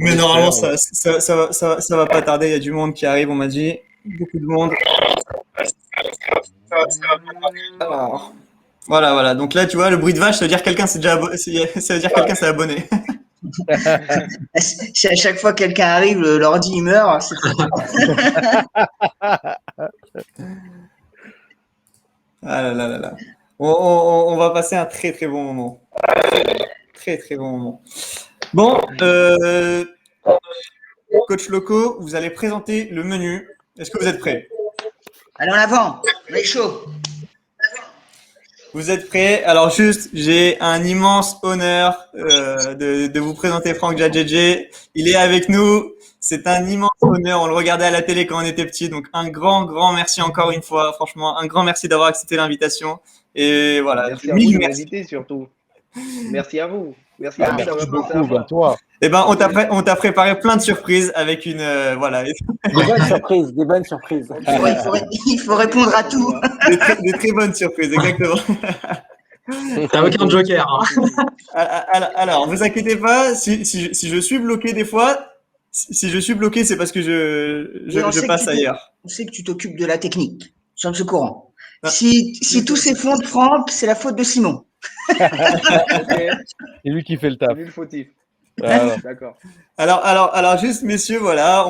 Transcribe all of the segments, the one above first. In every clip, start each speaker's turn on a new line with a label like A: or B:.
A: Mais normalement,
B: J'espère, ouais.
A: ça va pas tarder. Il y a du monde qui arrive, on m'a dit. Beaucoup de monde. Alors, voilà. Donc là, tu vois, le bruit de vache, ça veut dire que quelqu'un s'est déjà ça veut dire que quelqu'un s'est abonné.
C: Si à chaque fois que quelqu'un arrive, l'ordi il meurt, c'est trop.
A: Ah là là là là. On va passer un très très bon moment. Très très bon moment. Bon, coach Loco, vous allez présenter le menu. Est-ce que vous êtes prêts?
C: Allez en avant, on est chaud.
A: Vous êtes prêts? Alors juste, j'ai un immense honneur de vous présenter Franck Djadjedje. Il est avec nous. C'est un immense honneur. On le regardait à la télé quand on était petit. Donc un grand merci encore une fois. Franchement, un grand merci d'avoir accepté l'invitation. Et voilà,
B: Merci à vous
A: mille
B: de
A: merci.
B: m'inviter surtout. Merci à vous. Merci à
A: Ah,
B: vous
A: merci
B: d'avoir pensé à
A: beaucoup.
B: moi.
D: Toi.
A: Eh ben, on t'a préparé plein de surprises avec une, voilà,
D: Des bonnes surprises, des bonnes surprises.
C: Il faut répondre à tout.
A: des très bonnes surprises, exactement.
E: T'as aucun joker. Hein.
A: Alors, vous inquiétez pas, si je suis bloqué des fois, si je suis bloqué, c'est parce que
C: Et
A: je passe ailleurs.
C: on sait que tu t'occupes de la technique. Sur ce courant.
A: Ah,
C: Si tout s'effondre, Franck, c'est la faute de Simon.
B: Ok,
D: C'est lui qui fait le
B: c'est
D: taf.
B: lui le fautif.
D: Voilà.
B: D'accord.
A: alors, juste, messieurs, voilà,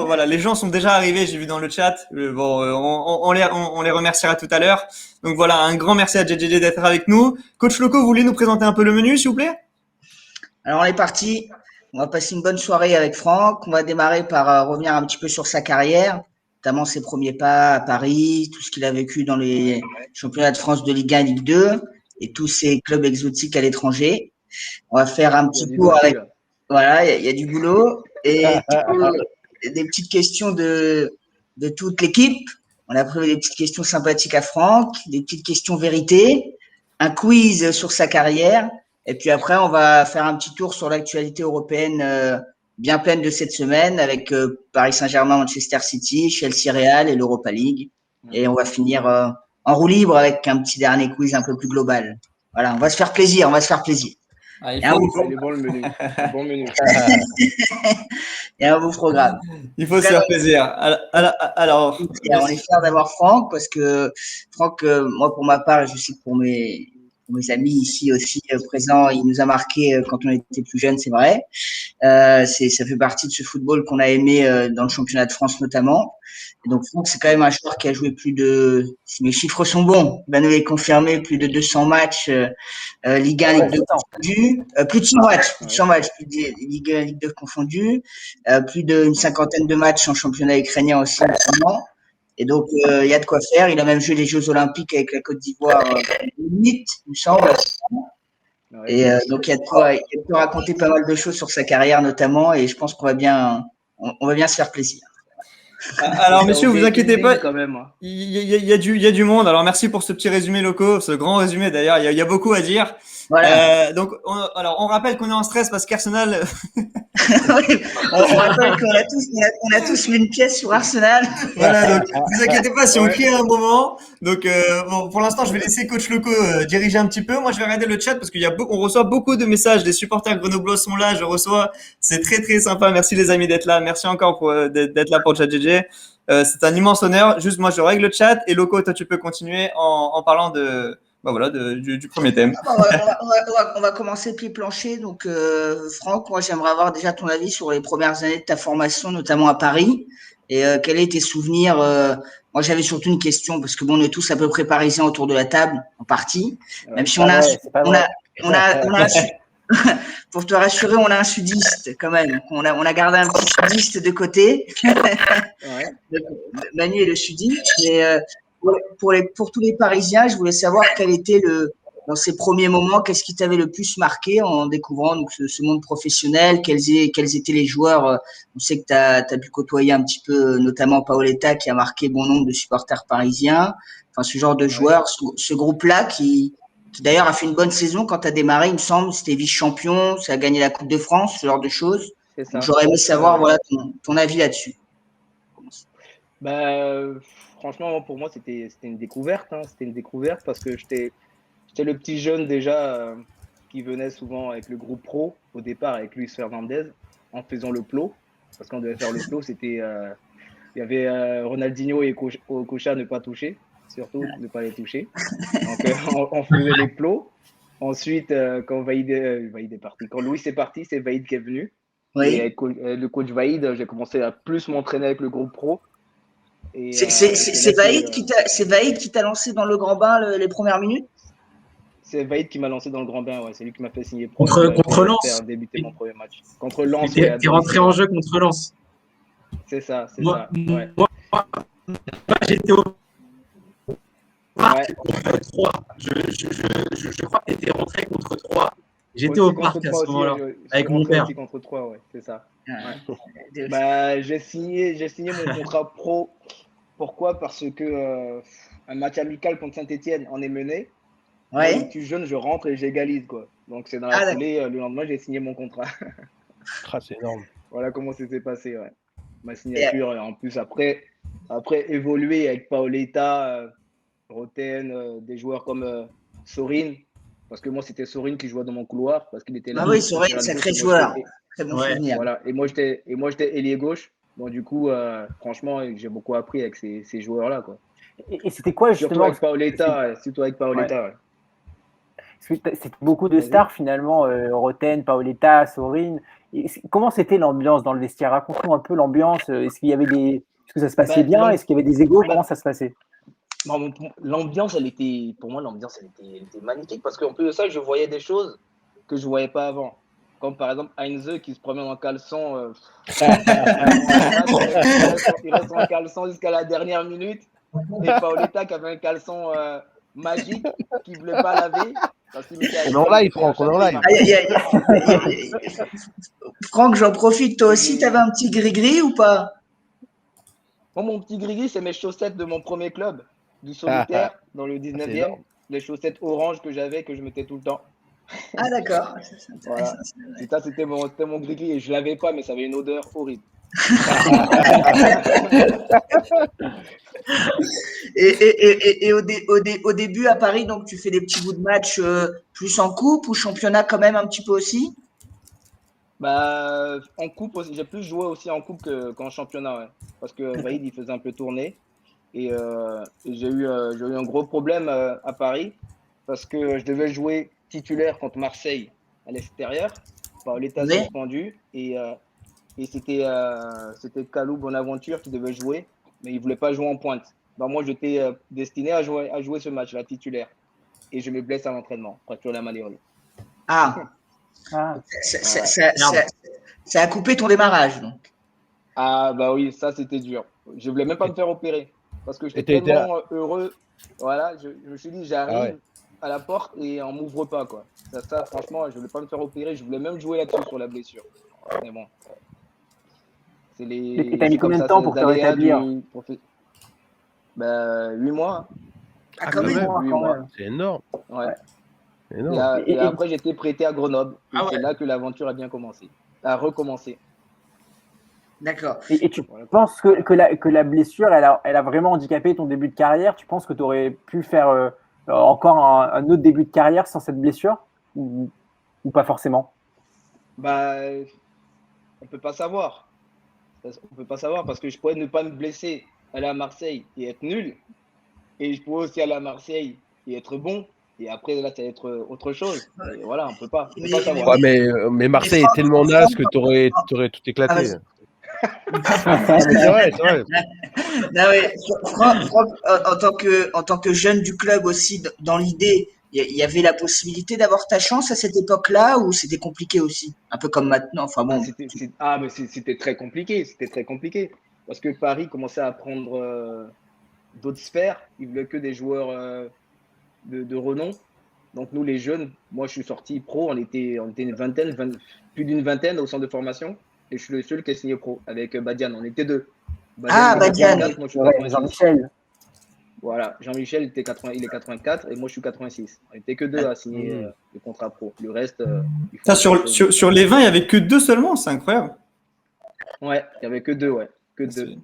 A: voilà, les gens sont déjà arrivés, j'ai vu dans le chat. Bon, on les remerciera tout à l'heure. Donc voilà, un grand merci à JJJ d'être avec nous. Coach Loco, vous voulez nous présenter un peu le menu, s'il vous plaît?
C: Alors, on est parti. On va passer une bonne soirée avec Franck. On va démarrer par revenir un petit peu sur sa carrière, notamment ses premiers pas à Paris, tout ce qu'il a vécu dans les championnats de France de Ligue 1 et Ligue 2 et tous ses clubs exotiques à l'étranger. On va faire un
B: Il y a
C: petit
B: du
C: tour
B: dossier
C: avec,
B: là.
C: voilà, il y a du boulot et du coup, des petites questions de toute l'équipe. On a prévu des petites questions sympathiques à Franck, des petites questions vérité, un quiz sur sa carrière. Et puis après, on va faire un petit tour sur l'actualité européenne bien pleine de cette semaine avec Paris Saint-Germain, Manchester City, Chelsea Real et l'Europa League. Et on va finir en roue libre avec un petit dernier quiz un peu plus global. Voilà, on va se faire plaisir, on va se faire plaisir.
A: Ah, il
C: Et un
A: faut,
C: beau,
B: Il est bon le menu. Un bon menu.
C: et un beau programme.
A: il faut se faire plaisir. Alors,
C: On est fiers d'avoir Franck parce que Franck, moi pour ma part, je sais que pour mes amis ici aussi présents, il nous a marqué quand on était plus jeunes, c'est vrai. Ça fait partie de ce football qu'on a aimé dans le championnat de France notamment. Et donc Franck, c'est quand même un joueur qui a joué plus de, si mes chiffres sont bons, il va nous les confirmer, plus de 200 matchs Ligue 1, Ligue 2 confondus, plus de 100 matchs, plus de 100 matchs, plus de Ligue 1, Ligue 2 confondus, plus d'une cinquantaine de matchs en championnat ukrainien aussi notamment. Et donc, il y a de quoi faire. Il a même joué les Jeux Olympiques avec la Côte d'Ivoire limite, il me semble.
B: Ouais,
C: Et donc, il y a de quoi raconter pas mal de choses sur sa carrière notamment. Et je pense on va bien se faire plaisir.
A: alors,
B: ça
A: messieurs,
B: aurait
A: vous
B: été une
A: inquiétez pas.
B: ligne quand même. Hein.
A: Il y a du monde. Alors, merci pour ce petit résumé locaux, ce grand résumé d'ailleurs. Il y a beaucoup à dire.
C: Voilà.
A: Donc, alors, on rappelle qu'on est en stress parce qu'Arsenal.
C: On rappelle on a tous mis une pièce sur Arsenal.
A: Voilà, donc vous inquiétez pas si on
B: Ouais.
A: crie à un moment. Donc, bon, pour l'instant, je vais laisser Coach Loco diriger un petit peu. Moi, je vais regarder le chat parce on reçoit beaucoup de messages. Les supporters grenoblois sont là. Je reçois. C'est très très sympa. Merci les amis d'être là. Merci encore d'être là pour ChatGG. C'est un immense honneur. Juste, moi, je règle le chat et Loco, toi, tu peux continuer en parlant bah voilà, du premier thème.
C: On va commencer pied plancher. Donc, Franck, moi, j'aimerais avoir déjà ton avis sur les premières années de ta formation, notamment à Paris. Et quels étaient tes souvenirs moi, j'avais surtout une question parce que bon, on est tous à peu près parisiens autour de la table, en partie.
B: Ouais.
C: Même si
D: C'est pas vrai.
C: on a pour te rassurer, on a un sudiste quand même. On a gardé un petit sudiste de côté.
B: Ouais.
C: Manu est le sudiste. Mais pour tous les Parisiens, je voulais savoir quel était dans ces premiers moments, qu'est-ce qui t'avait le plus marqué en découvrant donc, ce monde professionnel, quels étaient les joueurs. On sait que tu as pu côtoyer un petit peu, notamment Paoletta, qui a marqué bon nombre de supporters parisiens. Enfin, ce genre de joueurs, ce groupe-là qui d'ailleurs a fait une bonne saison quand tu as démarré, il me semble, c'était vice-champion, ça a gagné la Coupe de France, ce genre de choses.
B: C'est
C: Donc
B: ça.
C: j'aurais aimé savoir
B: Ouais.
C: voilà, ton avis là-dessus.
B: Bah, franchement, pour moi, c'était une découverte. Hein. C'était une découverte parce que j'étais le petit jeune déjà qui venait souvent avec le groupe pro au départ avec Luis Fernandez en faisant le plot, parce qu'on devait faire le plot, c'était, il y avait Ronaldinho et Okocha ne pas toucher, surtout ne pas les toucher. Donc on faisait les plots. Ensuite, quand Vaïd est parti, quand Louis est parti, c'est Vaïd qui est venu. Et
C: Oui.
B: avec le coach Vaïd, j'ai commencé à plus m'entraîner avec le groupe pro. Et,
C: C'est Vaïd qui t'a lancé dans le grand bain les premières minutes?
B: c'est Vaïd qui m'a lancé dans le grand bain, ouais. C'est lui qui m'a fait signer pro.
E: Contre Lens.
B: Faire débuter mon premier match. Contre Lens.
E: T'es rentré en jeu contre Lens.
B: C'est ça, c'est
E: Moi,
B: ça. Ouais.
E: moi, j'étais au parc
B: Ouais.
E: contre 3. Je crois que tu étais rentré contre 3. J'étais
B: Aussi
E: au parc
B: contre
E: à
B: trois
E: ce
B: aussi,
E: moment-là,
B: je suis
E: avec mon
B: rentré
E: père.
B: aussi contre 3, ouais, c'est ça.
C: Ouais.
B: Bah, j'ai signé mon contrat pro. Pourquoi? Parce que un match amical contre Saint-Etienne, on est mené. Moi,
C: Ouais.
B: le plus jeune, je rentre et j'égalise, quoi. Donc, c'est dans
C: Ah,
B: la
C: d'accord.
B: foulée, le lendemain, j'ai signé mon contrat.
D: Ah, c'est énorme.
B: Voilà comment ça s'est passé, ouais. Ma signature, et en plus, après évoluer avec Paoletta, Roten, des joueurs comme Sorin, parce que moi, c'était Sorin qui jouait dans mon couloir, parce qu'il était là.
C: Ah oui, c'est vrai, sacré joueur. Très bon
E: Ouais.
C: souvenir.
B: Voilà, et moi, j'étais ailier gauche. Donc, du coup, franchement, j'ai beaucoup appris avec ces joueurs-là, quoi.
F: Et c'était quoi
B: Surtout
F: justement?
B: avec Paoletta, ouais.
F: C'était beaucoup de
B: Vas-y.
F: stars finalement, Roten, Paoletta, Sorin. Comment c'était l'ambiance dans le vestiaire? Raconte-nous un peu l'ambiance. Est-ce qu'il y avait est-ce que ça se passait
B: Bah,
F: bien? Est-ce qu'il y avait des égos?
B: bah,
F: Comment ça se passait?
B: Bon, l'ambiance, pour moi, elle était magnifique parce qu'en plus de ça, je voyais des choses que je ne voyais pas avant. Comme par exemple Heinze qui se promène en caleçon. Il reste en caleçon jusqu'à la dernière minute. Et Paoletta qui avait un caleçon magique qu'il ne voulait pas laver. Parce qu'il mettait
D: On est en live, Franck, on est en live.
C: Aïe, aïe, aïe. Franck, j'en profite. Toi aussi, t'avais un petit gris-gris ou pas?
B: Moi, mon petit gris c'est mes chaussettes de mon premier club, du solitaire, dans le 19e.
D: énorme.
B: Les chaussettes orange que j'avais, que je mettais tout le temps.
C: Ah, d'accord.
B: Voilà. Et ça, c'était mon gris-gris et je ne l'avais pas, mais ça avait une odeur horrible.
C: Et au début à Paris, donc tu fais des petits bouts de match plus en coupe ou championnat quand même un petit peu aussi?
B: Bah, en coupe, j'ai plus joué aussi en coupe qu'en championnat, ouais. Parce que Vaïd, il faisait un peu tourner. Et j'ai eu un gros problème à Paris parce que je devais jouer titulaire contre Marseille à l'extérieur. Paoletta suspendu et c'était Kalou Bonaventure qui devait jouer, mais il ne voulait pas jouer en pointe. Donc moi, j'étais destiné à jouer ce match-là titulaire. Et je me blesse à l'entraînement, fracture la malléole.
C: Ah,
F: Ah.
C: ça a coupé ton démarrage donc.
B: Ah bah oui, ça c'était dur. Je voulais même pas me faire opérer parce que j'étais
D: Et t'as été
B: tellement heureux. Voilà, je me suis dit j'arrive
D: Ah ouais.
B: à la porte et on m'ouvre pas quoi. Ça franchement, je voulais pas me faire opérer. Je voulais même jouer là-dessus sur la blessure. Mais bon, c'est
F: Et t'as mis combien de temps pour te rétablir?
B: Bah 8 mois.
C: Ah, quand même.
B: 8 mois.
D: C'est énorme.
B: Ouais.
D: C'est énorme.
B: Et après j'ai été prêté à Grenoble. Et
A: Ah ouais.
B: c'est là que l'aventure a bien commencé, a recommencé.
C: D'accord.
F: Et tu penses que la blessure, elle a vraiment handicapé ton début de carrière? Tu penses que tu aurais pu faire encore un autre début de carrière sans cette blessure ou pas forcément?
B: Bah, on peut pas savoir. On peut pas savoir parce que je pourrais ne pas me blesser, aller à Marseille et être nul. Et je pourrais aussi aller à Marseille et être bon. Et après, là, ça va être autre chose. Et voilà, on peut pas savoir.
D: Ouais, mais Marseille est tellement naze que t'aurais tout éclaté. C'est vrai, c'est vrai.
C: Non, mais Franck, en tant que jeune du club aussi, dans l'idée, il y avait la possibilité d'avoir ta chance à cette époque-là ou c'était compliqué aussi? Un peu comme maintenant. Enfin bon.
B: Mais c'était très compliqué. C'était très compliqué. Parce que Paris commençait à prendre d'autres sphères. Ils voulaient que des joueurs de renom. Donc nous, les jeunes, moi je suis sorti pro, on était une vingtaine, plus d'une vingtaine au centre de formation. Et je suis le seul qui a signé pro avec Badian. On était deux.
C: Badian.
B: Moi, je suis
F: Jean-Michel.
B: Voilà, Jean-Michel il est 84 et moi je suis 86. On n'était que deux à signer le contrat pro. Le reste.
A: Sur les 20, il n'y avait que 2 seulement, c'est incroyable.
B: Ouais, il n'y avait que 2, ouais. Que 2.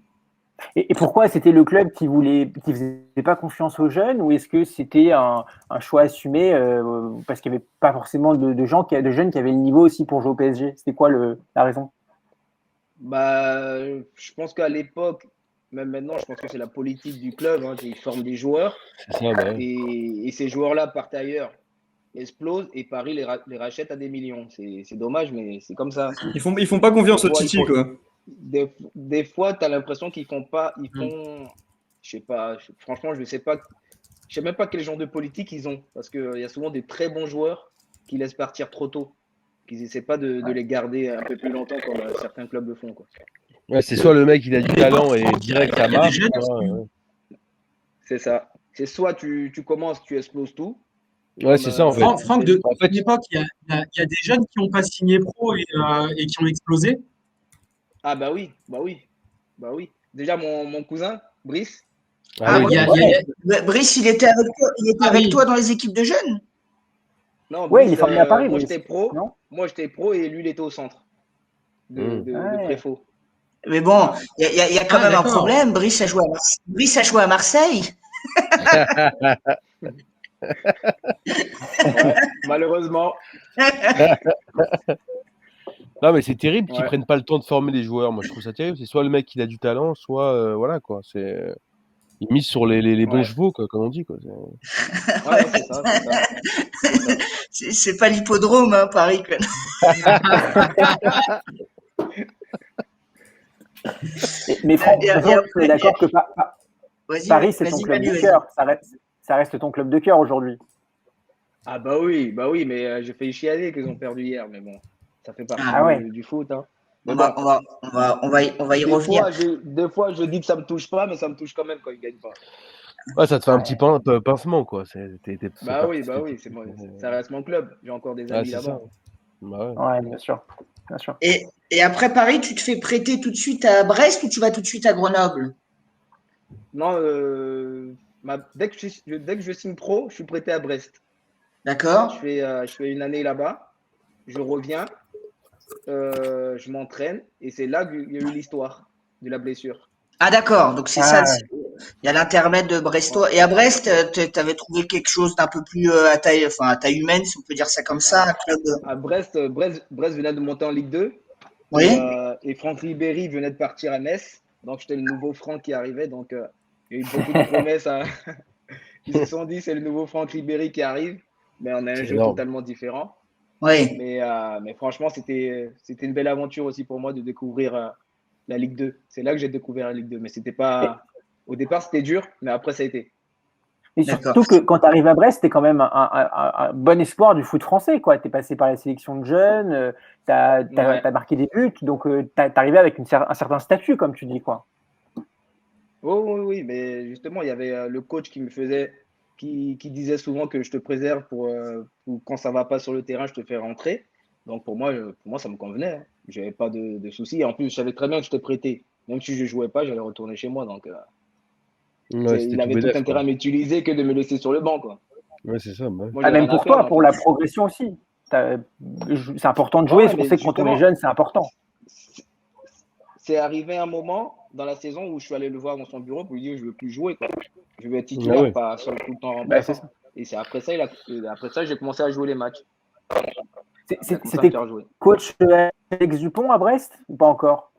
F: Et pourquoi c'était le club qui faisait pas confiance aux jeunes ou est-ce que c'était un choix assumé parce qu'il n'y avait pas forcément de jeunes qui avaient le niveau aussi pour jouer au PSG? C'était quoi la raison?
B: Bah, je pense qu'à l'époque, même maintenant, je pense que c'est la politique du club. Hein, ils forment des joueurs
D: C'est ça, bah ouais.
B: et ces joueurs-là partent ailleurs, explosent et Paris les rachète à des millions. C'est dommage, mais c'est comme ça.
A: Ils font pas
B: Des
A: confiance au
B: fois,
A: Titi, quoi.
B: des fois, tu as l'impression qu'ils font pas. Je sais pas, franchement, je sais même pas quel genre de politique ils ont. Parce qu'il y a souvent des très bons joueurs qui laissent partir trop tôt. Qu'ils essaient pas de les garder un peu plus longtemps comme certains clubs le font. Quoi.
D: Ouais, c'est soit le mec il a du
E: À
D: talent et
E: l'époque,
D: direct
E: il
D: ça
E: y a des
D: marche,
E: jeunes
D: soit,
E: aussi.
B: C'est ça. C'est soit tu commences, tu exploses tout.
D: Ouais, c'est ça en fait.
E: Franck, de
D: En fait,
E: l'époque, il y a des jeunes qui n'ont pas signé pro et qui ont explosé.
B: Ah bah oui, bah oui, bah oui. Déjà, mon cousin, Brice,
D: ah oui,
C: ouais. Brice, il était avec toi dans les équipes de jeunes?
B: non,
F: Ouais, il
B: Brice,
F: est formé à Paris,
B: moi
F: Brice.
B: j'étais pro.
F: Non?
B: Moi j'étais pro et lui il était au centre de
F: Ouais.
B: Préfaux.
C: Mais bon, il y a quand même un
E: d'accord.
C: problème. Brice a joué à Marseille.
B: Ouais, malheureusement.
D: non mais c'est terrible qu'ils
B: Ouais,
D: prennent pas le temps de former les joueurs. Moi je trouve ça terrible. C'est soit le mec il a du talent, soit voilà quoi. C'est ils misent sur les bons
B: ouais,
D: chevaux quoi, comme on dit quoi.
B: ouais, c'est ça, c'est ça, c'est ça.
C: C'est pas l'hippodrome, hein, Paris. Quoi.
F: Mais Franck,
C: Et- et
F: tu es d'accord que Paris, c'est ton
C: vas-y,
F: club
C: Manu,
F: de
C: vas-y.
F: cœur. Ça reste ton club de cœur aujourd'hui.
B: Ah bah oui, mais j'ai failli chialer qu'ils ont perdu hier, mais bon, ça fait partie
F: Ah ouais.
B: du foot. Hein.
C: On
B: Mais bon,
C: va y revenir.
B: des fois, je dis que ça me touche pas, mais ça me touche quand même quand ils gagnent pas.
D: Ouais, ça te fait un petit pincement quoi.
B: Bah oui, c'est moi, ça reste mon club. J'ai encore des
D: Ouais,
B: amis
D: c'est
B: là-bas.
D: ça. Bah ouais.
F: Ouais, bien sûr. Bien sûr.
C: Et après Paris, tu te fais prêter tout de suite à Brest ou tu vas tout de suite à Grenoble?
B: Non, dès que je signe pro, je suis prêté à Brest.
C: D'accord?
B: Je fais une année là-bas, je reviens, je m'entraîne et c'est là qu'il y a eu l'histoire de la blessure.
C: Ah d'accord, donc c'est ça.
F: Ah,
C: Il y a l'intermède de
B: Ouais.
C: Brestois. Et à Brest, tu avais trouvé quelque chose d'un peu plus à taille humaine, si on peut dire ça comme ça, un club.
B: À Brest venait de monter en Ligue 2
C: Oui.
B: et Franck Ribéry venait de partir à Metz. Donc j'étais le nouveau Franck qui arrivait. Donc il y a eu beaucoup de promesses. Ils se sont dit c'est le nouveau Franck Ribéry qui arrive, mais on a un
D: C'est
B: jeu
D: énorme.
B: totalement différent.
C: Oui.
B: Mais franchement, c'était une belle aventure aussi pour moi de découvrir la Ligue 2. C'est là que j'ai découvert la Ligue 2. Mais c'était pas. Au départ, c'était dur, mais après, ça a été.
F: et
C: D'accord.
F: surtout que quand tu arrives à Brest, tu es quand même un bon espoir du foot français. Tu es passé par la sélection de jeunes, tu as
B: Ouais.
F: marqué des buts, donc tu es arrivé avec un certain statut, comme tu dis. Quoi.
B: Oh, oui, mais justement, il y avait le coach qui disait souvent que je te préserve pour quand ça va pas sur le terrain, je te fais rentrer. Donc pour moi ça me convenait. Hein. J'avais pas de soucis. En plus, je savais très bien que je te prêtais. Même si je jouais pas, j'allais retourner chez moi. Donc
D: Ouais, c'était
B: il
D: tout
B: avait tout
D: bénef
B: intérêt à
D: quoi.
B: m'utiliser que de me laisser sur le banc, quoi.
D: Ouais, c'est ça. Bah ouais.
B: Moi,
F: Ah,
B: j'ai
F: même
B: rien à
F: pour toi,
B: perdre, en
F: pour
B: fait.
F: la progression aussi. C'est important de jouer.
B: Ouais,
F: C'est pour
B: mais
F: ça que quand on est
B: justement,
F: jeune, c'est important.
B: c'est arrivé un moment dans la saison où je suis allé le voir dans son bureau pour lui dire je veux plus jouer, quoi. Je veux être
D: Ah
B: titulaire,
D: ouais.
B: pas seul tout le temps
F: Bah, c'est
B: remplaçant.
F: ça.
B: Et c'est après ça, après ça, j'ai commencé à jouer les matchs. Il a commencé à me
F: C'était
B: faire jouer.
F: coach Alex Dupont à Brest ou pas encore?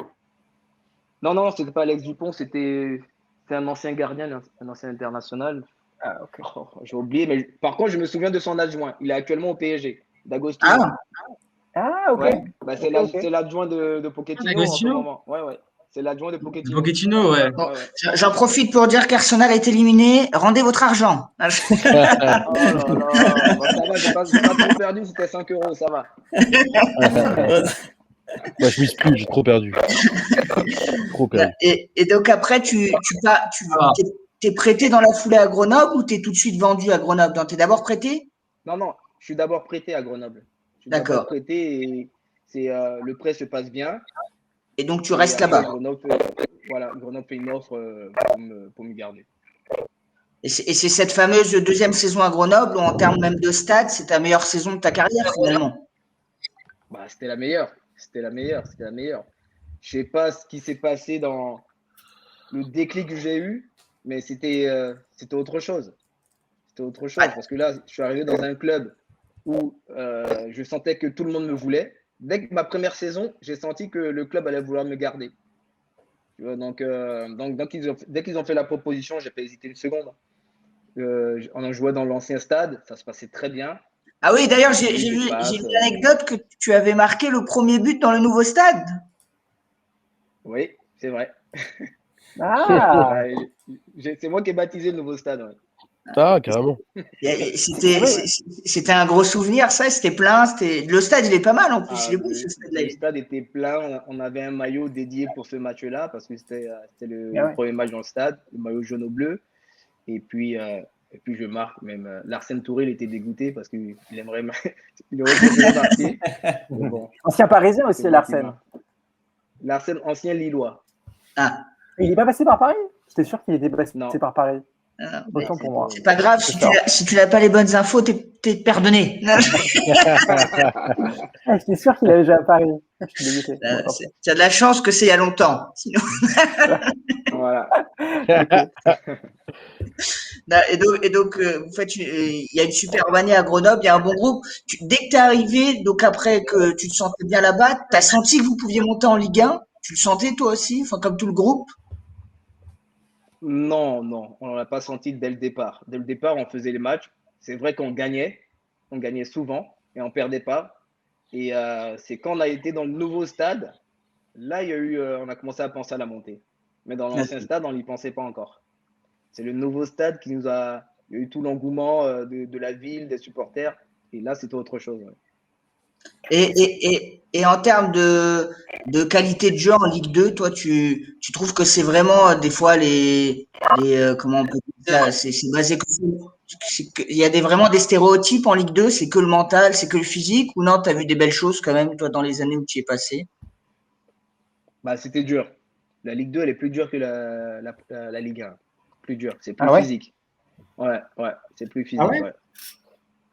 B: Non, c'était pas Alex Dupont, c'était un ancien gardien, un ancien international.
F: Ah, ok.
B: Oh, j'ai oublié, mais par contre, je me souviens de son adjoint. Il est actuellement au PSG, D'Agostino.
C: Ah,
F: Ah, ok.
B: Ouais, bah,
F: Ok.
B: c'est l'adjoint de Pochettino en ce
E: D'Agostino?
B: moment. Ouais. C'est l'adjoint de
E: De
B: Pochettino.
E: Pochettino, ouais.
C: bon,
B: Ouais.
C: j'en profite pour dire qu'Arsenal est éliminé. Rendez votre argent.
B: Oh là là, bah, ça va, j'ai pas trop perdu, c'était 5 euros, ça va.
D: Moi, je mise plus, j'ai trop perdu. Trop perdu.
C: Et donc après,
E: Ah,
C: t'es prêté dans la foulée à Grenoble ou t'es tout de suite vendu à Grenoble? Donc, t'es d'abord prêté?
B: Non, je suis d'abord prêté à Grenoble. Je suis d'abord
C: D'accord.
B: prêté et le prêt se passe bien.
C: Et donc tu
B: Et
C: restes
B: après,
C: là-bas.
B: Grenoble fait une offre pour me garder.
C: Et c'est cette fameuse deuxième saison à Grenoble où en termes même de stade, c'est ta meilleure saison de ta carrière finalement.
B: Bah, c'était la meilleure. C'était la meilleure. Je sais pas ce qui s'est passé dans le déclic que j'ai eu, mais c'était autre chose. C'était autre chose. Parce que là, je suis arrivé dans un club où je sentais que tout le monde me voulait. dès que ma première saison, j'ai senti que le club allait vouloir me garder. Tu vois, dès qu'ils ont fait la proposition, j'ai pas hésité une seconde. On a joué dans l'ancien stade, ça se passait très bien.
C: Ah oui, d'ailleurs,
B: J'ai eu des
C: j'ai
B: passes.
C: vu l'anecdote que tu avais marqué le premier but dans le nouveau stade.
B: Oui, c'est vrai.
F: Ah,
B: C'est moi qui ai baptisé le nouveau stade. Ouais.
D: Ah, carrément.
C: C'était un gros souvenir, ça. C'était plein. Le stade, il est pas mal en plus.
B: Ah,
C: Il est beau ce stade-là.
B: le stade était plein. On avait un maillot dédié pour ce match-là parce que c'était
F: ah
B: le
F: ouais.
B: premier match dans le stade, le maillot jaune au bleu. Et puis je marque même. Larsen Touré, il était dégoûté parce qu'il aimerait, il aurait préféré marquer. Mais bon,
F: Ancien Parisien aussi,
B: c'est moi qui
F: Larsen.
B: marque. Larsen, ancien Lillois.
C: Ah,
F: Il n'est pas passé par Paris? J'étais sûr qu'il était passé
B: Non.
F: par Paris.
C: ah,
F: Autant pour moi.
C: c'est pas grave. Si tu n'as pas les bonnes infos, t'es pardonné.
F: Ah, j'étais sûr qu'il avait joué à Paris. Je suis dégoûté. Bon, tant pis.
C: Tu as de la chance que c'est il y a longtemps. Sinon...
B: Voilà.
C: Et donc vous faites, il y a une super année à Grenoble, il y a un bon groupe. Dès que tu es arrivé, donc après que tu te sentais bien là-bas, tu as senti que vous pouviez monter en Ligue 1? Tu le sentais toi aussi, enfin comme tout le groupe?
B: Non, non, on ne l'a pas senti dès le départ. Dès le départ, on faisait les matchs. C'est vrai qu'on gagnait souvent et on perdait pas. Et c'est quand on a été dans le nouveau stade, là, on a commencé à penser à la montée. Mais dans l'ancien stade, on n'y pensait pas encore. C'est le nouveau stade qui nous a. Il y a eu tout l'engouement de la ville, des supporters. Et là, c'était autre chose. Ouais.
C: Et en termes de qualité de jeu en Ligue 2, toi, tu trouves que c'est vraiment des fois comment on peut dire ça, c'est basé il y a vraiment des stéréotypes en Ligue 2, c'est que le mental, c'est que le physique, ou non, tu as vu des belles choses quand même, toi, dans les années où tu y es passé?
B: Bah, c'était dur. La Ligue 2, elle est plus dure que la Ligue 1. Plus dur, c'est plus
F: Ah ouais?
B: physique. Ouais, c'est plus physique.
G: Ah ouais?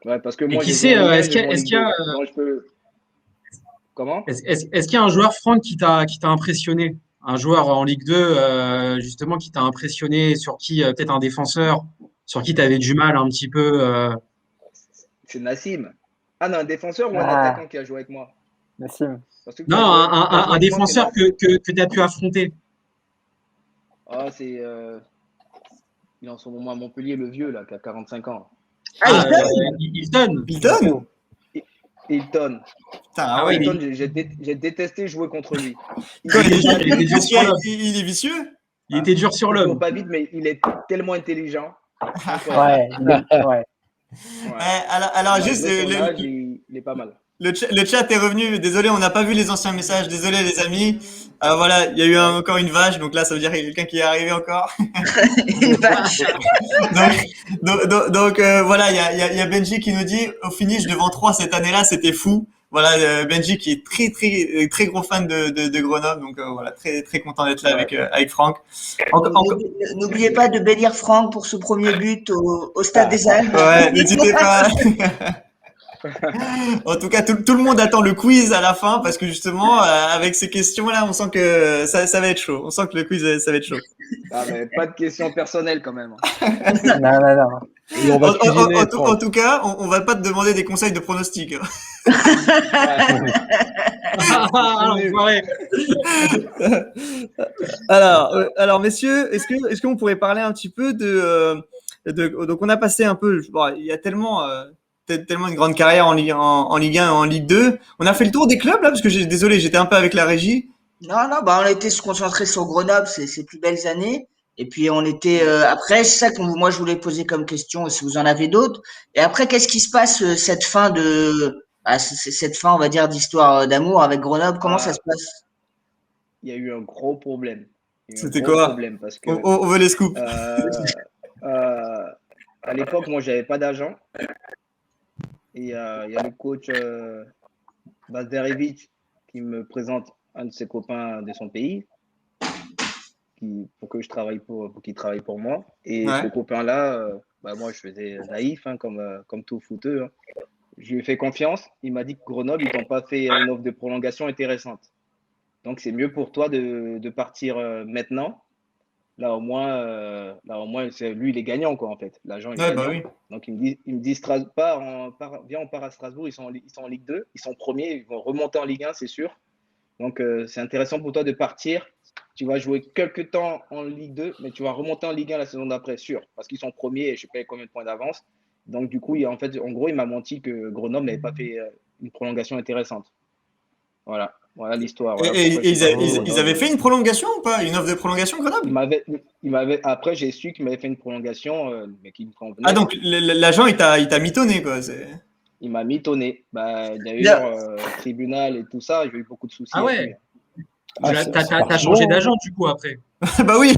B: Ouais, parce que
G: Et
B: moi,
G: qui
B: j'ai
G: sait,
B: joué en Ligue 1,
G: est-ce
B: j'ai
G: qu'il y
B: joué
G: a,
B: en
G: est-ce
B: Ligue
G: qu'il y
B: 2.
G: a,
B: Moi, je peux. Comment?
G: est-ce qu'il y a un joueur, Franck, qui t'a impressionné? Un joueur en Ligue 2, justement, qui t'a impressionné, sur qui, peut-être un défenseur, sur qui tu avais du mal un petit peu.
B: C'est Nassim. Ah non, un défenseur ou un
F: Ah,
B: attaquant qui a joué avec moi?
F: Nassim.
B: Parce que
G: Non,
B: qui a joué
G: un
B: avec moi, c'est
G: défenseur
B: Nassim.
G: que tu as pu affronter.
B: Ah, il est en ce moment à Montpellier, le vieux, là, qui a 45 ans.
C: Ah,
G: Ah,
C: Hilton?
G: Hilton.
A: Hilton?
B: Hilton.
A: Putain, ah
G: Ah
A: ouais.
G: oui,
B: Hilton, j'ai détesté jouer contre lui.
A: Quoi, il est,
G: il était dur
A: parce
G: sur l'homme.
A: qu'il est vicieux?
G: Il était dur sur
B: Il court
G: l'homme.
B: pas vite, mais il est tellement intelligent.
F: Ouais,
B: Incroyable.
F: ouais.
B: Ouais.
A: Alors juste,
B: Malgré son âge, il est pas mal.
A: le chat est revenu. Désolé, on n'a pas vu les anciens messages. Désolé, les amis. Voilà, il y a eu encore une vache. Donc là, ça veut dire qu'il y a quelqu'un qui est arrivé encore.
C: Une vache.
A: Voilà, il y a Benji qui nous dit au finish devant 3 cette année-là, c'était fou. Voilà, Benji qui est très gros fan de Grenoble. Donc voilà, très content d'être là avec Franck.
C: N'oubliez pas de bénir Franck pour ce premier but au Stade des Alpes.
A: Ouais, n'hésitez pas. En tout cas, tout le monde attend le quiz à la fin parce que justement, avec ces questions-là, on sent que ça va être chaud. On sent que le quiz, ça va être chaud.
B: Ah, mais pas de questions personnelles quand même.
F: Non, non, non.
D: Et on va te cuisiner,
A: En
D: Franck.
A: tout cas, on va pas te demander des conseils de pronostic.
B: Ouais.
G: Ah, l'enfoiré.
A: Alors, messieurs, est-ce qu'on pourrait parler un petit peu donc on a passé un peu, bon, il y a tellement une grande carrière en Ligue 1 et en Ligue 2. On a fait le tour des clubs là parce que désolé, j'étais un peu avec la régie.
C: Non, bah on a été se concentrer sur Grenoble, ces plus belles années. Et puis on était après, c'est ça que moi je voulais poser comme question, si vous en avez d'autres. Et après, qu'est-ce qui se passe cette fin cette fin, on va dire, d'histoire d'amour avec Grenoble? Comment ça se passe?
B: Il y a eu un gros problème.
A: C'était quoi?
B: Problème parce que
A: On veut les scoops.
B: à l'époque, moi, j'avais pas d'agent. Et il y a le coach Bazdarevic qui me présente un de ses copains de son pays pour qu'il travaille pour moi. Et
A: Ouais.
B: ce copain-là, moi, je faisais naïf, hein, comme tout footeux. Hein. Je lui ai fait confiance. Il m'a dit que Grenoble, ils t'ont pas fait une offre de prolongation intéressante. Donc, c'est mieux pour toi de partir maintenant. Là, au moins lui, il est gagnant, quoi, en fait. L'agent, il est
A: Ouais, bah
B: gagnant.
A: oui.
B: Donc, il me dit viens, on part à Strasbourg. Ils sont en Ligue 2. Ils sont premiers. Ils vont remonter en Ligue 1, c'est sûr. Donc, c'est intéressant pour toi de partir. Tu vas jouer quelques temps en Ligue 2, mais tu vas remonter en Ligue 1 la saison d'après, sûr. Parce qu'ils sont premiers et je ne sais pas combien de points d'avance. Donc, du coup, en gros, il m'a menti que Grenoble n'avait pas fait une prolongation intéressante. Voilà l'histoire. Voilà pourquoi je suis parti de
A: Ils avaient
B: Grenoble.
A: fait une prolongation ou pas? Une offre de prolongation, Grenoble?
B: Après, j'ai su qu'il m'avait fait une prolongation, mais qui me
A: Ah,
B: convenait.
A: donc l'agent, il t'a mitonné, quoi.
B: Il m'a mitonné. Bah,
C: Là,
B: d'ailleurs, tribunal et tout ça, j'ai eu beaucoup de soucis
G: Ah
B: avec lui.
G: ouais,
D: Ah,
G: t'as changé d'agent du coup après.
A: Bah oui.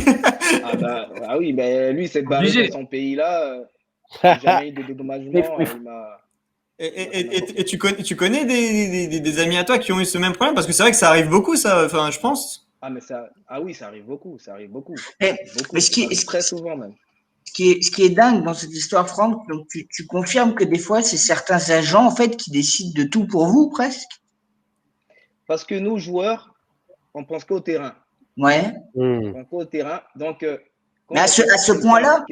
B: Ah oui, bah, lui, il s'est barré
G: Obligé.
B: dans son pays là. Jamais eu de dédommagement.
F: Mais-
B: Il m'a.
A: Et tu connais des amis à toi qui ont eu ce même problème? Parce que c'est vrai que ça arrive beaucoup, ça. Enfin, je pense.
B: Ah oui, ça arrive beaucoup. Ça arrive beaucoup.
C: mais,
B: Beaucoup.
C: mais
B: Ça arrive très souvent même.
C: ce qui est dingue dans cette histoire, Franck, donc tu confirmes que des fois, c'est certains agents, en fait, qui décident de tout pour vous, presque?
B: Parce que nous, joueurs, on pense qu'au terrain.
C: Ouais.
B: On pense qu'au terrain. Donc, quand
C: Mais à
B: on
C: ce
B: a quelqu'un
C: point-là?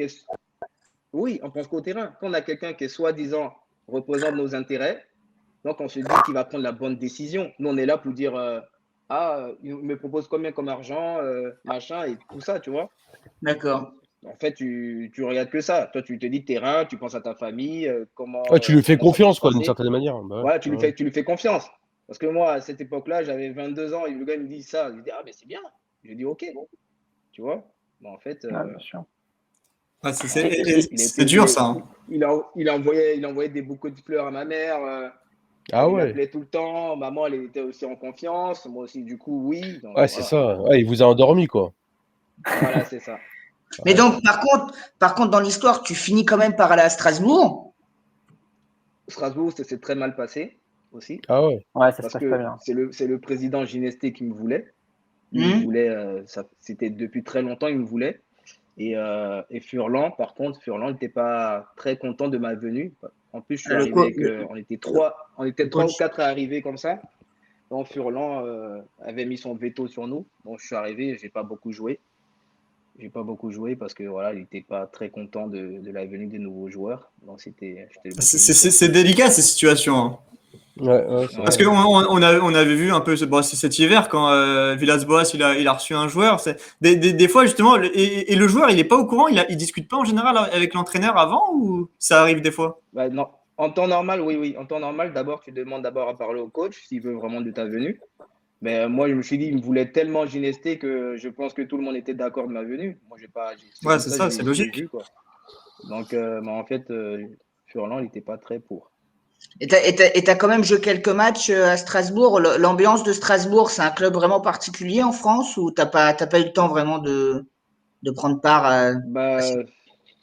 B: Oui, on pense qu'au terrain. Quand on a quelqu'un qui est soi-disant représente nos intérêts, donc on se dit qu'il va prendre la bonne décision. Nous, on est là pour dire il me propose combien comme argent, machin, et tout ça, tu vois.
C: D'accord.
B: En fait, tu regardes que ça. Toi, tu te dis terrain, tu penses à ta famille, comment.
D: Ouais, tu lui fais
B: comment ça peut
D: confiance,
B: se
D: quoi, d'une
B: passer.
D: certaine manière. Bah ouais.
B: Voilà,
D: Ouais.
B: tu lui fais confiance. Parce que moi, à cette époque-là, j'avais 22 ans et le gars il me dit ça. Je lui dis, ah, mais c'est bien. Je lui dis, ok, bon. Tu vois. Bon, en fait,
F: Ah, bien sûr.
A: Ouais,
B: il
A: c'est dur, ça. Hein.
B: il a envoyé des bouquets de fleurs à ma mère.
D: Ah
B: Il
D: ouais.
B: appelait tout le temps. Maman, elle était aussi en confiance. Moi aussi, du coup, oui. Donc,
D: Ouais, c'est
B: voilà.
D: ça. Ouais, il vous a endormi, quoi.
B: Voilà, c'est ça.
C: Mais donc, par contre, dans l'histoire, tu finis quand même par aller à Strasbourg.
B: Strasbourg, ça s'est très mal passé aussi.
D: Ah ouais.
F: Ouais, ça se
B: Parce
F: passe
B: que
F: pas bien.
B: c'est le président Ginesté qui me voulait. Lui,
C: Mhm.
B: il voulait, c'était depuis très longtemps, il me voulait. Et Furlan, par contre, Furlan n'était pas très content de ma venue. En plus, je suis arrivé avec, on était trois ou quatre à arriver comme ça. Donc Furlan avait mis son veto sur nous. Donc je suis arrivé, j'ai pas beaucoup joué. J'ai pas beaucoup joué parce que voilà, il n'était pas très content de la venue des nouveaux joueurs. Donc j'étais
A: C'est délicat, ces situations. Hein.
D: Ouais, c'est
A: Parce
D: vrai.
A: on avait vu un peu cet hiver quand Villas-Boas il a reçu un joueur. Des fois justement, et le joueur il est pas au courant, il discute pas en général avec l'entraîneur avant ou ça arrive des fois?
B: Bah, non. En temps normal, oui. En temps normal, d'abord, tu demandes d'abord à parler au coach s'il veut vraiment de ta venue. Mais moi, je me suis dit, il me voulait tellement Ginesté que je pense que tout le monde était d'accord de ma venue. Moi, j'ai pas.
A: Ouais, c'est ça, c'est
B: je l'ai
A: logique.
B: vu, quoi. Donc, en fait, Furlan, il n'était pas très pour.
C: Et t'as quand même joué quelques matchs à Strasbourg. L'ambiance de Strasbourg, c'est un club vraiment particulier en France ou t'as pas eu le temps vraiment de prendre part à...
B: Bah,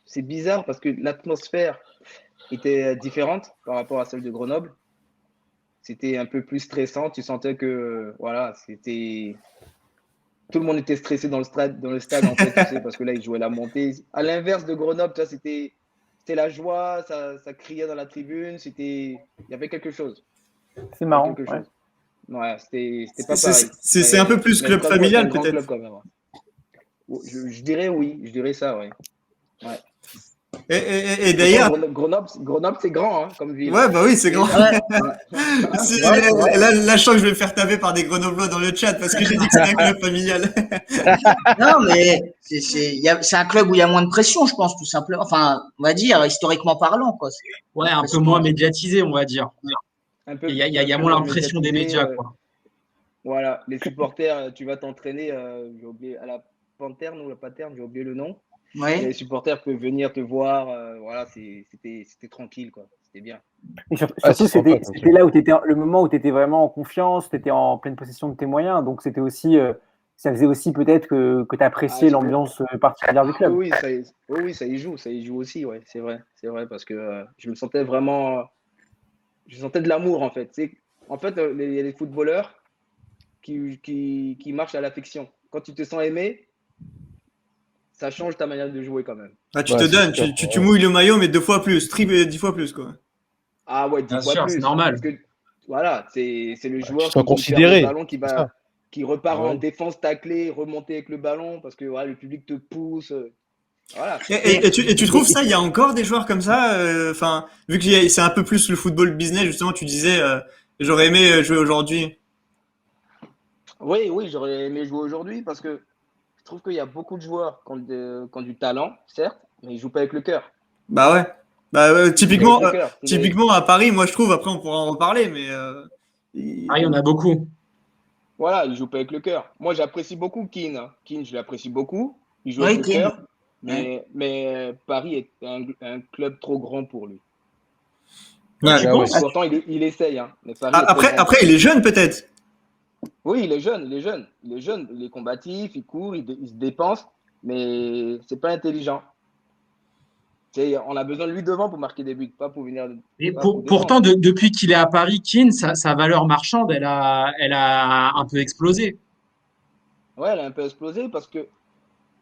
B: c'est bizarre parce que l'atmosphère était différente par rapport à celle de Grenoble. C'était un peu plus stressant. Tu sentais que, voilà, c'était. Tout le monde était stressé dans le stade en fait, tu sais, parce que là, ils jouaient la montée. À l'inverse de Grenoble, tu vois, c'était la joie, ça criait dans la tribune, il y avait quelque chose.
F: C'est marrant.
B: Quelque
F: Ouais.
B: chose. Ouais, c'était pas pareil.
A: C'est un peu plus
B: Mais
A: club
B: Strasbourg, c'est un
A: familial
B: grand
A: peut-être.
B: club quand même. Ouais. Je dirais oui, je dirais ça, oui. Ouais.
A: Et d'ailleurs,
B: Grenoble, c'est grand, hein, comme ville.
A: ouais, bah oui, c'est grand.
C: Ouais.
A: Là, je sens que je vais me faire taper par des Grenoblois dans le chat parce que j'ai dit que c'était un club familial.
C: Non, mais c'est un club où il y a moins de pression, je pense, tout simplement. Enfin, on va dire, historiquement parlant, quoi.
G: Ouais, un peu moins médiatisé, on va dire.
B: Un peu,
G: Il y a moins l'impression des médias, quoi.
B: Voilà, les supporters, tu vas t'entraîner, j'ai oublié, à la Panterne ou la Paterne, j'ai oublié le nom.
C: Ouais.
B: Les supporters peuvent venir te voir, voilà, c'était tranquille, quoi. C'était bien.
F: Et surtout,
D: Ah, c'est sympa,
F: c'était là où le moment où tu étais vraiment en confiance, tu étais en pleine possession de tes moyens. Donc, c'était aussi, ça faisait aussi peut-être que tu appréciais l'ambiance particulière du club.
B: Oui, ça y joue aussi, ouais, c'est vrai, parce que je me sentais vraiment, je sentais de l'amour, en fait. En fait, il y a les footballeurs qui marchent à l'affection. Quand tu te sens aimé, ça change ta manière de jouer quand même.
A: Ah, tu te donnes, tu mouilles le maillot, mais 2 fois plus, 10 fois plus, quoi.
B: Ah ouais, 10
G: Bien
B: fois
G: sûr,
B: plus.
G: c'est normal.
B: Parce que, voilà, c'est le joueur
D: Tu te sens
B: qui perd
D: considéré,
B: le ballon qui
D: c'est
B: va.
D: ça.
B: qui repart
D: Ah ouais.
B: en défense taclée, remonter avec le ballon parce que voilà, le public te pousse. Voilà.
A: Et tu trouves ça, il y a encore des joueurs comme ça, enfin, vu que c'est un peu plus le football business, justement, tu disais, j'aurais aimé jouer aujourd'hui.
B: Oui, oui, j'aurais aimé jouer aujourd'hui parce que je trouve qu'il y a beaucoup de joueurs qui ont du talent, certes, mais ils jouent pas avec le cœur.
A: Bah ouais. Bah,
B: Ils jouent pas avec le cœur.
A: typiquement à Paris, moi je trouve, après on pourra en reparler, mais
G: Ah, il y en a beaucoup.
B: Voilà, ils jouent pas avec le cœur. Moi, j'apprécie beaucoup Keane, hein. Keane, je l'apprécie beaucoup. Il joue
C: Oui,
B: avec le
C: Keane.
B: cœur,
C: Ouais.
B: mais Paris est un club trop grand pour lui.
A: Ouais.
G: Tu
D: Ah
G: penses?
D: ouais.
B: Pourtant, il essaye, hein, mais Paris est trop
A: Après,
B: grand
A: après,
B: pour
A: il
B: lui.
A: est jeune peut-être.
B: Oui, il est jeune, il est jeune, il est jeune, il est combatif, il court, il se dépense, mais c'est pas intelligent. On a besoin de lui devant pour marquer des buts, pas pour venir,
G: Et
B: pas pour
G: pourtant,
B: défendre.
G: depuis qu'il est à Paris, Keane, sa valeur marchande, elle a un peu explosé.
B: Ouais, elle a un peu explosé parce que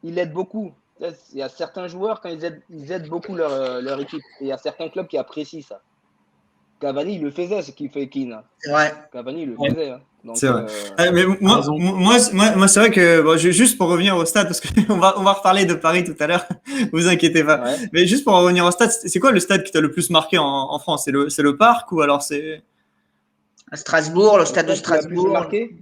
B: il aide beaucoup. Il y a certains joueurs, quand ils aident beaucoup leur équipe. Et il y a certains clubs qui apprécient ça. Cavani, il le faisait, ce qu'il fait Keane, hein.
C: C'est vrai.
B: Cavani, il le
G: Ouais.
B: faisait, hein. Donc,
A: C'est vrai. Mais
G: T'as raison.
A: moi, c'est vrai que bon, juste pour revenir au stade, parce que on va reparler de Paris tout à l'heure, vous inquiétez pas.
B: ouais.
A: Mais juste pour revenir au stade, c'est quoi le stade qui t'a le plus marqué en France? C'est le Parc ou alors c'est
C: À Strasbourg, le
B: Le
C: stade de
B: stade qui m'a le plus
C: Strasbourg.
B: marqué,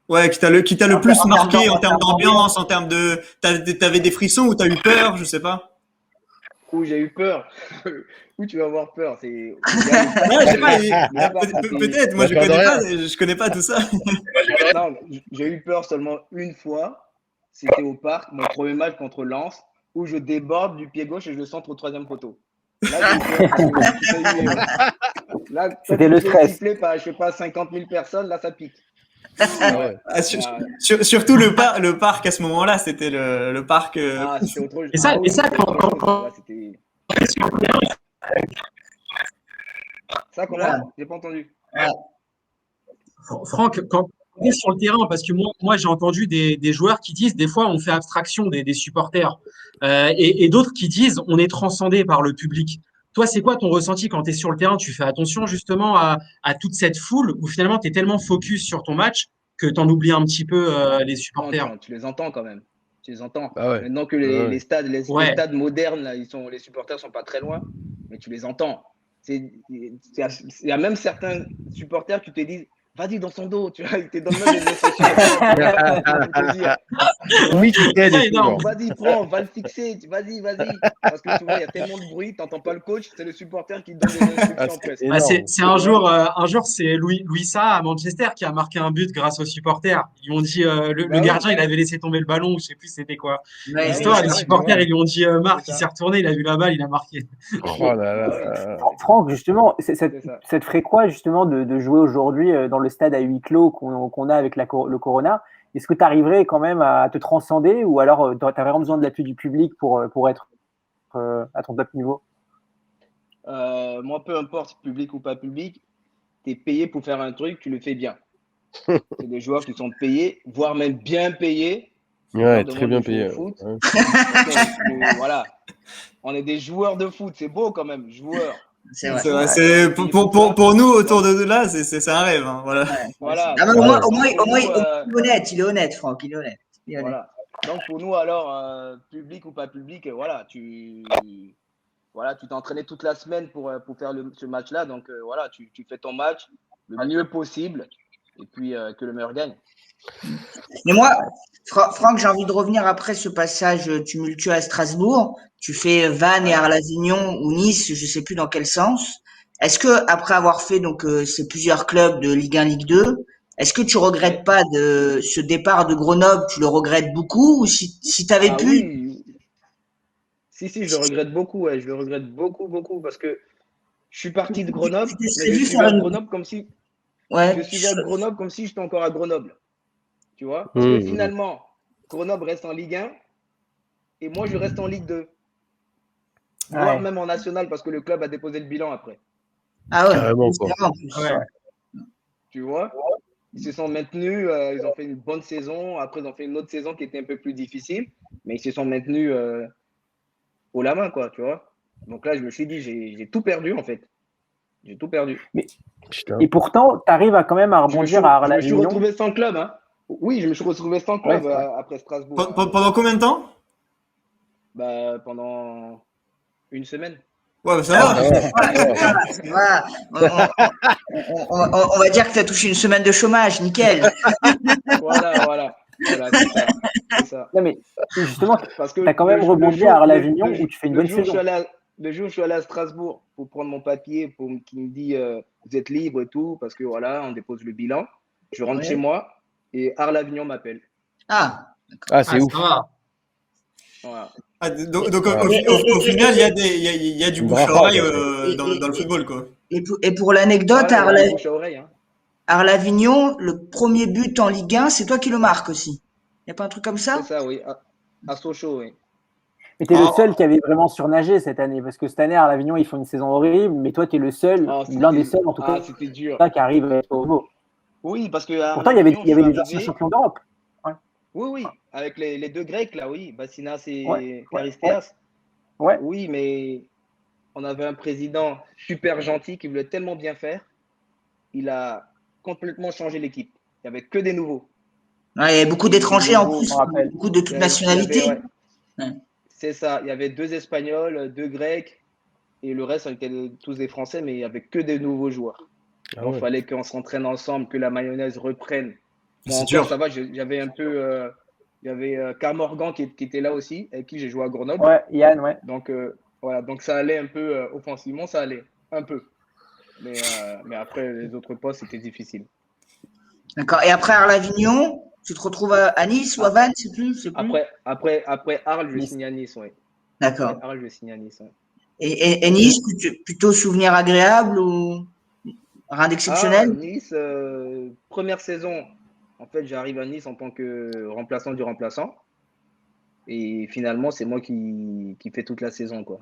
A: ouais, qui t'a le
C: En,
A: plus
C: en
A: marqué en
C: en
A: termes
C: termes d'ambiance.
A: d'ambiance, en termes de t'avais des frissons ou t'as eu peur, je sais pas.
B: où j'ai eu peur, où tu vas avoir peur, c'est déjà le
A: Ouais, je sais
B: parc.
A: pas.
B: Le parc, c'était.
A: Peut-être. Moi,
D: La peur de rien.
A: je connais pas tout ça.
B: Non, j'ai eu peur seulement une fois. C'était au parc, mon premier match contre Lens, où je déborde du pied gauche et je le centre au troisième poteau. Là, j'ai eu peur parce que tu t'es hué, ouais. Là, quand
F: C'était
B: tu
F: le
B: te fais
F: stress.
B: siffler par, je sais pas, 50 000 personnes, là, ça pique.
D: Ah
B: Ouais.
D: ouais.
A: Ah,
B: Ouais.
A: surtout le parc à ce moment-là, c'était le parc.
B: Ah, c'était autre chose.
G: Et ça,
B: Ah oui, c'était autre chose.
G: quand
B: Là, c'était. Ça,
C: Voilà.
B: comment? J'ai pas entendu.
G: Franck, quand on est sur le terrain, parce que moi j'ai entendu des joueurs qui disent, des fois, on fait abstraction des supporters, et d'autres qui disent, on est transcendé par le public. Toi, c'est quoi ton ressenti quand tu es sur le terrain? Tu fais attention justement à toute cette foule ou finalement tu es tellement focus sur ton match que tu en oublies un petit peu les
B: Non,
G: supporters?
B: tu les entends quand même. Tu les entends.
D: Ah ouais.
B: Maintenant que
D: Ah
B: les
D: ouais.
B: stades, les
G: Ouais.
B: stades modernes, là, les supporters sont pas très loin, mais tu les entends. Il y a même certains supporters qui te disent, vas-y dans son dos, tu vois, ils te donnent même des instructions pour te dire,
D: Oui, tu t'aides
G: C'est
D: et tout,
G: énorme.
D: genre.
B: vas-y, prends, va le fixer, vas-y. Parce que tu vois, il y a tellement de bruit, tu n'entends pas le coach, c'est le supporter qui te donne des
D: Ah,
B: instructions
D: c'est
B: presque.
G: Bah,
D: énorme.
G: c'est un jour, c'est Louis Saha à Manchester qui a marqué un but grâce aux supporters. Ils m'ont dit, le
B: Bah oui,
G: gardien, il avait laissé tomber le ballon, ou je sais plus c'était quoi.
C: Ouais,
B: bah
C: c'est
B: oui,
G: L'histoire, les
C: ça.
B: tu
G: supporters,
B: vois,
G: ils lui ont dit, Marc,
B: c'est
G: il
B: ça.
G: s'est retourné, il a vu la balle, il a marqué.
D: Oh là là.
B: Bah oui,
F: Franck, justement,
B: c'est ça.
F: ça te ferait quoi justement de jouer aujourd'hui dans le stade à huis clos qu'on a avec le Corona? Est-ce que tu arriverais quand même à te transcender ou alors tu as vraiment besoin de l'appui du public pour être à ton top niveau?
B: Moi, peu importe, public ou pas public, tu es payé pour faire un truc, tu le fais bien. C'est des joueurs qui sont payés, voire même bien payés. On
D: Ouais,
B: leur
D: très
B: demande
D: bien
B: de jouer
D: payé.
B: au foot.
D: Ouais.
B: Voilà, on est des joueurs de foot, c'est beau quand même, joueurs.
C: C'est vrai.
A: C'est vrai,
B: Ouais,
A: pour nous autour de là, c'est un rêve, hein, voilà.
C: Ouais.
B: Voilà.
C: Ah, mais
D: Ah ouais.
C: au moins,
B: Pour nous,
C: il est honnête, il est honnête, Franck, il est honnête. Il est honnête.
B: voilà. Donc pour nous alors, public ou pas public, voilà, tu t'es entraîné toute la semaine pour faire ce match-là. Donc voilà, tu fais ton match le mieux possible et puis que le meilleur gagne.
C: Mais moi, Franck, j'ai envie de revenir après ce passage tumultueux à Strasbourg. Tu fais Vannes et Arles-Avignon ou Nice, je sais plus dans quel sens. Est-ce que après avoir fait donc ces plusieurs clubs de Ligue 1, Ligue 2, est-ce que tu regrettes pas de ce départ de Grenoble? Tu le regrettes beaucoup ou si tu avais
B: Ah
C: pu?
B: oui, si, je le regrette beaucoup, ouais, je le regrette beaucoup parce que je suis parti de Grenoble,
C: Tu te
B: mais
C: serais
B: je
C: dû
B: suis
C: faire
B: vers
C: une.
B: Grenoble comme si
C: Ouais.
B: je suis vers Grenoble comme si j'étais encore à Grenoble. Tu vois? Parce que finalement, Grenoble reste en Ligue 1 et moi je reste en Ligue 2. Voire
F: Ouais.
B: même en national parce que le club a déposé le bilan après.
C: Ah ouais.
D: Carrément,
C: C'est
D: quoi.
C: vrai, en plus.
G: Ouais.
B: Tu vois? Ils se sont maintenus, ils ont fait une bonne saison. Après, ils ont fait une autre saison qui était un peu plus difficile, mais ils se sont maintenus haut la main, quoi, tu vois? Donc là, je me suis dit, j'ai tout perdu, en fait. J'ai tout perdu.
D: Putain.
F: Et pourtant, tu arrives à quand même à
B: Je me suis,
F: rebondir à
B: je me suis
F: Arles-Avignon.
B: retrouvé sans club, hein. Oui, je me suis retrouvé sans
F: Ouais,
B: club
F: c'est vrai.
B: après Strasbourg.
A: Pendant combien de temps?
B: Bah, pendant une semaine.
A: Ouais, bah, ça
C: Ah
A: va.
C: ouais, ça va, ça va. On va dire que tu as touché une semaine de chômage, nickel.
B: Voilà, c'est ça. C'est ça.
F: Non, mais justement,
B: Parce
F: tu
B: que
F: as quand même rebondi à Arles-Avignon où tu fais une bonne saison.
B: le jour où je suis allé à Strasbourg pour prendre mon papier, qui me dit vous êtes libre et tout, parce que voilà, on dépose le bilan. Je rentre chez
C: Ouais.
B: moi et Arles-Avignon m'appelle.
C: Ah,
D: Ah, c'est
G: Ah,
D: ouf.
G: ça va.
B: Voilà.
A: Ah, donc,
D: Ouais.
A: au final, il y a du
D: Une
A: bouche à
D: brassade,
A: oreille
D: en fait.
A: dans le football, quoi.
C: et pour l'anecdote,
B: Ouais, il y a du bouche à oreille. Hein.
C: Arles-Avignon, le premier but en Ligue 1, c'est toi qui le marques aussi. Il n'y a pas un truc comme
B: C'est
C: ça?
B: ça, oui. À Sochaux, oui.
F: Mais tu es le
A: Ah,
F: seul qui avait vraiment surnagé cette année, parce que cette année, à l'Avignon, ils font une saison horrible, mais toi, tu es le seul,
B: Ah,
F: l'un des seuls en tout cas,
B: c'était dur.
F: qui arrive à être au niveau.
B: Oui, parce que à
F: Pourtant, il y avait,
B: Arles-Avignon,
F: il
B: je
F: y
B: suis
F: avait les anciens
B: arrivé.
F: champions d'Europe. Ouais,
B: Oui, avec les deux Grecs, là, oui. Bassinas
F: ouais,
B: et
F: ouais,
B: Charisteas.
F: ouais.
B: Oui, mais on avait un président super gentil qui voulait tellement bien faire. Il a complètement changé l'équipe. Il n'y avait que des nouveaux.
C: Ouais, il y a beaucoup
B: Et les
C: d'étrangers en
B: nouveaux,
F: Je me
C: plus,
F: rappelle.
C: beaucoup de toutes nationalités.
B: ouais,
C: Ouais.
B: c'est ça. Il y avait deux Espagnols, deux Grecs, et le reste, on était tous des Français, mais il n'y avait que des nouveaux joueurs.
D: Ah
B: Donc, il
D: ouais.
B: fallait qu'on s'entraîne ensemble, que la mayonnaise reprenne. Moi
A: c'est
B: encore,
A: dur.
B: ça va, j'avais un peu. Il y avait Karl Morgan qui était là aussi, avec qui j'ai joué à Grenoble.
F: Ouais, Yann, ouais.
B: Donc, voilà, donc ça allait un peu offensivement, ça allait un peu. Mais après, les autres postes, c'était difficile.
C: D'accord. Et après Arles-Avignon, tu te retrouves à Nice ou à
B: Ah,
C: Vannes, je sais plus.
B: après Arles, je
F: Nice.
B: signe à Nice, oui. Après
C: D'accord.
B: Arles, je signe à Nice, ouais.
C: Et Nice, plutôt souvenir agréable ou rien
B: Ah,
C: d'exceptionnel?
B: Nice, première saison. En fait, j'arrive à Nice en tant que remplaçant du remplaçant. Et finalement, c'est moi qui fais toute la saison, quoi.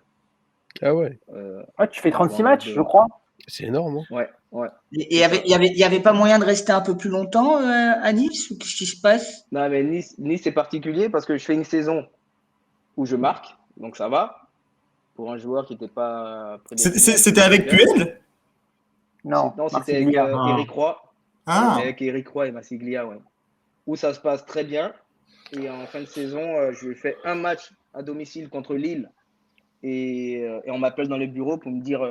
D: Ah ouais.
F: Ouais, tu fais
B: Je joue
F: 36
B: en mode
F: matchs, je crois.
D: C'est énorme, hein.
B: Ouais, ouais,
C: Et
B: c'est ça.
C: il y avait pas moyen de rester un peu plus longtemps à Nice ou qu'est-ce qui se passe?
B: Non, mais Nice, c'est particulier parce que je fais une saison où je marque, donc ça va. Pour un joueur qui n'était pas prédestiné à
A: C'était
B: jouer
A: avec
B: déjà.
A: Puel?
F: Non,
B: Non, c'était avec
F: Marsiglia.
G: Ah.
B: Eric Roy.
A: Ah,
B: Avec Eric Roy et Massiglia, ouais. Où ça se passe très bien. Et en fin de saison, je fais un match à domicile contre Lille. Et on m'appelle dans le bureau pour me dire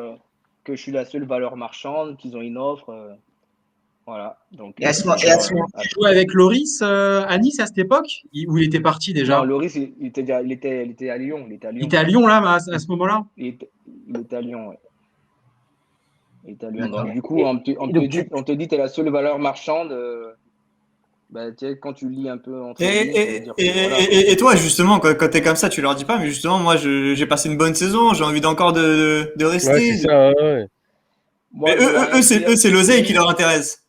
B: que je suis la seule valeur marchande, qu'ils ont une offre. Voilà. Donc,
C: Et à ce, mo- et à
B: finalement,
C: ce moment-
G: Tu jouais avec Loris à Nice à cette époque? Où il était parti
B: non,
G: déjà?
B: Loris, il était à Lyon. Il était à
G: Il
B: Lyon.
G: était à Lyon là, à ce moment-là?
B: Il était à Lyon, ouais. Il était à Lyon.
C: D'accord.
B: Donc, du coup,
F: Et, et donc,
B: on te dit, tu es la seule valeur marchande. Bah, tu sais, quand tu lis un peu entre
A: Et,
B: les lignes, ça veut
A: et,
B: dire
A: et,
B: que voilà, quoi.
A: et toi, justement, quand t'es comme ça, tu leur dis pas, mais justement, moi, j'ai passé une bonne saison, j'ai envie d'encore de
D: Ouais, c'est
A: rester.
D: ça, ouais.
B: Moi, je vais rien dire.
A: C'est l'oseille qui
B: Nice,
A: leur intéresse.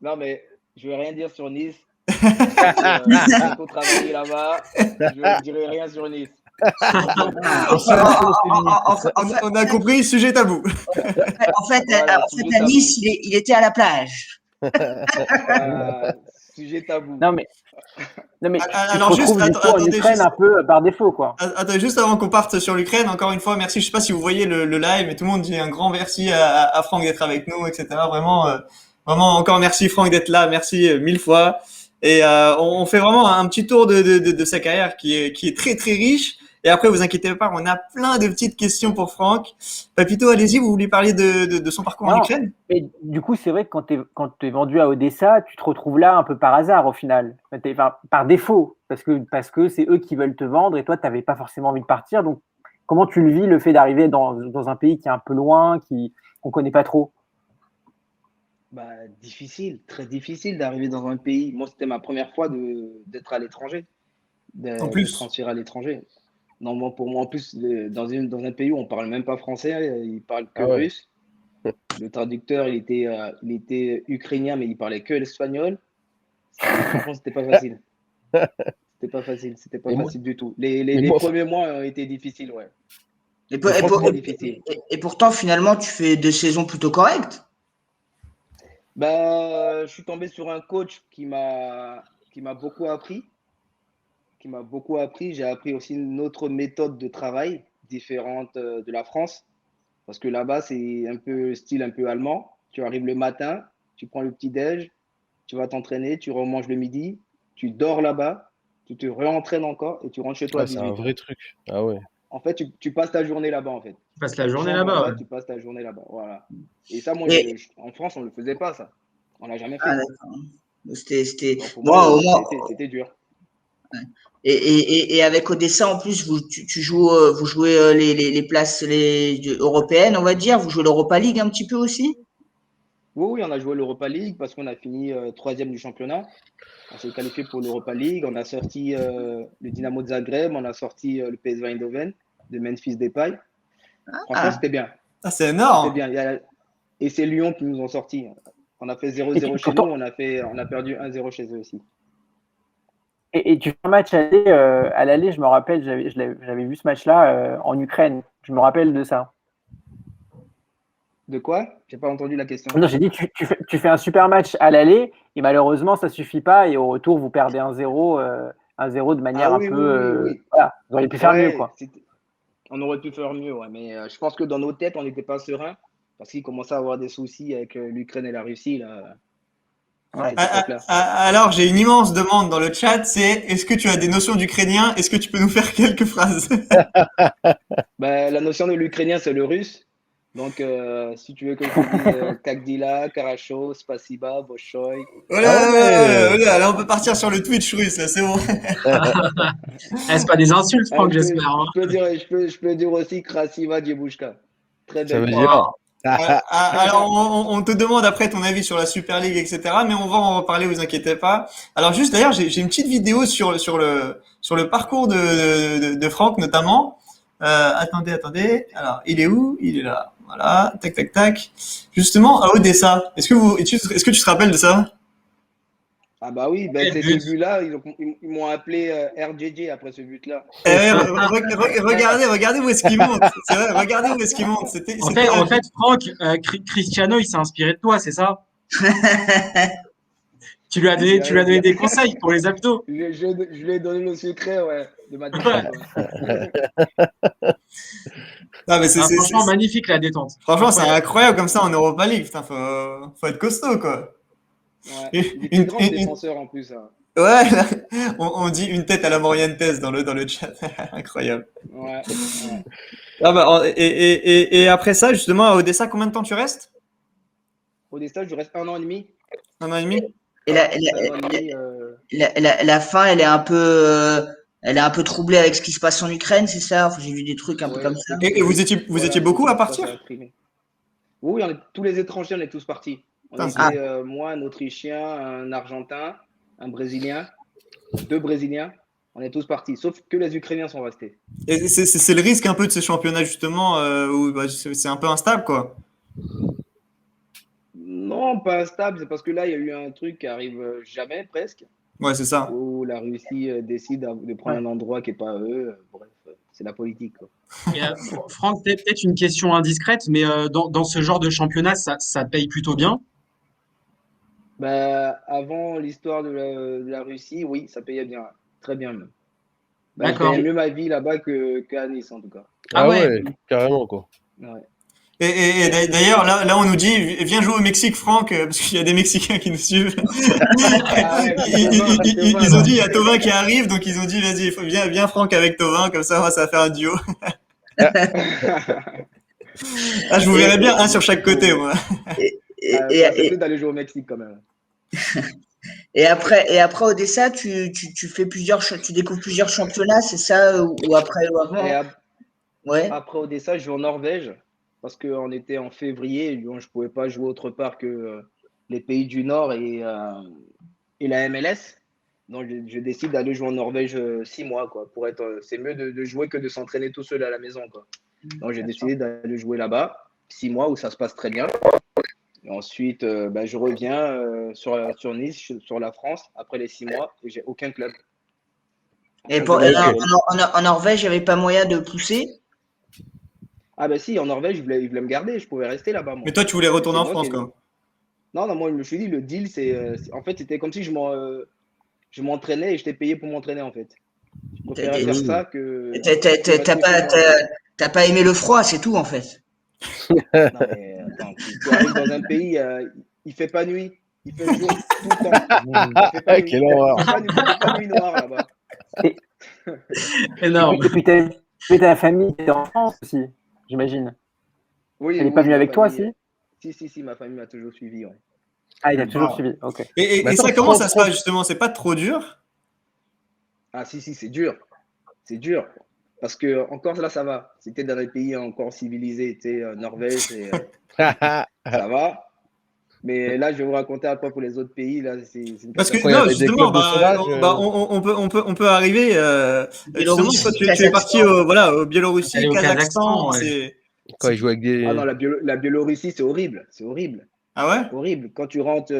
B: non, mais je vais rien dire sur Nice parce que j'ai beaucoup travaillé là-bas. Je ne dirai rien sur Nice.
C: Ah,
A: On a compris, sujet tabou.
B: Voilà,
C: en fait,
B: sujet
C: à
B: tabou.
C: Nice, il était à la plage.
B: Sujet tabou.
F: non, mais tu te
A: Alors juste,
F: retrouves du coup en
A: attendez
F: Ukraine
A: juste,
F: un peu par défaut, quoi.
A: attendez juste avant qu'on parte sur l'Ukraine, encore une fois, merci. Je sais pas si vous voyez le live, mais tout le monde dit un grand merci à Franck d'être avec nous, etc. Vraiment, vraiment encore merci Franck d'être là, merci mille fois. Et on fait vraiment un petit tour de sa carrière qui est très très riche. Et après, vous inquiétez pas, on a plein de petites questions pour Franck. Papito, allez-y, vous voulez parler de son parcours en
F: Non,
A: Ukraine?
F: mais du coup, c'est vrai que quand t'es vendu à Odessa, tu te retrouves là un peu par hasard au final. Enfin, par défaut, parce que c'est eux qui veulent te vendre et toi, tu n'avais pas forcément envie de partir. Donc, comment tu le vis, le fait d'arriver dans un pays qui est un peu loin, qu'on ne connaît pas trop?
B: Bah, difficile, très difficile d'arriver dans un pays. Moi, c'était ma première fois d'être à l'étranger,
A: En
B: de
A: plus.
B: transférer à l'étranger. Non, moi, pour moi, en plus, dans un pays où on parle même pas français, ils parlent que
D: Ah ouais.
B: russe. Le traducteur, il était ukrainien, mais il parlait que l'espagnol. Franchement, c'était pas facile. C'était pas facile. C'était pas
D: Et moi,
B: facile du tout.
D: et
B: Les
D: moi,
B: premiers mois ont été difficiles, ouais.
C: Et,
D: mais franchement,
B: Très difficiles.
C: et pourtant, finalement, tu fais des saisons plutôt correctes.
B: Bah, je suis tombé sur un coach qui m'a beaucoup appris. J'ai appris aussi une autre méthode de travail différente de la France. Parce que là-bas, c'est un peu style un peu allemand. Tu arrives le matin, tu prends le petit-déj, tu vas t'entraîner, tu remanges le midi, tu dors là-bas, tu te réentraînes encore et tu rentres chez toi à
D: Ah, c'est
B: 18
D: un
B: h.
D: vrai truc. Ah ouais.
B: En fait, tu passes ta journée là-bas, en fait.
G: Tu passes la journée
B: Chambre
G: là-bas.
B: là-bas,
G: Ouais.
B: tu passes ta journée là-bas. Voilà. Et ça, moi,
C: Et,
B: en France, on ne le faisait pas, ça. On l'a jamais
C: ah,
B: fait.
C: d'accord. C'était,
B: Donc, pour moi,
C: moi, au moins,
B: c'était dur.
C: et avec Odessa, en plus, tu joues, vous jouez les places européennes, on va dire. Vous jouez l'Europa League un petit peu aussi?
B: Oui, oui, on a joué l'Europa League parce qu'on a fini troisième du championnat. On s'est qualifié pour l'Europa League. On a sorti le Dynamo de Zagreb. On a sorti le PSV Eindhoven de Memphis Depay. Franchement,
C: Ah,
B: c'était bien.
A: Ah, c'est
B: C'était
A: énorme.
B: bien. Et c'est Lyon qui nous ont sortis. On a fait
F: Et
B: 0-0 chez
F: pourtant,
B: nous. On a perdu 1-0 chez eux aussi.
F: et tu fais un match à l'aller, je me rappelle, j'avais vu ce match-là en Ukraine. Je me rappelle de ça.
B: De quoi? J'ai pas entendu la question.
F: Non, j'ai dit, tu fais un super match à l'aller et malheureusement, ça suffit pas. Et au retour, vous perdez 1-0 de manière
B: Ah
F: un
B: oui,
F: peu.
B: oui, oui, oui.
F: Voilà, vous auriez pu faire mieux,
B: Ouais,
F: quoi.
B: on aurait pu faire mieux, ouais. Mais je pense que dans nos têtes, on n'était pas serein parce qu'il commençait à avoir des soucis avec l'Ukraine et la Russie, là.
F: Ouais.
B: C'était pas clair.
A: Alors, j'ai une immense demande dans le chat, c'est est-ce que tu as des notions d'ukrainien? Est-ce que tu peux nous faire quelques phrases?
B: Ben, la notion de l'ukrainien, c'est le russe. Donc, si tu veux que je te dise Kagdila, Karachov, Spasiba, Bolshoï.
A: Oh
D: Ah
A: là,
D: ouais.
A: là, on peut partir sur le Twitch russe, là, c'est bon.
G: C'est pas des insultes, Franck, j'espère. Hein.
B: Je peux dire aussi Krasiva Djebushka. Très
D: Ça
B: belle
D: veut
B: femme.
D: dire.
A: Alors, on te demande après ton avis sur la Super League, etc. Mais on va en reparler, vous inquiétez pas. Alors, juste d'ailleurs, j'ai une petite vidéo sur le parcours de Franck, notamment. Attendez. Alors, il est où? Il est là. Voilà. Tac, tac, tac. Justement, à Odessa. Est-ce que tu te rappelles de ça?
B: Ah bah oui, ben
G: Quel
B: c'est ce
G: but.
B: but-là. Ils m'ont appelé RJJ après ce but-là.
A: Regardez où est-ce qu'il monte. C'est vrai, regardez où est-ce qu'il monte.
G: En fait, Franck, Cristiano, il s'est inspiré de toi, c'est ça? Tu lui as donné des conseils pour les abdos.
B: Je lui ai donné le secret, ouais, de ma défense. Ouais.
A: Ah, mais
G: Franchement, magnifique la détente.
A: franchement, c'est incroyable comme ça en Europa League. Putain, faut être costaud, quoi.
B: Ouais.
A: Une-
B: Il était
A: une-
B: grand
A: une-
B: défenseur en plus. Hein.
A: Ouais, là, on dit une tête à la Morientes dans le chat. Incroyable.
B: Ouais.
A: Ah bah, et après ça, justement, à Odessa, combien de temps tu restes?
B: Odessa, je reste 1 an et demi.
A: 1 an et demi?
C: et
B: Ouais, 1 an et demi.
C: la fin, elle est un peu troublée avec ce qui se passe en Ukraine, c'est ça? Enfin, j'ai vu des trucs un peu
B: Ouais,
C: comme ça.
A: Et vous étiez
B: voilà,
A: beaucoup
B: c'est
A: à
B: ce qui se passe
A: partir?
B: la Crimée. Oui, tous les étrangers, on est tous partis. On
A: Putain,
B: était, moi, un Autrichien, un Argentin, un Brésilien, 2 Brésiliens. On est tous partis, sauf que les Ukrainiens sont restés.
A: Et c'est le risque un peu de ces championnats, justement, où bah, c'est un peu instable, quoi.
B: Non, pas instable, c'est parce que là, il y a eu un truc qui arrive jamais, presque,
A: Ouais, c'est ça.
B: où la Russie décide de prendre un endroit qui n'est pas à eux. Bref, c'est la politique, quoi.
G: Et, Franck, peut-être une question indiscrète, mais dans ce genre de championnat, ça paye plutôt bien.
B: Bah, avant l'histoire de la Russie, oui, ça payait bien, très bien même. Bah, je
G: D'accord.
B: gagnais mieux ma vie là-bas qu'à Nice, en tout cas.
G: Ah ouais.
D: Carrément, quoi.
B: Ouais.
A: Et d'ailleurs, là, on nous dit, viens jouer au Mexique, Franck, parce qu'il y a des Mexicains qui nous suivent.
B: Ah ouais,
A: Ils ont dit, il y a Tovin qui arrive, donc ils ont dit, vas-y, viens Franck avec Tovin, comme ça va faire un duo. Ah, je vous verrai bien un sur chaque côté, moi.
B: c'est mieux d'aller jouer au Mexique quand même.
C: Et après Odessa, tu découvres plusieurs championnats, c'est ça? Ou après ou avant?
B: Et
C: Ouais.
B: après Odessa, je joue en Norvège parce qu'on était en février, donc je ne pouvais pas jouer autre part que les pays du Nord et la MLS. Donc je décide d'aller jouer en Norvège 6 mois, quoi, pour être. C'est mieux de jouer que de s'entraîner tout seul à la maison, quoi. Donc j'ai décidé d'aller jouer là-bas 6 mois où ça se passe très bien. Et ensuite, je reviens sur Nice, sur la France, après les 6 mois, et j'ai aucun club.
C: Et en Norvège, il n'y avait pas moyen de pousser?
B: Ah bah si, en Norvège, ils voulaient me garder, je pouvais rester là-bas, moi.
A: Mais toi, tu voulais retourner en
B: moi
A: France, quoi.
B: Non, moi, je me suis dit, le deal, en fait, c'était comme si je m'entraînais et j'étais payé pour m'entraîner, en fait. Je préférais faire ça que.
C: T'as pas aimé le froid, c'est tout, en fait.
B: Non, mais attends, tu arrives dans un pays, il fait pas nuit. Il fait jour tout le temps. Il fait pas nuit.
D: Quelle horreur.
B: Il fait pas nuit noire là-bas.
G: Énorme.
F: Et puis, ta famille était en France aussi, j'imagine.
B: Oui,
F: Elle n'est pas venue
B: ma
F: avec toi,
B: famille,
F: si?
B: Si, ma famille m'a toujours suivi. Ouais.
F: Ah, il a toujours
A: Wow.
F: suivi. Ok.
A: Et
D: Mais
A: ça,
D: attends,
A: comment ça se
D: France-
A: passe justement? C'est pas trop dur?
B: Ah, si, c'est dur. C'est dur. Parce que encore là, ça va. C'était dans des pays encore civilisés, tu sais, Norvège, et, ça va. Mais là, je vais vous raconter après pour les autres pays. Là, c'est une
A: Parce que
D: Quand il y
A: non,
D: avait des
A: justement,
D: clubs de sauvage,
A: on peut arriver. Justement,
C: Biélorussie,
A: toi, tu es
C: Kazakhstan.
A: parti au Biélorussie,
G: Aller au
A: Kazakhstan.
G: Kazakhstan, ouais.
D: quand ils jouaient avec des.
B: Ah non, la Biélorussie, c'est horrible. C'est horrible.
A: Ah ouais?
B: Horrible. Quand tu rentres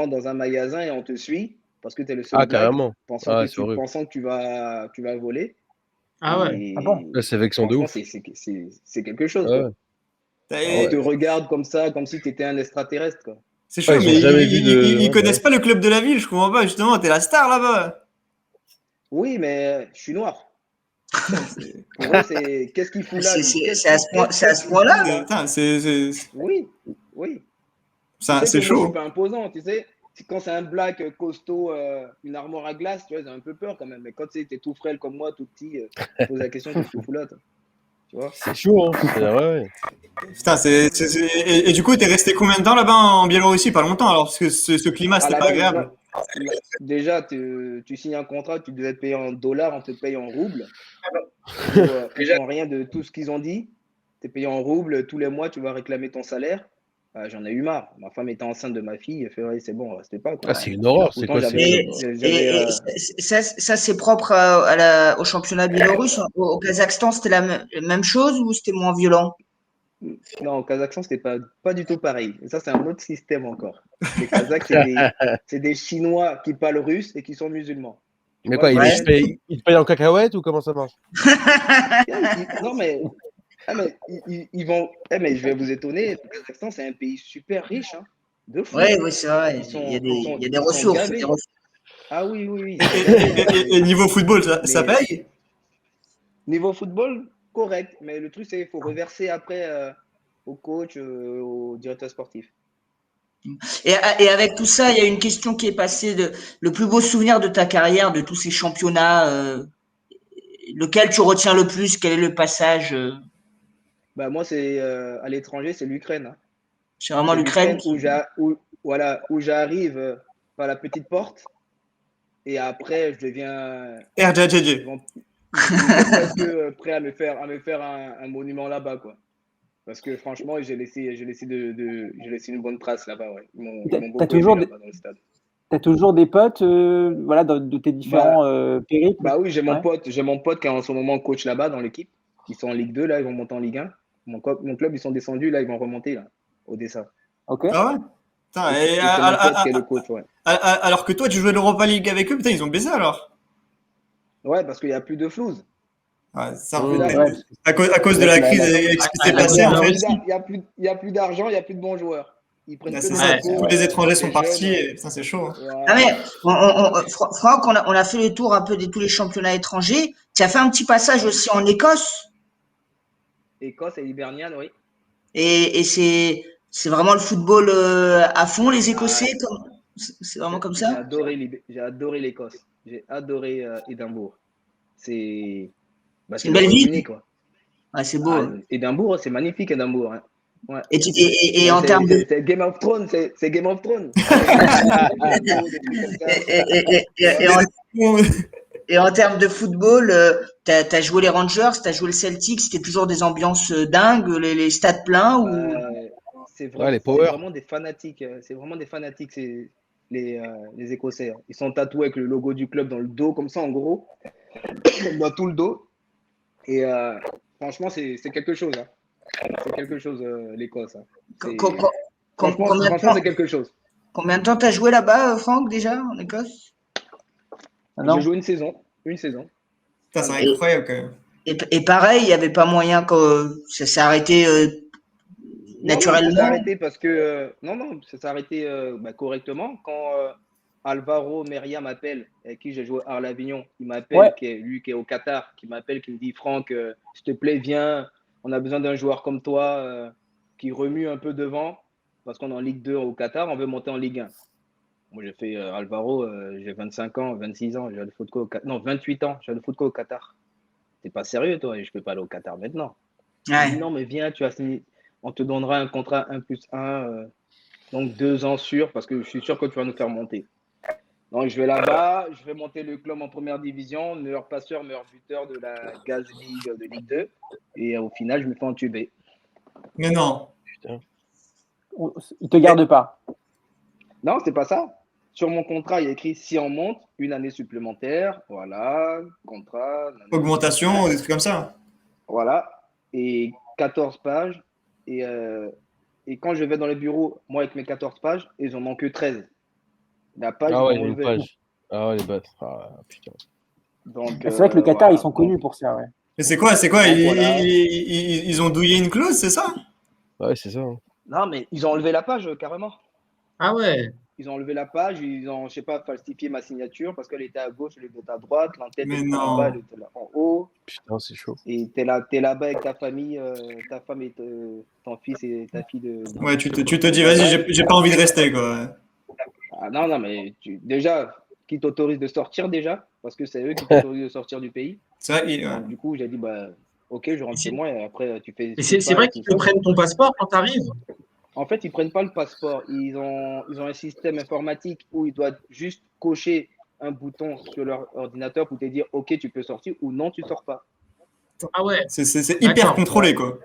B: dans un magasin et on te suit parce que tu es le seul
D: Ah,
B: black,
D: carrément.
B: pensant
D: Ah,
B: que
D: c'est horrible.
B: tu vas voler.
G: Ah ouais.
B: Et
F: Ah bon?
D: Là, c'est vexant de
B: franchement,
D: ouf.
B: c'est quelque chose.
D: Ah
B: Quoi.
D: ouais.
B: On te regarde comme ça, comme si tu étais un extraterrestre. Quoi.
A: C'est chaud,
D: Ouais, ils ont
A: mais
D: jamais vu de-
A: ils
D: ouais,
A: connaissent
D: bah
A: pas le club de la ville, je comprends pas. Justement, t'es la star là-bas.
B: Oui, mais je suis noir. Pour eux, c'est qu'est-ce qu'il fout là lui
C: C'est à ce point-là.
A: Putain,
B: Oui. Tu sais
A: c'est
B: que moi, je suis
A: chaud.
B: pas imposant, tu sais. Quand c'est un black costaud, une armoire à glace, tu vois, j'ai un peu peur quand même. Mais quand tu es tout frêle comme moi, tout petit, tu poses la question, qu'est-ce que tu fous là, toi? Tu vois?
D: C'est chaud, hein. Ouais.
A: Putain, et du coup, t'es resté combien de temps là-bas en Biélorussie? Pas longtemps, alors, parce que ce climat,
B: À
A: c'était
B: la
A: pas
B: base,
A: agréable.
B: déjà, tu signes un contrat, tu devais te payer en dollars, on te paye en roubles. Ils font rien de tout ce qu'ils ont dit. Tu es payé en roubles, tous les mois, tu vas réclamer ton salaire. J'en ai eu marre. Ma femme était enceinte de ma fille, elle fait ouais, c'est bon, restez pas. Quoi.
D: Ah, c'est une horreur. C'est
B: Pourtant,
D: quoi?
C: Et ça, c'est propre au championnat biélorusse. Au Kazakhstan, c'était la même chose ou c'était moins violent?
B: Non, au Kazakhstan, c'était pas du tout pareil. Et ça, c'est un autre système encore. Les Kazakhs, c'est des Chinois qui parlent russe et qui sont musulmans. Tu
D: Mais
B: vois,
D: quoi,
B: ils
C: Ouais.
B: viennent-
D: ils te payent en cacahuètes ou comment ça marche?
B: Non, mais ils vont. Mais je vais vous étonner, le Kazakhstan, c'est un pays super riche, hein, de fou.
C: Oui, c'est vrai.
B: Ils sont-
C: Il y a des,
B: ils sont-
C: il y a des
B: ils sont
C: ressources.
B: gavés.
C: des ressources.
B: Ah oui.
A: Et niveau football, ça
B: Mais-
A: paye?
B: Niveau football, correct. Mais le truc, c'est qu'il faut reverser après au coach, au directeur sportif.
C: Et avec tout ça, il y a une question qui est passée le plus beau souvenir de ta carrière, de tous ces championnats, lequel tu retiens le plus? Quel est le passage?
B: Bah, moi, c'est à l'étranger, c'est l'Ukraine. Hein.
C: C'est vraiment
B: C'est
C: l'Ukraine.
B: où j'arrive par la petite porte et après, je deviens
A: RJJJ.
B: presque prêt à me faire un monument là-bas, quoi. Parce que franchement, j'ai laissé une bonne trace là-bas. Ouais. Ils m'ont
F: T'as
B: beaucoup
F: toujours
B: aimé
F: des-
B: là-bas dans le stade.
F: T'as toujours des potes, voilà, de tes différents périples?
B: Bah oui, j'ai mon
F: Ouais.
B: pote qui est en ce moment coach là-bas dans l'équipe. Ils sont en Ligue 2, là, ils vont monter en Ligue 1. Mon club, ils sont descendus, là, ils vont remonter là, Odessa.
F: Ok.
A: Ah ouais? Putain,
B: Et c'est mon pote qui est le coach, ouais.
A: alors que toi, tu jouais l'Europa League avec eux, putain, ils ont baisé alors.
B: Ouais, parce qu'il n'y a plus de flouze.
A: Ouais, ça
B: Il y a plus
A: revient.
B: d'argent.
A: À cause de la crise et ce qui s'est passé, en fait.
B: Il y a plus d'argent, il n'y a plus de bons joueurs. Ils prennent
A: Ouais,
B: que
A: c'est
B: des
A: ça.
B: locaux,
A: Tous les étrangers sont
B: des
A: partis
B: jeunes.
A: et putain, c'est chaud. Hein.
B: Voilà.
C: Ah mais Franck, on a fait le tour un peu de tous les championnats étrangers. Tu as fait un petit passage aussi en Écosse
B: Écosse et Hibernian, oui.
C: et c'est vraiment le football à fond, les Écossais, c'est vraiment comme ça?
B: J'ai adoré l'Écosse. J'ai adoré Édimbourg. C'est
C: C'est une belle ville.
B: unique, quoi.
C: Ouais, c'est beau. Hein.
B: Édimbourg, c'est magnifique, Édimbourg. Hein. Ouais.
C: Et en termes de
B: c'est Game of Thrones, c'est Game of Thrones.
C: et en termes de football, t'as joué les Rangers, t'as joué le Celtic, c'était toujours des ambiances dingues, les stades pleins ou
B: c'est
D: les Power.
B: vraiment des fanatiques. C'est vraiment des fanatiques, les Écossais. Hein. Ils sont tatoués avec le logo du club dans le dos, comme ça, en gros, dans tout le dos. Et franchement, c'est quelque chose. Hein. C'est quelque chose, l'Écosse. Hein. Franchement, c'est quelque chose.
C: Combien de temps t'as joué là-bas, Franck, déjà, en Écosse?
B: J'ai joué une saison. Putain,
A: c'est incroyable quand même.
C: Et pareil, il n'y avait pas moyen que ça s'est arrêté naturellement.
B: Non, ça s'est arrêté parce que ça s'est arrêté correctement quand Alvaro Meria m'appelle, avec qui j'ai joué à Arles-Avignon. Il m'appelle, lui qui est au Qatar, qui m'appelle, qui me dit Franck, s'il te plaît, viens. On a besoin d'un joueur comme toi qui remue un peu devant parce qu'on est en Ligue 2 au Qatar, on veut monter en Ligue 1. Moi, j'ai fait Alvaro, j'ai 25 ans, 26 ans, j'ai le foot au Qatar. Non, 28 ans, j'ai le foot au Qatar. T'es pas sérieux, toi, et je peux pas aller au Qatar maintenant. Il me dit,
C: Ouais.
B: non, mais viens, tu as signé. On te donnera un contrat 1+1, donc 2 ans sûr, parce que je suis sûr que tu vas nous faire monter. Donc, je vais là-bas, je vais monter le club en première division, meilleur passeur, meilleur buteur de la Gaz League de Ligue 2. Et au final, je me fais entuber.
A: Mais non.
D: Putain.
F: Ils te gardent pas.
B: Non, c'est pas ça. Sur mon contrat, il y a écrit si on monte, une année supplémentaire. Voilà, contrat.
A: Augmentation, des trucs comme ça.
B: Voilà. Et 14 pages. Et quand je vais dans les bureaux, moi, avec mes 14 pages, ils en ont que 13. La page,
D: Ah
B: ils
D: ouais,
B: l'ont
D: il y a une
B: enlevée.
D: page. Ah ouais, les bâtards. Ah, putain.
B: Donc,
F: C'est vrai que le Qatar,
B: voilà.
F: ils sont connus pour ça. Ouais.
A: Mais c'est quoi?
B: Donc, voilà.
A: Ils ont douillé une clause, c'est ça?
D: Ouais, c'est ça. Hein.
B: Non, mais ils ont enlevé la page carrément.
G: Ah ouais.
B: Ils ont enlevé la page, ils ont, je sais pas, falsifié ma signature parce qu'elle était à gauche, elle était à droite, l'entête
A: Mais
B: était là-bas, elle
A: non.
B: était là en haut.
D: Putain, c'est chaud.
B: Et t'es là-bas avec ta famille, ta femme et ton fils et ta fille de.
A: Ouais, tu te dis, vas-y, j'ai pas envie de rester, quoi.
B: Ah non, non, mais déjà, qui t'autorise de sortir déjà? Parce que c'est eux qui t'autorisent de sortir du pays.
A: C'est vrai, ouais.
B: Donc, du coup, j'ai dit, bah, ok, je rentre chez moi et après, tu fais.
G: Et c'est vrai qu'ils te prennent ton passeport quand tu arrives?
B: En fait, ils prennent pas le passeport. Ils ont un système informatique où ils doivent juste cocher un bouton sur leur ordinateur pour te dire, ok, tu peux sortir ou non, tu sors pas.
G: Ah ouais.
A: C'est hyper
G: D'accord.
A: contrôlé, quoi.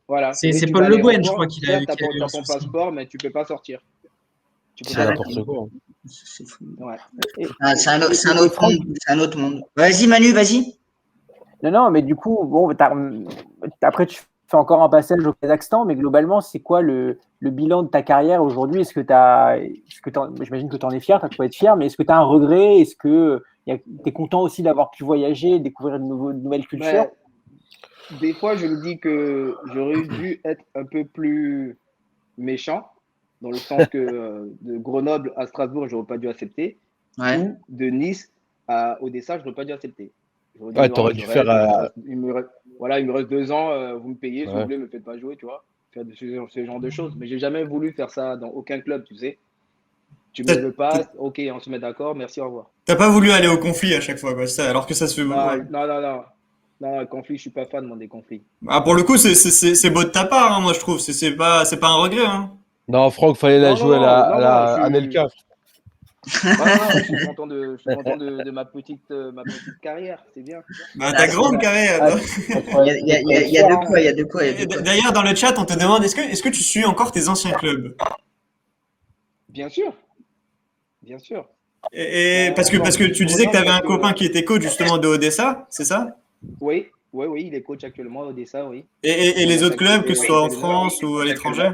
B: Voilà.
G: C'est
B: Et tu
G: Paul
B: vas à
G: Le Guen, je
B: l'aéroport,
G: crois qu'il a
B: certes,
G: eu
B: t'as
G: un
B: ton
G: souci.
B: passeport, mais tu peux pas sortir. Tu peux
D: C'est
B: pas
C: d'accord.
D: n'importe quoi. Hein.
C: C'est fou.
B: Ouais. Et-
C: Ah, c'est un autre
F: Franck,
C: monde. C'est un autre monde. Vas-y, Manu, vas-y.
F: non, mais du coup, bon, après, tu fais encore un passage au Kazakhstan, mais globalement, c'est quoi le bilan de ta carrière aujourd'hui? J'imagine que tu en es fier, tu peux être fier, mais est-ce que tu as un regret? Est-ce que tu es content aussi d'avoir pu voyager, découvrir de nouvelles cultures?
B: Ben, des fois, je me dis que j'aurais dû être un peu plus méchant, dans le sens que de Grenoble à Strasbourg, j'aurais pas dû accepter,
C: Ouais.
B: ou de Nice à Odessa, je n'aurais pas dû accepter. J'aurais dit,
D: Ouais,
B: non,
D: t'aurais
B: je
D: dû
B: reste,
D: faire.
B: voilà, il me reste 2 ans, vous me payez, si vous
D: Ouais.
B: voulez, me faites pas jouer, tu vois, faire ce genre de choses. Mais j'ai jamais voulu faire ça dans aucun club, tu sais. Tu me veux pas, ok, on se met d'accord, merci, au revoir.
A: T'as pas voulu aller au conflit à chaque fois, quoi, c'est ça, alors que ça se fait.
B: Non,
A: Ouais.
B: non, non, non. Non, le conflit, je suis pas fan, moi, des conflits.
A: Ah, pour le coup, c'est beau de ta part, hein, moi, je trouve. C'est pas un regret, hein.
D: Non, Franck, fallait la
B: Non,
D: jouer à
B: non,
D: la
B: je suis-
D: Anelka.
B: je suis content de ma petite carrière, c'est bien.
A: Bah,
C: Ah,
A: ta
C: c'est
A: grande
C: vrai.
A: carrière.
F: Ah,
A: toi.
C: Il y a de quoi, il y a de quoi, il y a de quoi.
A: D'ailleurs, dans le chat, on te demande, est-ce que tu suis encore tes anciens clubs?
B: Bien sûr, bien sûr.
A: Et parce que tu disais que tu avais un copain qui était coach justement de Odessa, c'est ça?
B: Oui, il est coach actuellement à Odessa, oui.
A: Et les autres clubs, que ce soit en
B: C'est le
A: France ou à l'étranger?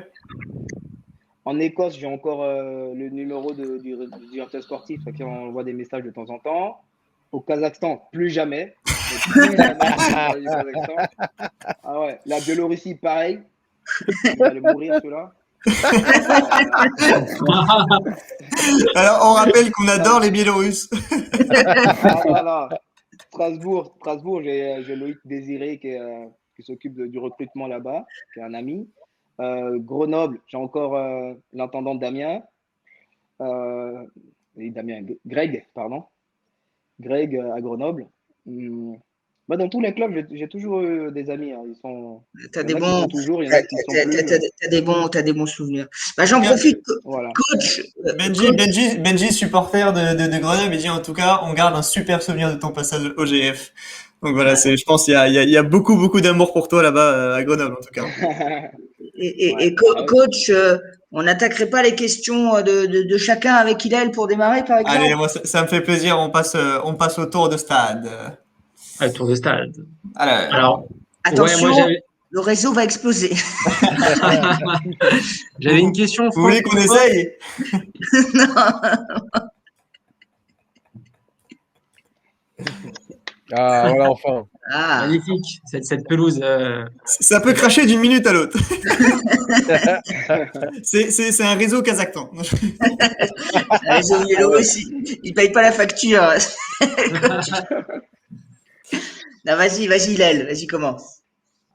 B: En Écosse, j'ai encore le numéro du directeur sportif à qui on envoie des messages de temps en temps. Au Kazakhstan, plus jamais. Plus jamais je parle du Kazakhstan. Ah ouais, la Biélorussie, pareil. Il va aller mourir, celui-là.
A: Alors, on rappelle qu'on adore les Biélorusses.
B: Voilà. Strasbourg, j'ai Loïc Désiré qui s'occupe du recrutement là-bas, qui est un ami. Grenoble, j'ai encore l'intendant Damien. Greg, pardon. Greg à Grenoble. Bah, dans tous les clubs, j'ai toujours eu des amis. Hein.
C: T'as
B: Il y
C: des
B: en a qui
C: bons,
B: sont toujours, il y en a qui sont plus.
C: t'as des bons souvenirs. Bah, j'en profite,
B: Voilà.
C: coach.
A: Benji, supporter de Grenoble, il dit en tout cas, on garde un super souvenir de ton passage au GF. Donc voilà, je pense qu'il y a beaucoup d'amour pour toi là-bas à Grenoble en tout cas.
C: Coach, on n'attaquerait pas les questions de chacun avec Hillel pour démarrer, par exemple?
A: Allez, moi ça me fait plaisir, on passe au tour de stade.
G: Le tour de stade.
A: Alors,
C: Attention,
G: ouais,
C: le réseau va exploser.
G: J'avais une question.
A: vous voulez qu'on essaye?
D: Ah, voilà, enfin.
C: Ah.
G: Magnifique, cette pelouse.
A: Ça peut cracher d'une minute à l'autre. C'est un réseau kazakhstan.
C: Un réseau biélorussie. Ils payent pas la facture. Non, vas-y, Hillel, vas-y, commence.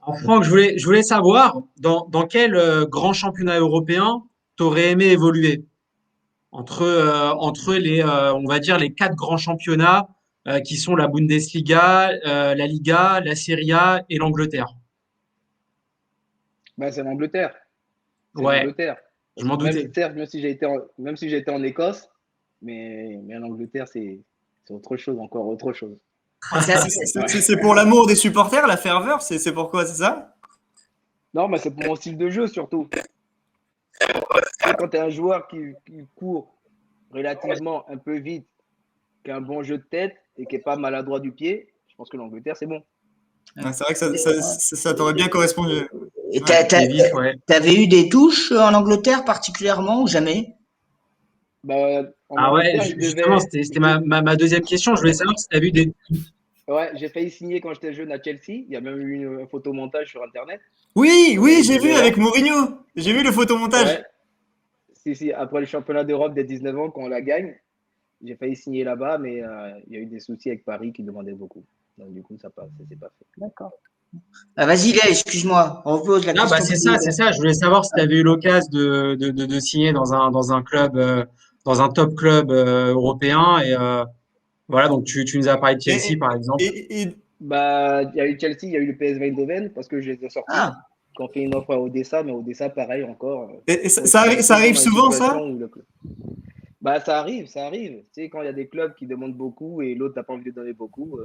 G: Alors, Franck, je voulais savoir dans quel grand championnat européen tu aurais aimé évoluer entre les, on va dire, les 4 grands championnats qui sont la Bundesliga, la Liga, la Serie A et l'Angleterre.
B: Bah, c'est l'Angleterre. C'est
G: Ouais,
B: l'Angleterre.
G: je m'en doutais.
B: Même si j'ai été en Écosse, mais l'Angleterre, c'est autre chose, encore autre chose.
A: C'est pour l'amour des supporters, la ferveur, c'est pourquoi, c'est ça?
B: Non, mais c'est pour mon style de jeu surtout. Quand tu es un joueur qui court relativement un peu vite, qui a un bon jeu de tête et qui n'est pas maladroit du pied, je pense que l'Angleterre, c'est bon.
A: Ouais, c'est vrai que ça t'aurait bien correspondu.
C: Et
G: C'est vif, ouais.
C: t'avais eu des touches en Angleterre particulièrement ou jamais?
B: Bah, en
G: Ah ouais,
B: Angleterre,
G: justement, c'était ma deuxième question. Je voulais savoir si tu as vu des.
B: Ouais, j'ai failli signer quand j'étais jeune à Chelsea. Il y a même eu un photomontage sur Internet.
A: Oui, j'ai vu avec Mourinho. J'ai vu le photomontage.
B: Ouais. Si, après le championnat d'Europe des 19 ans, quand on la gagne, j'ai failli signer là-bas, mais il y a eu des soucis avec Paris qui demandaient beaucoup. Donc, du coup, ça s'est pas fait.
F: D'accord.
C: Ah, vas-y, Lay, excuse-moi, on repose la
G: Ah
C: question.
G: bah c'est ça. Je voulais savoir si tu avais eu l'occasion de signer dans un club, dans un top club européen. Et voilà, donc tu nous as parlé de Chelsea,
A: Et,
G: par exemple.
A: et-
B: Bah, il y a eu Chelsea, il y a eu le PSV Eindhoven parce que je les ai sortis.
C: Ah,
B: Quand on fait une offre à Odessa, mais Odessa, pareil encore.
A: et
B: Faut
A: ça
B: être
A: ça arrive
B: dans une
A: souvent,
B: situation
A: ça?
B: où bah, ça arrive, ça arrive. Tu sais, quand il y a des clubs qui demandent beaucoup et l'autre n'a pas envie de donner beaucoup,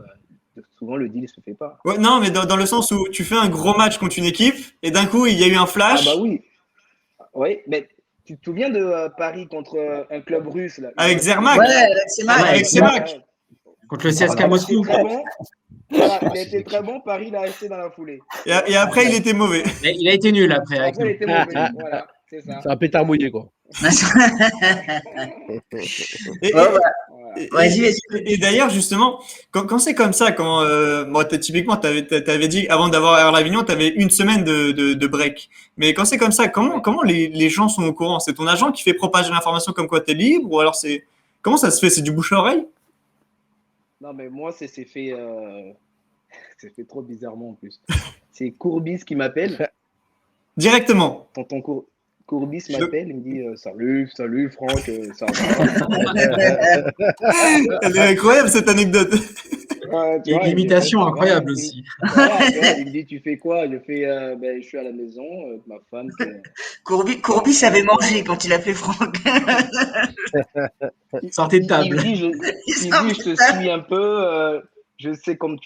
B: souvent le deal ne se fait pas.
A: Ouais, non, mais dans le sens où tu fais un gros match contre une équipe et d'un coup, il y a eu un
B: Ah bah
A: flash
B: oui, oui, mais tu te souviens de Paris contre un club russe là,
A: avec
B: une
A: Zermatt.
C: ouais, c'est mal.
A: Avec Semak.
B: Ouais.
G: Contre le
B: Il
G: CSKA
B: a
G: Moscou.
B: été très bon. Voilà, il a été très bon, Paris l'a resté dans la foulée.
A: Et après, il était mauvais.
G: Mais il a été nul après avec
B: Après, il
G: nous.
B: était mauvais. Voilà, c'est ça.
D: C'est un pétard mouillé, quoi.
A: Et,
C: Bon, bah,
B: Voilà.
C: vas-y, vas-y.
A: et d'ailleurs, justement, quand c'est comme ça, quand bon, typiquement, t'avais dit avant d'avoir Air l'Avignon, t'avais une semaine de break. Mais quand c'est comme ça, comment les gens sont au courant? C'est ton agent qui fait propager l'information comme quoi t'es libre, ou alors comment ça se fait? C'est du bouche à oreille?
B: Non, mais moi, c'est fait, c'est fait trop bizarrement en plus. C'est Courbis qui m'appelle.
A: Directement.
B: Tonton Courbis m'appelle, il me dit salut Franck, ça va.
A: Elle est incroyable cette anecdote.
B: Tu
G: Et
B: vois,
G: une
B: il me dit,
G: imitation
B: ça va.
G: incroyable aussi.
B: Voilà, tu vois, il me dit tu fais quoi? Je fais je suis à la maison, ma femme.
C: Courbis avait mangé quand il a fait Franck.
G: Sortez de
B: Il
G: table.
B: me dit je te suis un peu, je sais comment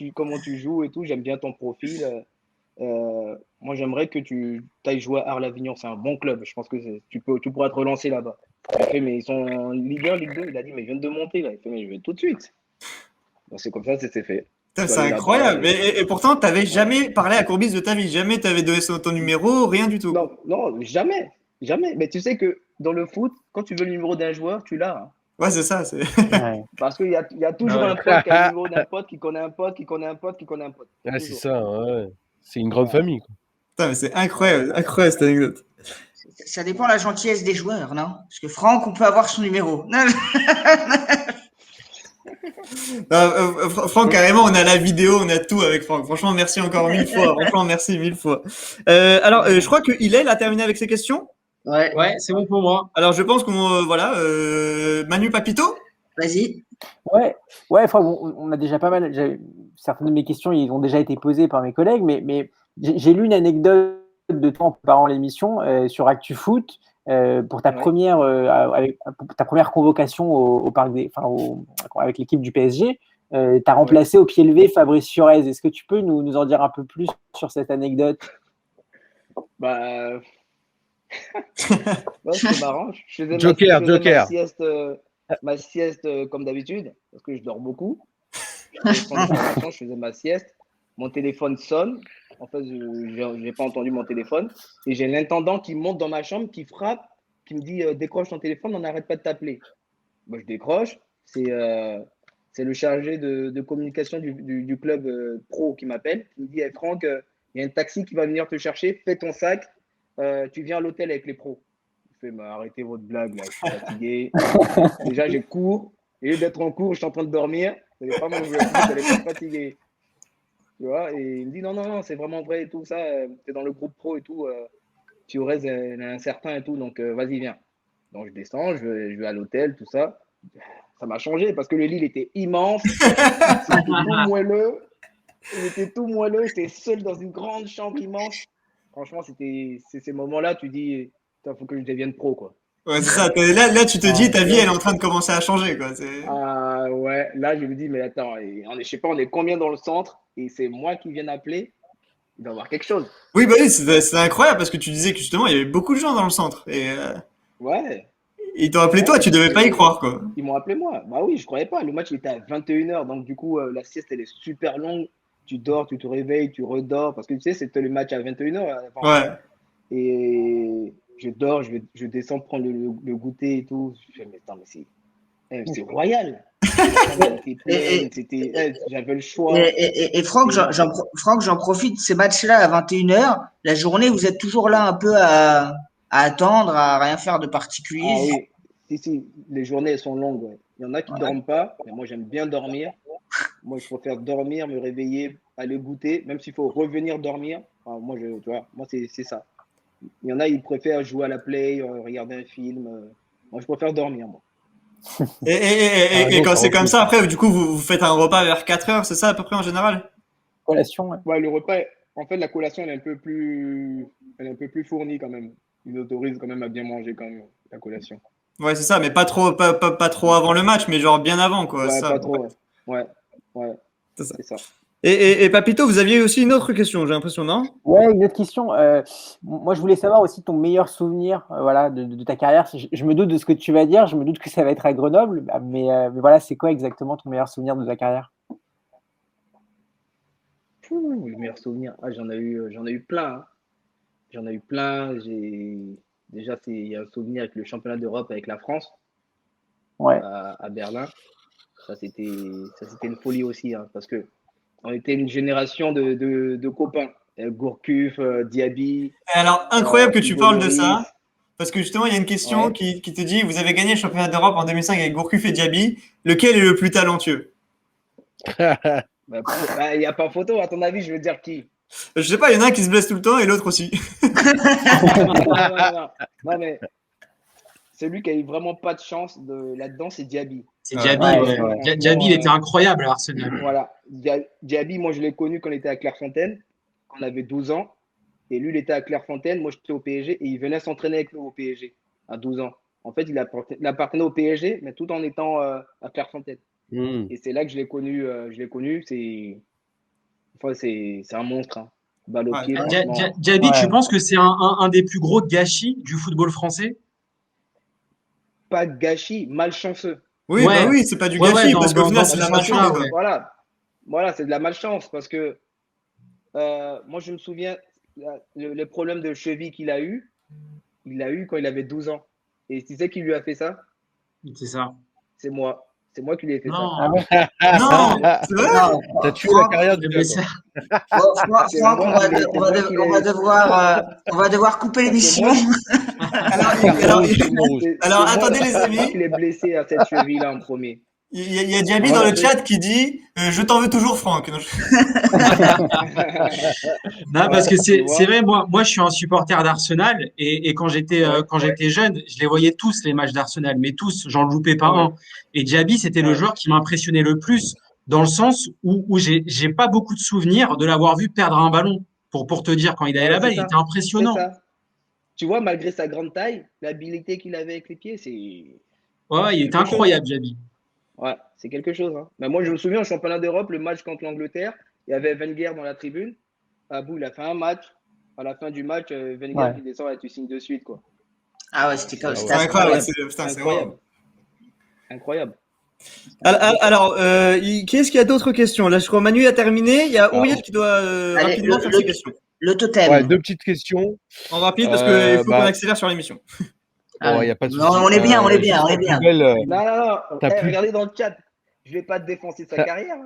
B: tu joues et tout, j'aime bien ton profil. Moi, j'aimerais que tu ailles jouer à Arles-Avignon. C'est un bon club. Je pense que tu pourras te relancer là-bas. Il fait, mais ils sont en Ligue 1, Ligue 2. Il a dit, mais ils viennent de monter là. Il fait, mais je vais tout de suite. Donc, c'est comme ça, c'est fait.
A: Putain,
B: Je suis
A: c'est
B: allé là-bas
A: incroyable. Et pourtant, t'avais jamais parlé à Courbis de ta vie. Jamais t'avais donné ton numéro, rien du tout.
B: Non, non, jamais. Jamais. Mais tu sais que dans le foot, quand tu veux le numéro d'un joueur, tu l'as. Hein.
A: Ouais, c'est ça.
F: Ouais.
B: Parce qu'il y a toujours
G: Ah ouais.
B: un pote qui a le numéro d'un pote, qui connaît un pote, qui connaît un pote, qui connaît un pote.
D: Ouais, c'est
B: Toujours.
D: ça, ouais. C'est une grande
B: Voilà.
D: famille, quoi.
A: Putain, mais c'est incroyable cette anecdote.
C: Ça dépend de la gentillesse des joueurs, non? Parce que Franck, on peut avoir son numéro. Non,
A: Franck, carrément, on a la vidéo, on a tout avec Franck. Franchement, merci encore 1000 fois. Franchement, merci 1000 fois. Alors, je crois que Hillel a terminé avec ses questions.
C: ouais,
G: Ouais, c'est bon pour moi.
A: Alors, je pense qu'on voilà, Manu Papito.
C: vas-y.
F: Ouais, Franck, on a déjà pas mal. Certaines de mes questions, ils ont déjà été posées par mes collègues, mais j'ai lu une anecdote de toi en préparant l'émission sur ActuFoot pour ta
B: Ouais.
F: première pour ta première convocation au parc avec l'équipe du PSG. Tu as remplacé au pied levé Fabrice Fiorez. Est-ce que tu peux nous en dire un peu plus sur cette anecdote?
B: Bah, ouais, c'était marrant. Je faisais
D: Joker.
B: ma sieste comme d'habitude, parce que je dors beaucoup. Je faisais ma sieste. Mon téléphone sonne. En fait, je n'ai pas entendu mon téléphone. Et j'ai l'intendant qui monte dans ma chambre, qui frappe, qui me dit décroche ton téléphone, on n'arrête pas de t'appeler. Moi, je décroche. C'est le chargé de communication du club pro qui m'appelle. Il me dit hey, Franck, il y a un taxi qui va venir te chercher. Fais ton sac. Tu viens à l'hôtel avec les pros. Je fais arrêtez votre blague, là, je suis fatigué. Déjà, j'ai cours. Au lieu d'être en cours, je suis en train de dormir. Vous n'allez pas manger, vous n'allez pas fatiguer. Tu vois, et il me dit non, c'est vraiment vrai et tout ça. Tu es dans le groupe pro et tout. Fiorez est incertain et tout, donc vas-y, viens. Donc, je descends, je vais à l'hôtel, tout ça. Ça m'a changé parce que le lit il était immense. C'était tout moelleux. Il était tout moelleux. J'étais seul dans une grande chambre immense. Franchement, c'est ces moments-là, tu dis, il faut que je devienne pro, quoi.
A: Ouais, c'est ça. Là, tu te dis, ta vie, elle est en train de commencer à changer, quoi.
B: Ah ouais, là, je me dis, mais attends, je sais pas, on est combien dans le centre et c'est moi qui viens d'appeler. Il doit y avoir quelque chose.
A: Oui, bah oui, c'est incroyable parce que tu disais que justement, il y avait beaucoup de gens dans le centre. Et
B: Ouais.
A: ils t'ont appelé toi, tu devais pas y croire, quoi.
B: Ils m'ont appelé moi. Bah oui, je croyais pas. Le match il était à 21h, donc du coup, la sieste, elle est super longue. Tu dors, tu te réveilles, tu redors. Parce que tu sais, c'était le match à 21h.
A: Ouais.
B: Et je dors, je descends prendre le goûter et tout. Je fais, mais attends, mais c'est royal. J'avais le choix.
C: Et Franck, j'en profite, ces matchs-là à 21h, la journée, vous êtes toujours là un peu à attendre, à rien faire de particulier.
B: Ah oui, si, les journées elles sont longues. Ouais. Il y en a qui ne dorment pas, mais moi j'aime bien dormir. Moi je préfère dormir, me réveiller, aller goûter, même s'il faut revenir dormir. Enfin, moi, tu vois, moi c'est ça. Il y en a, ils préfèrent jouer à la play, regarder un film. Moi je préfère dormir, moi.
A: Et quand c'est comme ça, après, du coup, vous faites un repas vers 4h, c'est ça à peu près en général?
F: Collation, ouais.
B: Ouais, le repas, en fait, la collation, elle est un peu plus fournie quand même. Ils autorisent quand même à bien manger quand même la collation.
A: Ouais, c'est ça, mais pas trop avant le match, mais genre bien avant, quoi.
B: Ouais,
A: ça.
B: pas trop, ouais.
A: C'est
B: ça.
A: Et Papito, vous aviez aussi une autre question, j'ai l'impression, non?
F: Ouais, une autre question. Moi, je voulais savoir aussi ton meilleur souvenir voilà, de ta carrière. Je me doute de ce que tu vas dire, je me doute que ça va être à Grenoble, mais voilà, c'est quoi exactement ton meilleur souvenir de ta carrière?
B: Le meilleur souvenir, j'en ai eu plein. Hein. J'en ai eu plein. Déjà, il y a un souvenir avec le championnat d'Europe avec la France
F: ouais.
B: à Berlin. Ça, c'était une folie aussi, hein, parce que on était une génération de copains. Gourcuff, Diaby.
A: Alors, incroyable que tu parles de
B: Lloris.
A: ça, parce que justement, il y a une question qui te dit, vous avez gagné le championnat d'Europe en 2005 avec Gourcuff et Diaby, lequel est le plus talentueux?
B: Il n'y a pas photo, à ton avis, je veux dire qui?
A: Je sais pas, il y en a un qui se blesse tout le temps et l'autre aussi.
B: Non, mais celui qui a eu vraiment pas de chance là-dedans, c'est Diaby.
G: C'est Diaby.
B: Ouais.
G: Diaby, il était incroyable à Arsenal.
B: Voilà. Diaby, moi, je l'ai connu quand on était à Clairefontaine, quand on avait 12 ans. Et lui, il était à Clairefontaine, moi, j'étais au PSG et il venait s'entraîner avec nous au PSG à 12 ans. En fait, il appartenait au PSG, mais tout en étant à Clairefontaine. Et c'est là que je l'ai connu. C'est un monstre. Hein. Balle au pied.
G: Diaby, tu penses que c'est un des plus gros gâchis du football français?
B: Pas gâchis, malchanceux.
A: Oui, bah oui, c'est pas du gâchis, parce qu'au final, c'est de la malchance.
B: Voilà, c'est de la malchance, parce que moi, je me souviens, les problèmes de cheville qu'il a eu, quand il avait 12 ans. Et tu sais qui lui a fait ça?
G: C'est ça.
B: C'est moi. C'est moi qui lui ai fait ça.
A: Non, c'est vrai?
D: T'as tué la carrière du gars.
C: Franck, on va devoir couper l'émission.
A: Alors, attendez les amis.
B: Il est blessé à cette cheville-là en premier.
A: Il y a Diaby dans le chat qui dit je t'en veux toujours, Franck.
G: Non, parce que c'est vrai, moi je suis un supporter d'Arsenal et quand j'étais jeune, je les voyais tous les matchs d'Arsenal, mais tous, j'en loupais pas un. Et Diaby, c'était le joueur qui m'impressionnait le plus dans le sens où j'ai pas beaucoup de souvenirs de l'avoir vu perdre un ballon. Pour te dire, quand il allait là-bas, il était impressionnant.
B: Tu vois, malgré sa grande taille, l'habilité qu'il avait avec les pieds, c'est.
G: Ouais, il était incroyable, Diaby.
B: Ouais, c'est quelque chose. Hein. Mais moi, je me souviens, au championnat d'Europe, le match contre l'Angleterre, il y avait Wenger dans la tribune. Abou, il a fait un match. À la fin du match, Wenger, il descend et tu signes de suite, quoi.
C: Ah ouais, c'était
A: incroyable.
B: Incroyable.
A: Alors, qui est-ce qui a d'autres questions? Là, je crois que Manu a terminé. Il y a Auriel qui doit rapidement faire ses questions.
C: Le totem.
D: Ouais, 2 petites questions.
A: En rapide, parce qu'il faut qu'on accélère sur l'émission.
D: Y a pas de
C: non, on est bien.
B: Non. Regardez dans le chat. Je vais pas te défoncer sa carrière.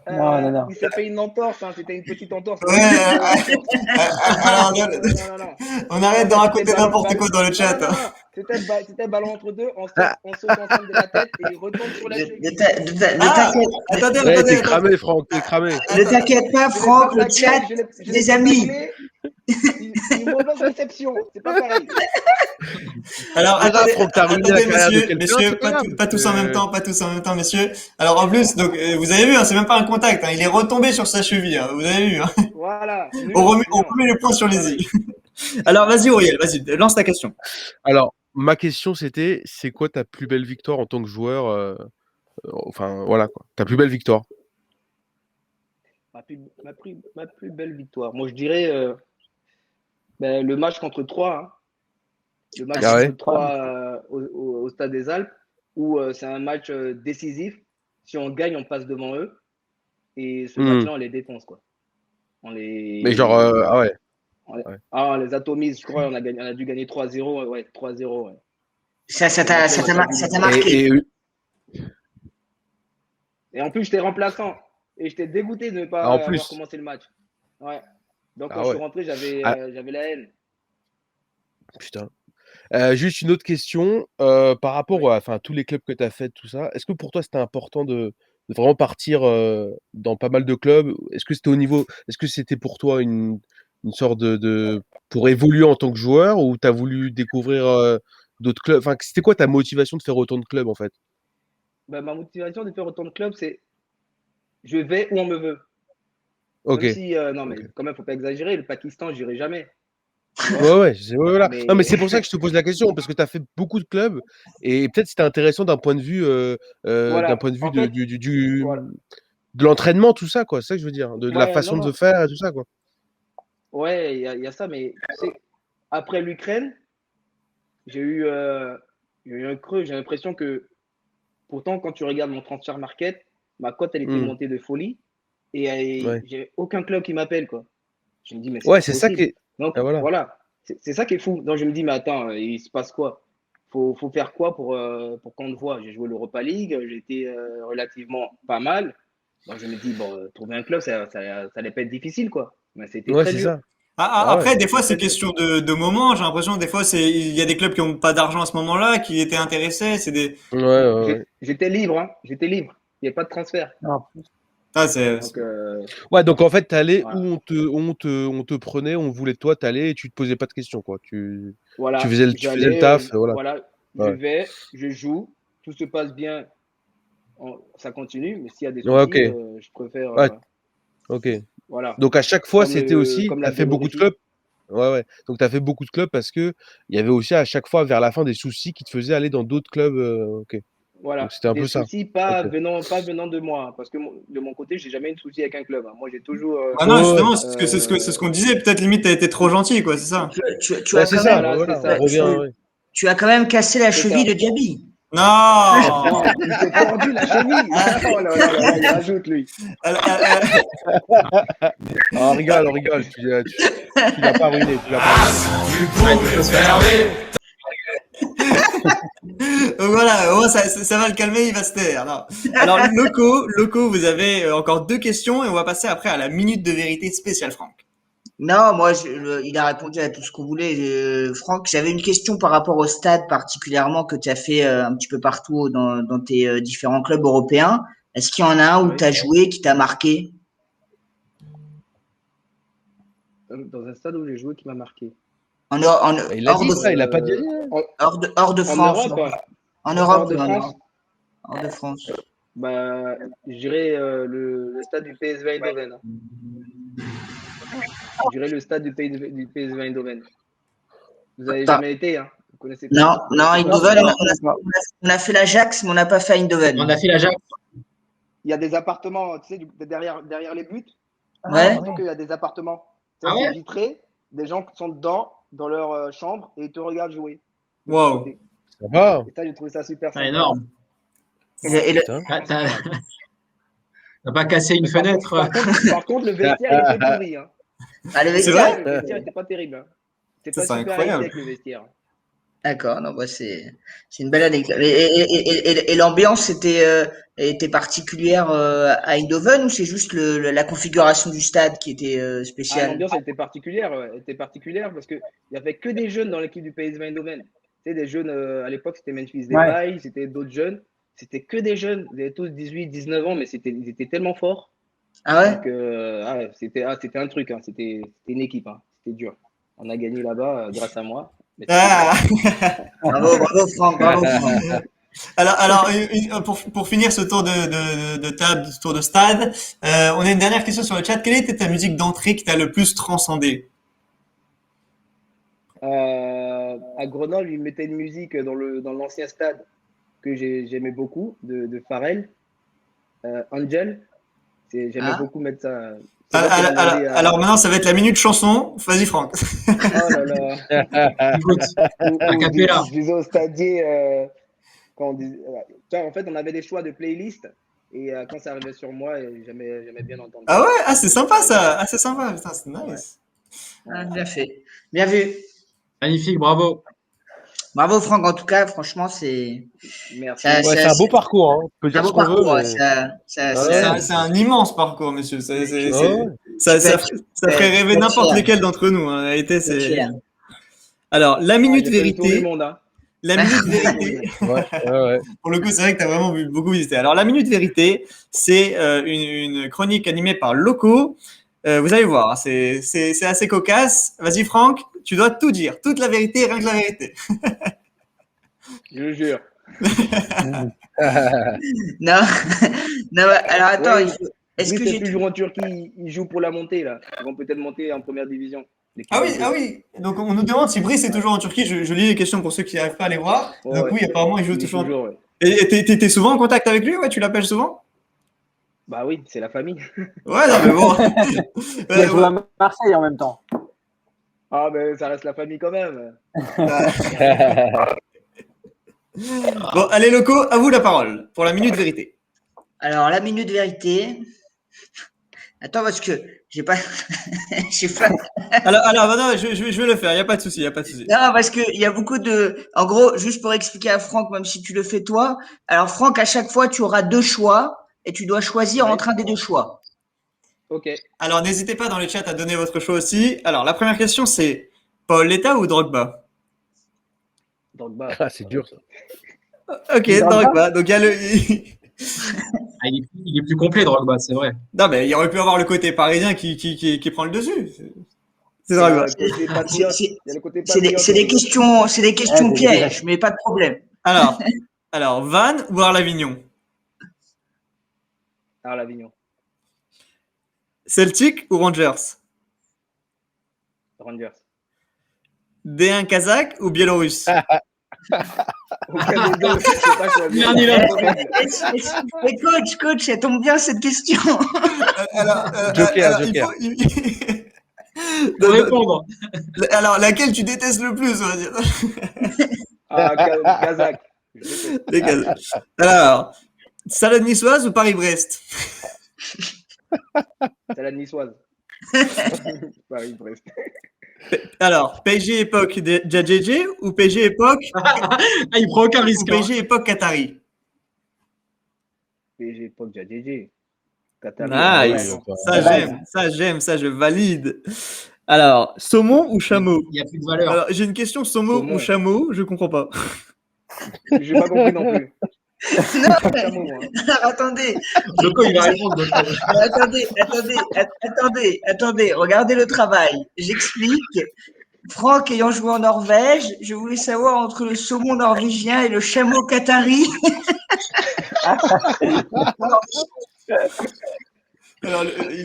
F: Non.
B: Il s'est fait une entorse. Hein. C'était une petite entorse.
A: On arrête de raconter n'importe quoi dans le chat.
B: C'était ballon entre deux. On saute ensemble de la tête et il retombe sur la cheville.
A: Attendez.
D: T'es cramé, Franck, t'es cramé.
C: Ne t'inquiète pas, Franck, le chat, les amis.
B: Une mauvaise réception, c'est pas pareil.
A: Alors,
D: C'est pas grave,
A: attendez,
D: Franck, t'as ruiné la
A: attendez,
D: carrière de
A: messieurs,
D: quelqu'un,
A: messieurs,
D: c'est pas grave.
A: pas tous en même temps, pas tous en même temps, messieurs. Alors, en plus, donc, vous avez vu, hein, c'est même pas un contact, hein, il est retombé sur sa cheville, hein, vous avez vu, hein.
B: Voilà,
A: On
B: nuance.
A: remet le point sur les
B: Pareil.
A: i. Alors, vas-y, Auriel, vas-y, lance ta question.
D: Alors, ma question, c'était, c'est quoi ta plus belle victoire en tant que joueur enfin, voilà, quoi. Ta plus belle victoire.
B: Ma plus belle victoire. Moi, je dirais ben, le match contre Troyes. Hein. Le match
D: Ah ouais?
B: contre Troyes au Stade des Alpes, où c'est un match décisif. Si on gagne, on passe devant eux. Et ce match-là, on les défonce, quoi. On les...
D: Mais genre, ah ouais.
B: Ouais. Ah, on les atomise, je crois. On a dû gagner 3-0. Ouais, 3-0. Ouais.
C: Ça t'a marqué.
B: Et en plus, j'étais remplaçant. Et j'étais dégoûté de ne pas
D: Ah, en
B: avoir
D: plus.
B: commencé le match. Ouais. Donc, quand
D: Ah
B: je
D: ouais.
B: suis rentré, j'avais
D: Ah.
B: la haine.
D: Putain. Juste une autre question. Par rapport à enfin, tous les clubs que tu as fait, tout ça, est-ce que pour toi c'était important de vraiment partir dans pas mal de clubs? Est-ce que c'était au niveau, est-ce que c'était pour toi une sorte pour évoluer en tant que joueur ou tu as voulu découvrir d'autres clubs? Enfin, c'était quoi ta motivation de faire autant de clubs en fait?
B: Bah, ma motivation de faire autant de clubs, c'est je vais où on me veut.
D: Ok.
B: Même si, non, mais
D: Ok.
B: quand même, faut pas exagérer. Le Pakistan, j'irai jamais.
D: Ouais, voilà.
B: Mais...
D: Non, mais c'est pour ça que je te pose la question, parce que tu as fait beaucoup de clubs, et peut-être c'était intéressant d'un point de vue,
B: voilà.
D: en
B: fait, voilà.
D: de l'entraînement, tout ça, quoi. C'est ça que je veux dire, de la
B: Ouais, non,
D: façon de
B: non.
D: faire et tout ça, quoi.
B: Ouais, il y a ça, mais tu sais, après l'Ukraine, j'ai eu, un creux. J'ai l'impression que, pourtant, quand tu regardes mon transfer market, ma cote, elle était
D: Hmm.
B: montée de folie. Et
D: Ouais.
B: j'ai aucun club qui m'appelle, quoi. Je me dis, mais c'est
D: Ouais,
B: pas
D: c'est ça qui
B: possible.
D: est.
B: Donc,
D: Ah, voilà.
B: voilà. C'est ça qui est fou. Donc, je me dis, mais attends, il se passe quoi? Faut faire quoi pour qu'on te voit? J'ai joué l'Europa League, j'étais relativement pas mal. Donc, je me dis, bon, trouver un club, ça allait pas être difficile, quoi. Mais c'était
D: Ouais,
B: très
D: c'est
B: dur.
D: ça. Ah ouais.
A: Après, des fois,
B: C'était
A: c'est
B: très dur.
A: question de moment. J'ai l'impression, des fois, il y a des clubs qui n'ont pas d'argent à ce moment-là, qui étaient intéressés. C'est des,
D: Ouais.
B: J'étais libre, hein. J'étais libre. Il n'y a pas de transfert.
F: Non.
A: ah,
B: Donc,
D: Ouais, donc en fait, t'allais où
B: voilà.
D: on te prenait, on voulait de toi, t'allais et tu te posais pas de questions, quoi. Tu
B: Voilà.
D: faisais tu faisais le
B: J'allais,
D: taf, voilà.
B: voilà. Je
D: Ouais.
B: vais, je joue. Tout se passe bien. Ça continue. Mais s'il y a des
D: Ouais, ok.
B: soucis, je préfère.
D: Ouais, ok.
B: Voilà.
D: Donc à chaque fois, c'était aussi,
B: Comme
D: tu
B: la
D: as fait beaucoup de
B: Biélorussie.
D: clubs. Ouais. Donc tu as fait beaucoup de clubs parce que il y avait aussi à chaque fois vers la fin des soucis qui te faisaient aller dans d'autres clubs. Ok. Donc
B: Voilà.
D: c'était un
B: Des
D: peu ça.
B: soucis
D: Ok.
B: pas venant de moi. Parce que de mon côté, j'ai jamais eu de soucis avec un club. Hein. Moi, j'ai toujours.
A: ah non,
D: Ouais.
A: justement, c'est ce qu'on disait. Peut-être limite, t'as été trop gentil, quoi, c'est ça.
C: Tu
D: Ouais,
C: as
D: c'est
C: quand
D: ça.
C: même,
B: Voilà, c'est
D: Voilà, on
B: ça.
D: revient. Ouais.
C: tu as quand même cassé la
B: C'est
C: cheville
B: ça.
C: de Diaby.
A: Non!
B: Non, il s'est tordu la cheville. Oh là, il rajoute, lui.
D: On rigole. Tu l'as pas ruiné. Tu l'as pas ruiné.
A: Donc voilà, au moins, ça va le calmer, il va se taire. Non. Alors, locaux, vous avez encore deux questions et on va passer après à la minute de vérité spéciale Franck.
C: Non, moi, il a répondu à tout ce qu'on voulait. Franck, j'avais une question par rapport au stade particulièrement que tu as fait un petit peu partout dans tes différents clubs européens. Est-ce qu'il y en a un où
B: Oui.
C: tu as joué qui t'a marqué?
B: Dans un stade où j'ai joué qui m'a marqué.
D: Il a dit ça, il a pas dit.
C: Hors de
B: En
C: France.
B: Europe,
C: En
B: hors
C: Europe,
B: de France,
C: hors de France.
B: bah, je dirais le stade du PSV Eindhoven. Hein. Je dirais le stade du PSV Eindhoven. Vous n'avez
C: Pas.
B: jamais été, hein? Vous
C: Non,
B: connaissez pas ce
C: Eindhoven,
B: stade?
C: on a fait l'Ajax, mais on n'a pas fait Eindhoven.
G: On a fait la Jacques.
B: Il y a des appartements, tu sais, derrière les buts.
C: Ouais.
B: Surtout qu'il y a des appartements. Tu
G: Ah
B: sais, c'est
G: ouais?
B: vitré, des gens qui sont dedans, dans leur chambre, et ils te regardent jouer. de l'autre
A: Waouh.
B: côté.
D: Ça va.
B: Et ça, j'ai trouvé ça super
G: C'est
B: sympa.
G: énorme.
D: Putain.
G: T'as pas cassé une
B: Mais
G: fenêtre.
B: par contre, le vestiaire, il était pourri. Hein.
C: Le
A: C'est
C: vestiaire.
A: vrai?
B: Le vestiaire n'était pas terrible. Hein. C'est
A: Ça,
B: pas
A: c'est
B: super
A: incroyable.
B: high-tech, le vestiaire.
C: D'accord, non, bah c'est une belle anecdote. Et l'ambiance était particulière à Eindhoven ou c'est juste la configuration du stade qui était
B: Ah,
C: spéciale?
B: l'ambiance, elle était particulière. Ouais. Elle était particulière parce qu'il n'y avait que des jeunes dans l'équipe du PSV Eindhoven. Tu sais, des jeunes, à l'époque, c'était Memphis
F: Ouais.
B: Depay, c'était d'autres jeunes. C'était que des jeunes. Ils avaient tous 18, 19 ans, mais ils étaient tellement forts.
C: Ah ouais?
B: Donc, c'était un truc. Hein. C'était une équipe. Hein. c'était dur. On a gagné là-bas grâce à moi. Mais
A: Ah.
C: Bravo, bravo Franck, bravo Franck.
A: Alors pour finir ce tour de table, ce tour de stade, on a une dernière question sur le chat. Quelle était ta musique d'entrée qui t'a le plus transcendé?
B: à Grenoble, ils mettaient une musique dans l'ancien stade que j'aimais beaucoup, de Pharrell, Angel. J'aimais beaucoup mettre ça. C'est vrai qu'on avait,
A: Alors maintenant, ça va être la minute chanson. Vas-y, Franck.
B: oh là là.
G: Écoute, a cappella.
B: Je disais au stadier, quand on disait, en fait, on avait des choix de playlist. Et quand ça arrivait sur moi, j'aimais bien entendre.
A: Ah ouais, ah c'est sympa ça. Ah c'est sympa, putain, c'est nice.
C: Ah, bien fait. Bien vu.
G: Magnifique, bravo.
C: Bravo Franck, en tout cas, franchement, c'est.
B: Merci.
C: Ça-
D: Ouais,
C: ça-
D: c'est un beau parcours. Hein. On peut
C: C'est un
D: dire
C: beau
D: ce qu'on veut,
C: parcours.
D: mais-
A: C'est un immense parcours, monsieur.
D: Ouais.
A: Ça
C: Super,
A: ferait rêver
C: super
A: n'importe
C: fier.
A: lequel d'entre nous. En réalité,
C: C'est
A: c'est.
C: clair.
A: Alors, la minute
B: J'ai fait le tour du
A: vérité.
B: monde, hein.
A: La minute vérité.
D: Ouais.
A: Pour le coup, c'est vrai que tu as vraiment beaucoup visité. Alors, la minute vérité, c'est une chronique animée par Loco. Vous allez voir, hein, c'est assez cocasse. Vas-y, Franck, tu dois tout dire, toute la vérité, rien que la vérité.
B: Je le jure.
C: Non, non, alors attends,
B: Ouais,
C: est-ce
B: Brice
C: que
B: est
C: j'ai
B: toujours en Turquie, ils jouent pour la montée là. Ils vont peut-être monter en première division.
A: Ah oui. Donc, on nous demande si Brice est toujours en Turquie. Je lis les questions pour ceux qui n'arrivent pas à les voir.
B: Ouais,
A: Donc, oui, apparemment, il joue
B: il est
A: toujours.
B: toujours, ouais.
A: Et t'es souvent en contact avec lui? Ouais, tu l'appelles souvent?
B: Bah oui, c'est la famille.
A: Ouais, non, mais bon.
F: Il a joué à Marseille en même temps.
B: Ah, mais ça reste la famille quand même.
A: Bon, allez, Loco, à vous la parole pour la minute vérité.
C: Alors, la minute vérité. Attends, parce que j'ai pas. j'ai pas.
A: Alors non, je vais le faire, il n'y a pas de souci, il n'y a pas de souci.
C: Non, parce qu'il y a beaucoup de. En gros, juste pour expliquer à Franck, même si tu le fais toi. Alors, Franck, à chaque fois, tu auras deux choix et tu dois choisir
B: Ouais.
C: entre un des deux choix.
B: Ok.
A: Alors, n'hésitez pas dans le chat à donner votre choix aussi. Alors, la première question, c'est Paoletta ou Drogba?
B: Drogba.
D: Ah, c'est dur ça.
A: Ok,
F: Drogba.
A: Drogba. Donc, il y a le.
G: Ah, il est plus complet, Drogba, c'est vrai.
A: Non, mais il aurait pu avoir le côté parisien qui prend le dessus. C'est
B: Il y a
A: Drogba.
B: le côté patriote.
C: C'est-
B: Il y a le côté
C: C'est des,
B: patriote.
C: c'est des questions, c'est des questions
F: Ouais,
C: pièges, mais pas de problème.
A: Alors, Vannes ou Arlavignon?
B: Ah, l'Avignon.
A: Celtic ou Rangers?
B: Rangers.
A: D1 kazakh ou biélorusse?
B: Aucun des deux, je sais pas choisir.
G: Dernier là.
C: Mais coach, ça tombe bien cette question.
D: Joker.
G: Pour répondre.
A: Alors, laquelle tu détestes le plus, on va dire?
B: Ah, Kazakh.
A: Les Kazakhs. Alors, salade niçoise ou Paris-Brest?
B: C'est la niçoise. Paris-Brest.
A: Alors, PSG époque Djadjedje ou PSG époque
G: Ah, il prend aucun
A: ou
G: risque. hein.
A: PSG époque Qatari?
B: PSG, Pog, JJJ. Qatari.
A: Nice.
B: Ouais.
A: Ça j'aime, ça je valide. Alors, saumon ou chameau?
G: Il n'y a plus de valeur.
A: Alors, j'ai une question, saumon
B: Saumon.
A: ou chameau? Je comprends pas.
B: J'ai pas compris non plus.
C: Non, mais-
B: Chameau, moi.
C: alors, attendez,
G: Loco, il va répondre. donc.
C: attendez, regardez le travail. J'explique. Franck ayant joué en Norvège, je voulais savoir entre le saumon norvégien et le chameau qatari.
A: Alors,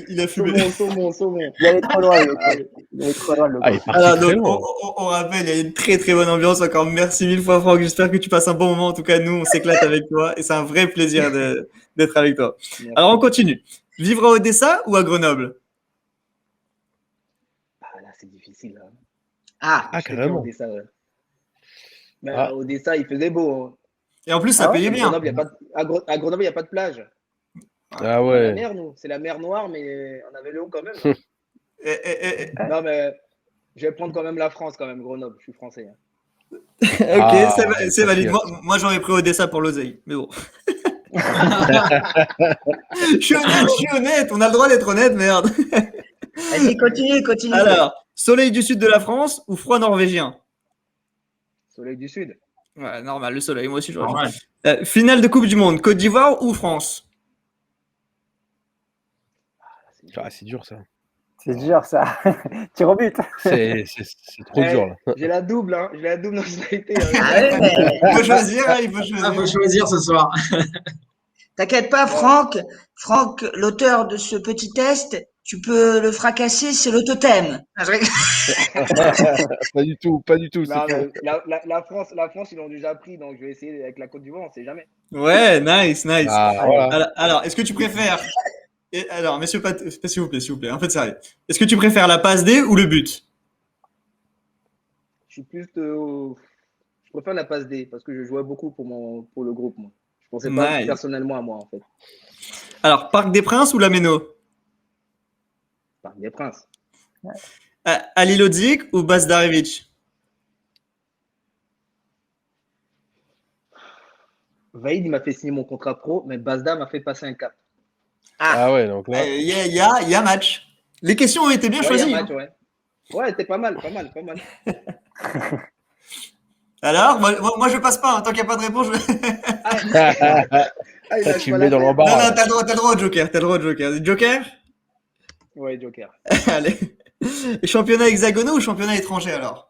A: il a fumé.
B: Saumon.
F: Il allait trop loin, Loco. Il allait trop loin, Loco.
D: Ah, il est parti
A: Alors,
D: très
A: donc,
D: loin.
A: on rappelle, il y a une très très bonne ambiance. Encore merci mille fois, Franck. J'espère que tu passes un bon moment. En tout cas, nous, on s'éclate avec toi et c'est un vrai plaisir d'être avec toi.
B: Merci.
A: Alors, on continue. Vivre à Odessa ou à Grenoble?
B: Ah, là, c'est difficile. Là.
C: Ah,
D: Ah, carrément.
B: Odessa, ouais. Mais
D: Ah.
B: à Odessa, il faisait beau. Hein.
A: Et en plus, ça
F: Ah ouais,
A: payait bien.
B: Grenoble, à Grenoble, il n'y a pas de plage.
D: Ah
B: On a la
D: ouais.
B: mer, nous. C'est la mer Noire, mais on avait l'eau quand même.
A: Et-
B: Non, mais je vais prendre quand même la France, quand même, Grenoble. Je suis français. Hein.
A: Ok,
D: Ah,
A: c'est valide.
D: facile.
A: Moi, j'aurais pris Odessa pour l'oseille. Mais bon. Je suis honnête. On a le droit d'être honnête, merde.
C: vas-y, continue.
A: Alors, soleil du sud de la France ou froid norvégien?
B: Soleil du Sud.
A: Ouais, normal, le soleil. Moi aussi, j'aurais dit.
G: Normal.
A: Finale de Coupe du Monde, Côte d'Ivoire ou France?
D: Ah, c'est dur ça.
F: C'est dur ça. Tir au but.
D: C'est trop dur là.
B: J'ai la double, hein. J'ai la double nationalité.
C: Ah ouais, mais
A: Il faut choisir, hein, il faut choisir.
G: Il faut choisir ce soir.
C: t'inquiète pas, Franck. Franck, l'auteur de ce petit test, tu peux le fracasser, c'est le totem. Ah, je rigole.
D: Pas du tout, pas du tout.
B: Non,
D: c'est
B: mais
D: faux.
B: la France, ils l'ont déjà pris, donc je vais essayer avec la Côte d'Ivoire, on ne sait jamais.
A: Ouais, nice, nice.
D: Ah, voilà.
A: Alors, est-ce que tu préfères alors, messieurs, s'il vous plaît, un peu de sérieux. Est-ce que tu préfères la passe D ou le but?
B: Je suis plus je préfère la passe D parce que je jouais beaucoup pour le groupe, moi. Je pensais pas
A: Nice.
B: personnellement à moi, en fait.
A: Alors, Parc des Princes ou la Méno?
B: Parc des Princes.
A: Ali Lodzik ou Bazdarevic?
B: Vaïd, il m'a fait signer mon contrat pro, mais Bazda m'a fait passer un cap.
D: Ah ouais, donc là.
A: Il y a match. Les questions ont été bien
B: Ouais,
A: choisies.
B: il y a match, ouais. Ouais, c'était pas mal.
A: Alors, moi, je passe pas, hein. Tant qu'il n'y a pas de réponse,
B: Ah, il
D: Ça,
B: lâche
D: tu
B: pas
D: le mets
B: la
D: dans
B: tête.
A: Non,
D: l'embarras.
A: non, t'as le droit au Joker, Joker?
B: Ouais, Joker.
A: Allez. Et championnat hexagonaux ou championnat étranger, alors?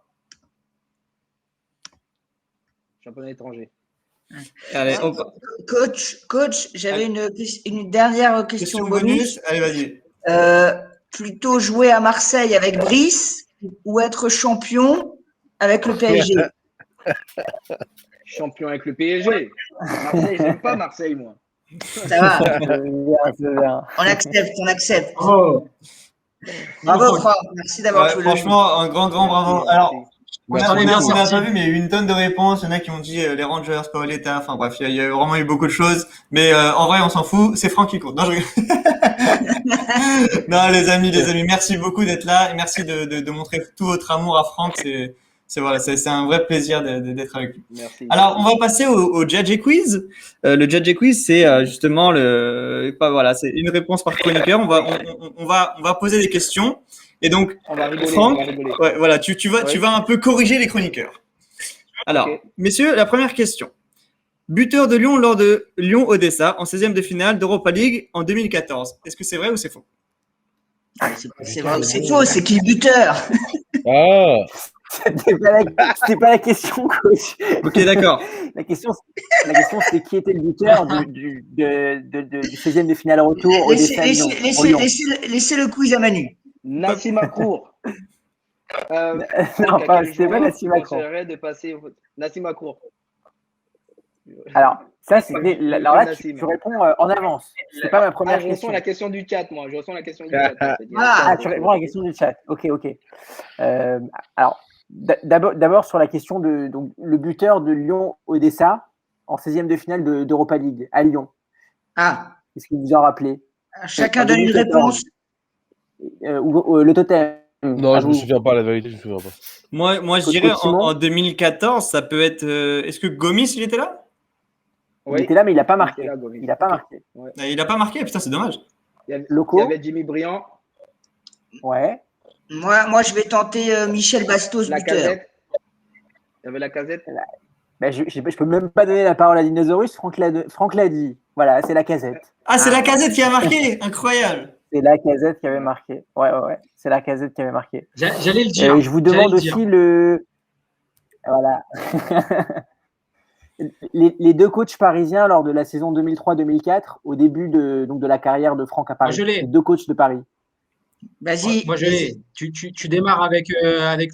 B: Championnat étranger.
A: Allez,
C: Coach, j'avais une dernière question
A: question
C: bonus.
A: bonus. Allez, vas-y.
C: Plutôt jouer à Marseille avec Brice ou être champion avec le PSG?
B: Champion avec le PSG. Marseille, j'aime pas Marseille, moi.
C: Ça va,
F: C'est bien.
C: on accepte.
G: Oh.
C: Bravo Franck, merci d'avoir
A: Ouais,
C: joué le jeu.
A: franchement, un grand bravo.
B: Merci,
A: Alors,
B: merci.
A: on a
G: J'en ai bien sorti.
A: pas vu, mais il y a eu une tonne de réponses. Il y en a qui ont dit les Rangers, Paoletta. Enfin bref, il y a vraiment eu beaucoup de choses. Mais en vrai, on s'en fout. C'est Franck qui compte. Non, je rigole. Non, les amis, merci beaucoup d'être là et merci de montrer tout votre amour à Franck. C'est un vrai plaisir d'être avec lui.
B: Merci.
A: Alors, on va passer au Judge Quiz. Le Judge Quiz, c'est justement c'est une réponse par chroniqueur. On va poser des questions. Et donc,
B: On va rigoler.
A: Franck,
B: on va rigoler.
A: ouais, voilà, tu vas un peu corriger les chroniqueurs. Alors,
B: Ok.
A: messieurs, la première question. Buteur de Lyon lors de Lyon-Odessa en 16e de finale d'Europa League en 2014. Est-ce que c'est vrai ou c'est faux?
C: C'est vrai, c'est faux, c'est qui le buteur?
D: Ah,
F: C'était pas la question, coach.
A: Ok, d'accord.
F: La question, c'était qui était le buteur du 16e de finale retour au
C: Laissez,
F: Odessa Lyon.
C: laissez le quiz à Manu.
B: Nassim Akour.
F: Non, c'était pas Nassim Akour.
B: De passer Nassim Akour.
F: Alors, ça, c'était. Alors là,
B: Nassim.
F: tu réponds en avance. C'est pas ma première
B: Je
F: question.
B: ressens la question du chat, moi. Je ressens la question du chat.
C: Ah,
F: Tu réponds à la question du chat. Ok. Alors, d'abord sur la question de donc, le buteur de Lyon-Odessa en 16e de finale d'Europa League à Lyon.
C: Ah,
F: Est-ce que vous vous en rappelez?
C: chacun donne une réponse.
F: Ou le totem.
D: non,
F: À
D: je me
F: vous.
D: souviens pas, la vérité, je me souviens pas.
A: Moi, je
F: Coach
A: dirais
F: Simon
A: en 2014, ça peut être. Est-ce que Gomis, il était là?
F: Il était là, mais il n'a pas marqué.
B: Il était là, Gomis.
F: Il n'a pas marqué.
A: Il n'a pas marqué, putain, c'est dommage.
F: Locaux.
B: Il y avait Jimmy Briand,
F: Ouais.
C: Moi, je vais tenter Michel Bastos,
B: la
C: buteur.
B: casette. Il y avait la casette.
F: Ben, je peux même pas donner la parole à Dinosaurus. Franck l'a dit. Voilà, c'est la casette.
A: Ah, c'est la casette qui a marqué. Incroyable.
F: C'est la casette qui avait marqué. Ouais. C'est la casette qui avait marqué.
G: J'allais le dire.
F: Je vous demande
G: J'allais le
F: aussi le. Voilà. les deux coachs parisiens lors de la saison 2003-2004, au début de la carrière de Franck à Paris.
G: je l'ai.
F: Les deux coachs de Paris.
C: Vas-y.
G: Moi, je l'ai. Tu démarres avec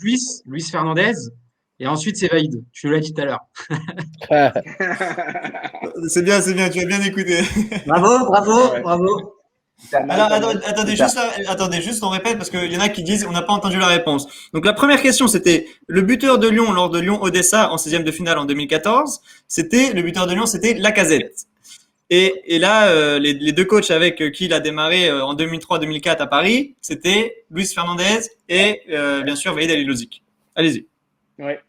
G: Luis Fernandez, et ensuite c'est Vaïd. Je te l'ai dit tout à l'heure.
A: C'est bien, tu as bien écouté.
C: Bravo.
A: Alors, attendez, juste, on répète parce qu'il y en a qui disent on n'a pas entendu la réponse. Donc, la première question, c'était le buteur de Lyon lors de Lyon-Odessa en 16e de finale en 2014. Le buteur de Lyon, c'était Lacazette. Et là, les deux coachs avec qui il a démarré en 2003-2004 à Paris, c'était Luis Fernandez et bien sûr Vaïd Halilovic. Allez-y.
B: Ouais.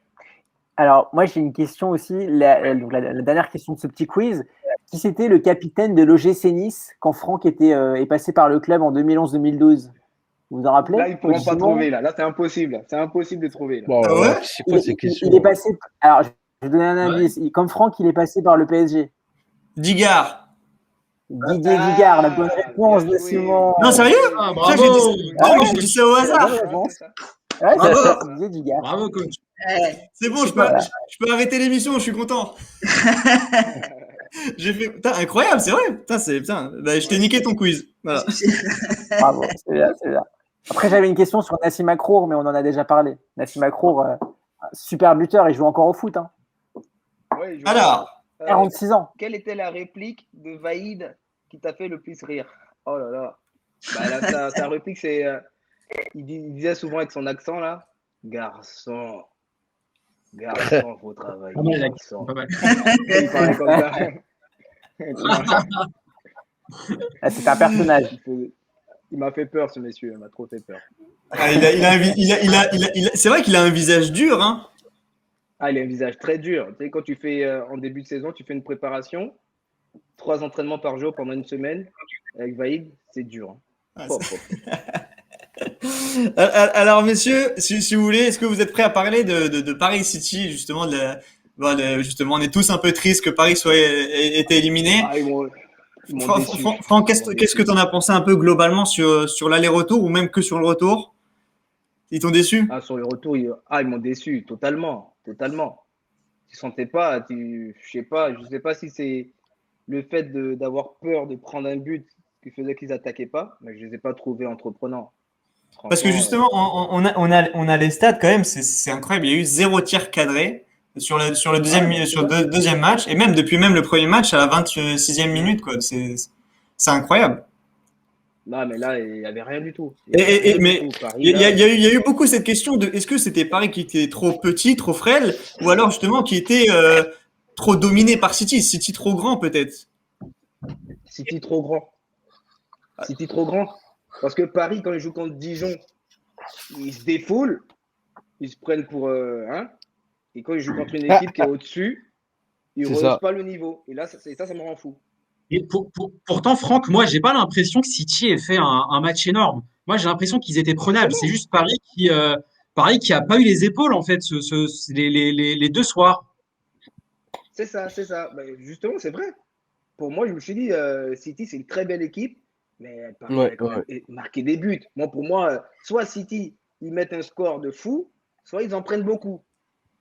F: Alors, moi, j'ai une question aussi. La dernière question de ce petit quiz. Qui c'était le capitaine de l'OGC Nice quand Franck est passé par le club en 2011-2012? Vous vous en rappelez?
B: Là, ils ne pourront pas
F: Simon
B: trouver. Là, c'est impossible. C'est impossible de trouver. Là.
D: Bon,
A: Ah ouais
D: c'est quoi ces questions?
F: Il est passé. Alors, je vais vous donner un indice. Comme Franck, il est passé par le PSG.
A: Digard.
F: Didier Digard, la bonne réponse de
B: bien
F: Simon.
A: Non, sérieux?
G: Ah,
A: Putain,
G: bravo.
A: j'ai dit ça au hasard.
F: Ouais,
B: C'est ça.
F: Ouais,
C: Bravo.
F: c'est ça, Didier Digard.
G: Bravo, coach.
A: C'est bon,
C: C'est
A: je peux,
F: pas-
A: je peux arrêter l'émission, je suis content. J'ai fait, putain, incroyable, c'est vrai. Putain, bah, je t'ai niqué ton quiz. Voilà.
F: Bravo, c'est bien, c'est bien. Après, j'avais une question sur Nassim Akrour, mais on en a déjà parlé. Nassim Akrour, super buteur, il joue encore au foot. Hein.
B: Ouais, je-
A: Alors,
F: 46 ans.
B: quelle était la réplique de Vaïd qui t'a fait le plus rire? Oh là là. Bah, là, sa réplique, c'est. Il disait souvent avec son accent là, garçon, faut travailler,
G: Pas mal,
B: garçon.
G: pas mal.
B: Il parlait comme ça.
F: Ah, c'est un personnage.
B: Il m'a fait peur, ce monsieur, il m'a trop fait peur.
A: c'est vrai qu'il a un visage dur, hein.
B: Ah, il a un visage très dur. Tu sais, quand tu fais en début de saison, tu fais une préparation, 3 entraînements par jour pendant une semaine, avec Vaïd, c'est dur. Hein.
A: Ah, alors, messieurs, si vous voulez, est-ce que vous êtes prêts à parler de Paris City, justement, justement, on est tous un peu tristes que Paris ait été éliminé.
B: Ah, ils m'ont déçu.
A: Franck, qu'est-ce que tu en as pensé un peu globalement sur l'aller-retour ou même que sur le retour? Ils t'ont déçu?
B: Ah, sur le retour, ils m'ont déçu, totalement. Tu sentais pas, je sais pas si c'est le fait d'avoir peur de prendre un but qui faisait qu'ils attaquaient pas, mais je les ai pas trouvés entreprenants.
A: Parce que justement, on a les stats quand même, c'est incroyable. Il y a eu 0 tir cadré sur le deuxième match, et même depuis le premier match à la 26e minute, quoi. C'est incroyable.
B: Non, mais là, il n'y avait rien du tout.
A: Mais il y a eu beaucoup cette question de est-ce que c'était Paris qui était trop petit, trop frêle, ou alors justement qui était trop dominé par City, City trop grand peut-être.
B: City trop grand. Parce que Paris, quand ils jouent contre Dijon, ils se défoulent, ils se prennent pour et quand ils jouent contre une équipe qui est au-dessus, ils ne rehaussent pas le niveau. Et là, ça me rend fou.
G: Et pourtant, Franck, moi, j'ai pas l'impression que City ait fait un match énorme. Moi, j'ai l'impression qu'ils étaient prenables. C'est juste Paris qui a pas eu les épaules, en fait, les 2 soirs.
B: C'est ça. Ben, justement, c'est vrai. Pour moi, je me suis dit, City, c'est une très belle équipe, mais Paris a quand même marqué des buts. Pour moi, soit City, ils mettent un score de fou, soit ils en prennent beaucoup.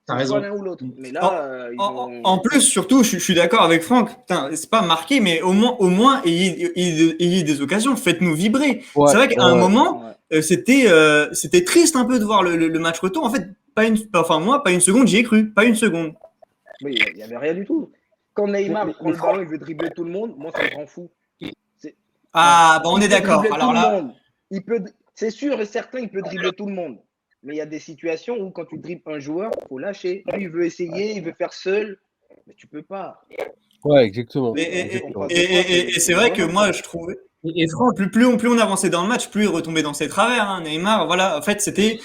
G: T'as raison.
B: Soit l'un ou l'autre. Mais là,
A: en plus, surtout, je suis d'accord avec Franck. Putain, c'est pas marqué, mais au moins, ayez des occasions. Faites-nous vibrer.
D: Ouais,
A: c'est vrai qu'à un moment,
B: ouais.
A: c'était triste un peu de voir le match retour. En fait, pas une seconde, j'y ai cru. Pas une seconde.
B: Oui, il n'y avait rien du tout. Quand Neymar prend le ballon, il veut dribbler tout le monde. Moi, ça me rend fou.
A: On est d'accord. Alors là,
B: c'est sûr et certain, il peut dribbler tout le monde. Mais il y a des situations où quand tu dribbles un joueur, il faut lâcher. Lui, il veut essayer, il veut faire seul, mais tu peux pas.
D: Ouais, exactement.
A: Et c'est vrai que moi, je trouvais.
G: Et Franck,
A: Plus on avançait dans le match, plus il retombait dans ses travers. Hein. Neymar, voilà. En fait, il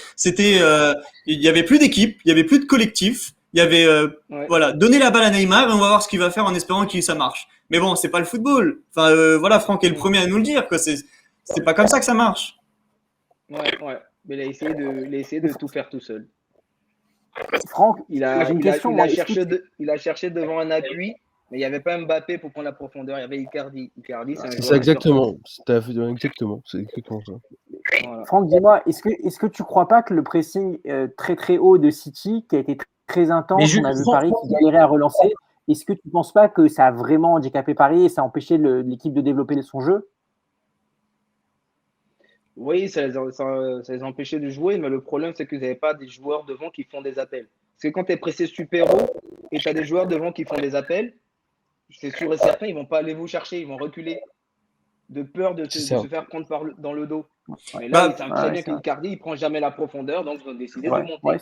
A: y avait plus d'équipe, il y avait plus de collectif. Il y avait, voilà, donner la balle à Neymar et on va voir ce qu'il va faire en espérant que ça marche. Mais bon, c'est pas le football. Enfin, voilà, Franck est le premier à nous le dire, quoi. C'est pas comme ça que ça marche.
B: Ouais. Mais il a essayé de tout faire tout seul.
F: Franck,
B: il a cherché devant un appui, mais il n'y avait pas Mbappé pour prendre la profondeur. Il y avait Icardi.
D: C'est exactement ça.
B: Voilà.
F: Franck, dis-moi, est-ce que tu crois pas que le pressing très très haut de City, qui a été très intense, on a vu Paris qui galérait à relancer, est-ce que tu ne penses pas que ça a vraiment handicapé Paris et ça a empêché l'équipe de développer son jeu?
B: Oui, ça les a empêchés de jouer, mais le problème, c'est que vous n'avez pas des joueurs devant qui font des appels. Parce que quand tu es pressé super haut et tu as des joueurs devant qui font des appels, c'est sûr et certain, ils ne vont pas aller vous chercher, ils vont reculer de peur de se faire prendre dans le dos. Mais là, ils savent très bien qu'Icardi, il ne prend jamais la profondeur, donc ils ont décidé de monter.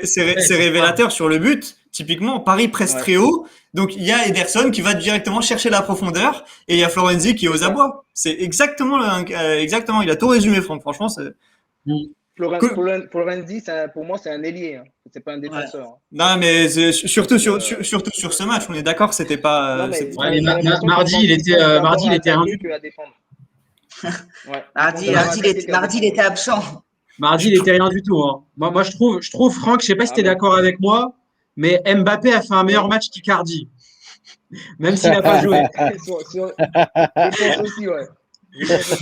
A: C'est révélateur sur le but. Typiquement, Paris presse très haut. Donc, il y a Ederson qui va directement chercher la profondeur et il y a Florenzi qui est aux abois. C'est exactement, il a tout résumé, Franck. Franchement, c'est.
B: Florenzi, pour moi, c'est un ailier. Hein. C'est pas un défenseur. Hein.
A: Non, mais surtout sur ce match, on est d'accord que c'était pas.
G: Mardi, il était rien du tout.
C: Mardi, il était absent.
G: Mardi, il était rien du tout. Hein. Moi, je trouve, Franck, je sais pas si tu es d'accord avec moi, mais Mbappé a fait un meilleur match qu'Icardi. Même s'il n'a pas joué.
B: Je pense aussi, ouais.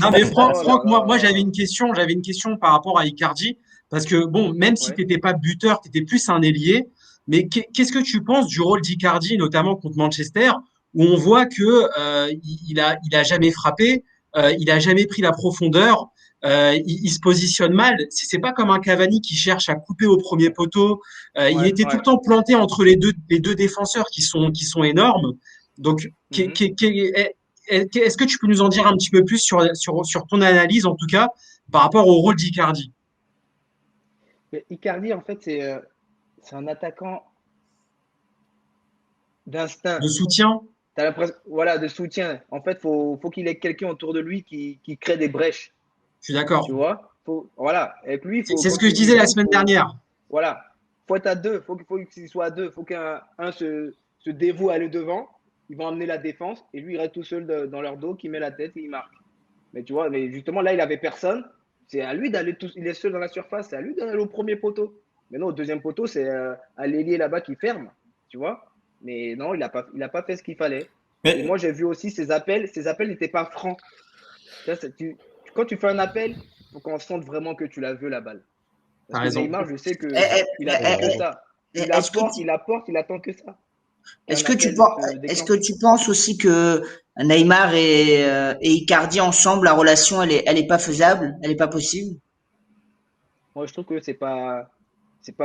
G: Non, mais Franck,
B: Oh là
G: moi,
B: là.
G: j'avais une question par rapport à Icardi, parce que bon, même si
B: Ouais.
G: tu n'étais pas buteur, tu étais plus un ailier, mais qu'est-ce que tu penses du rôle d'Icardi, notamment contre Manchester, où on voit que il a jamais frappé, il a jamais pris la profondeur, il se positionne mal. C'est pas comme un Cavani qui cherche à couper au premier poteau. Il
B: Ouais,
G: était tout
B: ouais.
G: le temps planté entre les deux défenseurs qui sont énormes. Donc,
B: Mhm.
G: est-ce que tu peux nous en dire un petit peu plus sur ton analyse, en tout cas, par rapport au rôle d'Icardi?
B: Mais Icardi, en fait, c'est un attaquant d'instinct.
G: De soutien?
B: T'as l'impression, voilà, de soutien. En fait, faut qu'il ait quelqu'un autour de lui qui crée des brèches.
G: Je suis d'accord.
B: Tu vois? Voilà. Avec lui,
G: C'est ce
B: quand
G: que je
B: il
G: disais la
B: joue,
G: semaine dernière.
B: voilà. Faut être à deux. Faut qu'il soit à deux. Faut qu'un se dévoue à aller devant. Ils vont emmener la défense et lui, il reste tout seul dans leur dos, qui met la tête et il marque. Mais tu vois, mais justement, là, il avait personne. C'est à lui d'aller tout. Il est seul dans la surface. C'est à lui d'aller au premier poteau. Mais non, au deuxième poteau, c'est à l'ailier là-bas qui ferme. Tu vois? Mais non, il a pas fait ce qu'il fallait. Et
A: Mais
B: moi, j'ai vu aussi ses appels. Ses appels n'étaient pas francs. Quand tu fais un appel, il faut qu'on sente vraiment que tu l'as vu la balle.
G: T'as
B: Parce que
G: raison.
B: Neymar, je sais
C: Eh, eh,
B: qu'il
C: eh,
B: attend
C: eh,
B: que
D: raison.
B: ça. Il
C: Est-ce que
B: apporte,
C: tu,
B: il apporte, il attend que ça. Qu'un
C: est-ce que tu
B: appel
C: penses,
B: se
C: est-ce
B: déclenche.
C: que tu penses aussi que Neymar et Icardi ensemble, la relation, elle est pas faisable, elle est pas possible?
B: Moi, je trouve que c'est pas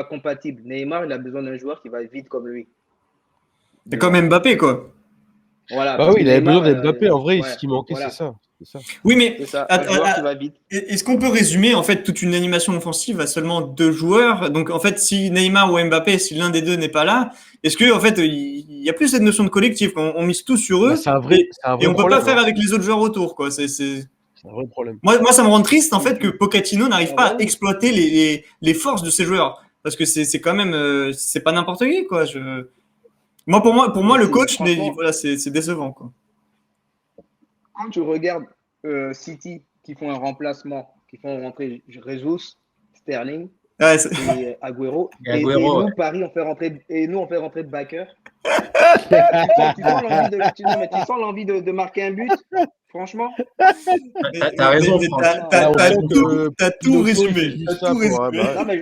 B: compatible. Neymar, il a besoin d'un joueur qui va vite comme lui.
A: c'est comme
B: Devant.
A: Mbappé, quoi.
B: Voilà,
D: Bah
B: parce
D: oui,
B: que
D: il avait besoin
B: Neymar,
D: d'Mbappé. En vrai, ce
B: ouais,
D: qui manquait, c'est
B: voilà,
D: ça. C'est ça.
A: Oui, mais
B: c'est ça. Un joueur qui va vite.
A: est-ce qu'on peut résumer en fait toute une animation offensive à seulement deux joueurs? Donc en fait, si Neymar ou Mbappé, si l'un des deux n'est pas là, est-ce que en fait il y a plus cette notion de collectif, on mise tout sur
D: Bah,
A: eux
D: c'est un
A: et
D: vrai
A: on peut pas
D: problème.
A: faire
D: Hein.
A: avec les autres joueurs autour, quoi.
D: C'est un vrai problème.
A: Moi, ça me rend triste en
B: Tu,
A: fait que
B: tu,
A: Pochettino n'arrive
B: ah
A: pas
B: bah
A: à
B: oui.
A: exploiter les forces de ses joueurs parce que c'est quand même c'est pas n'importe qui, quoi. Pour moi
B: Mais
A: le
B: c'est
A: coach,
B: franchement,
A: voilà, c'est décevant, quoi.
B: quand tu regardes City qui font un remplacement, qui font rentrer Jesus, Sterling
A: Ouais,
B: et Agüero,
G: Et Agüero, ouais.
B: Et nous, on fait rentrer Baker. Tu sens l'envie non, mais tu sens l'envie de marquer un but, franchement.
G: T'as raison, Franck.
B: Non,
D: Là, on
A: T'as
D: sent que
A: t'as tout
D: Pinocchio, il fait
A: résumé.
D: juste
A: T'as
D: ça
A: tout
D: pour.
A: résumé.
B: non, mais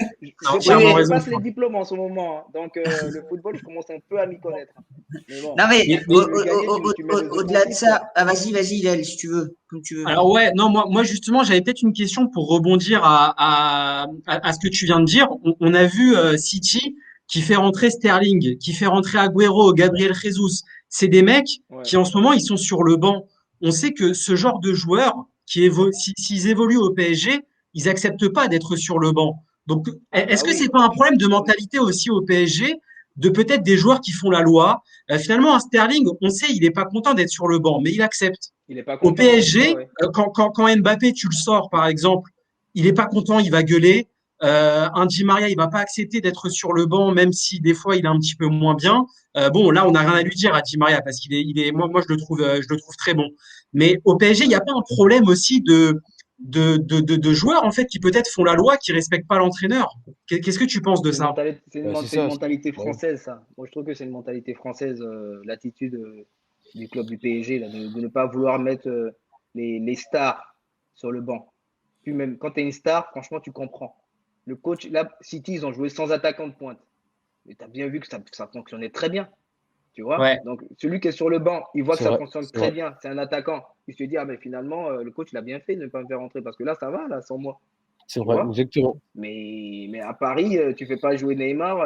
G: Entièrement
C: Oui,
B: je
G: raison,
B: passe les
G: Franck.
B: diplômes en ce moment, hein. Donc le football, je commence un peu à m'y connaître. Mais bon,
C: Non, mais
G: Mais
B: tu veux gagner, tu mets des
C: au-delà de
B: offensifs,
C: ça,
B: quoi.
C: ah, vas-y, Lél, si tu veux, comme tu veux.
G: alors ouais, non, moi justement, j'avais peut-être une question pour rebondir à ce que tu viens de dire. On a vu City qui fait rentrer Sterling, qui fait rentrer Agüero, Gabriel Jesus. C'est des mecs
B: Ouais.
G: qui en ce moment ils sont sur le banc. On sait que ce genre de joueurs s'ils évoluent au PSG, ils acceptent pas d'être sur le banc. Donc
B: Ah
G: est-ce
B: bah
G: que c'est
B: oui.
G: pas un problème de mentalité aussi au PSG, de peut-être des joueurs qui font la loi? Finalement, un Sterling, on sait, il est pas content d'être sur le banc, mais il accepte.
B: Il est pas
G: Au
B: content. Ouais,
G: PSG,
B: ouais.
G: quand Mbappé, tu le sors, par exemple, il est pas content, il va gueuler. Un Di Maria, il va pas accepter d'être sur le banc, même si des fois il est un petit peu moins bien. Bon, là, on n'a rien à lui dire à Di Maria parce moi, je le trouve très bon. Mais au PSG, il n'y
B: Ouais.
G: a pas un problème aussi de joueurs en fait qui peut-être font la loi, qui respectent pas l'entraîneur. Qu'est-ce que tu penses de ça?
D: Bah, c'est
B: C'est une
D: ça.
B: mentalité
D: Bah oui.
B: française, ça. Moi, je trouve que c'est une mentalité française, l'attitude du club du PSG, là, de ne pas vouloir mettre les stars sur le banc. Puis même quand tu es une star, franchement, tu comprends. Le coach, là, City, ils ont joué sans attaquant de pointe. Mais tu as bien vu que ça fonctionnait très bien. Tu vois?
G: Ouais.
B: Donc, celui qui est sur le banc, il voit que
D: C'est
B: ça
D: vrai.
B: fonctionne
D: C'est
B: très
D: vrai.
B: bien. C'est un attaquant. Il se dit, ah, mais finalement, le coach, il a bien fait de ne pas me faire rentrer parce que là, ça va, là, sans moi.
D: C'est
B: Tu
D: vrai,
B: vois?
D: exactement.
B: Mais à Paris, tu fais pas jouer Neymar.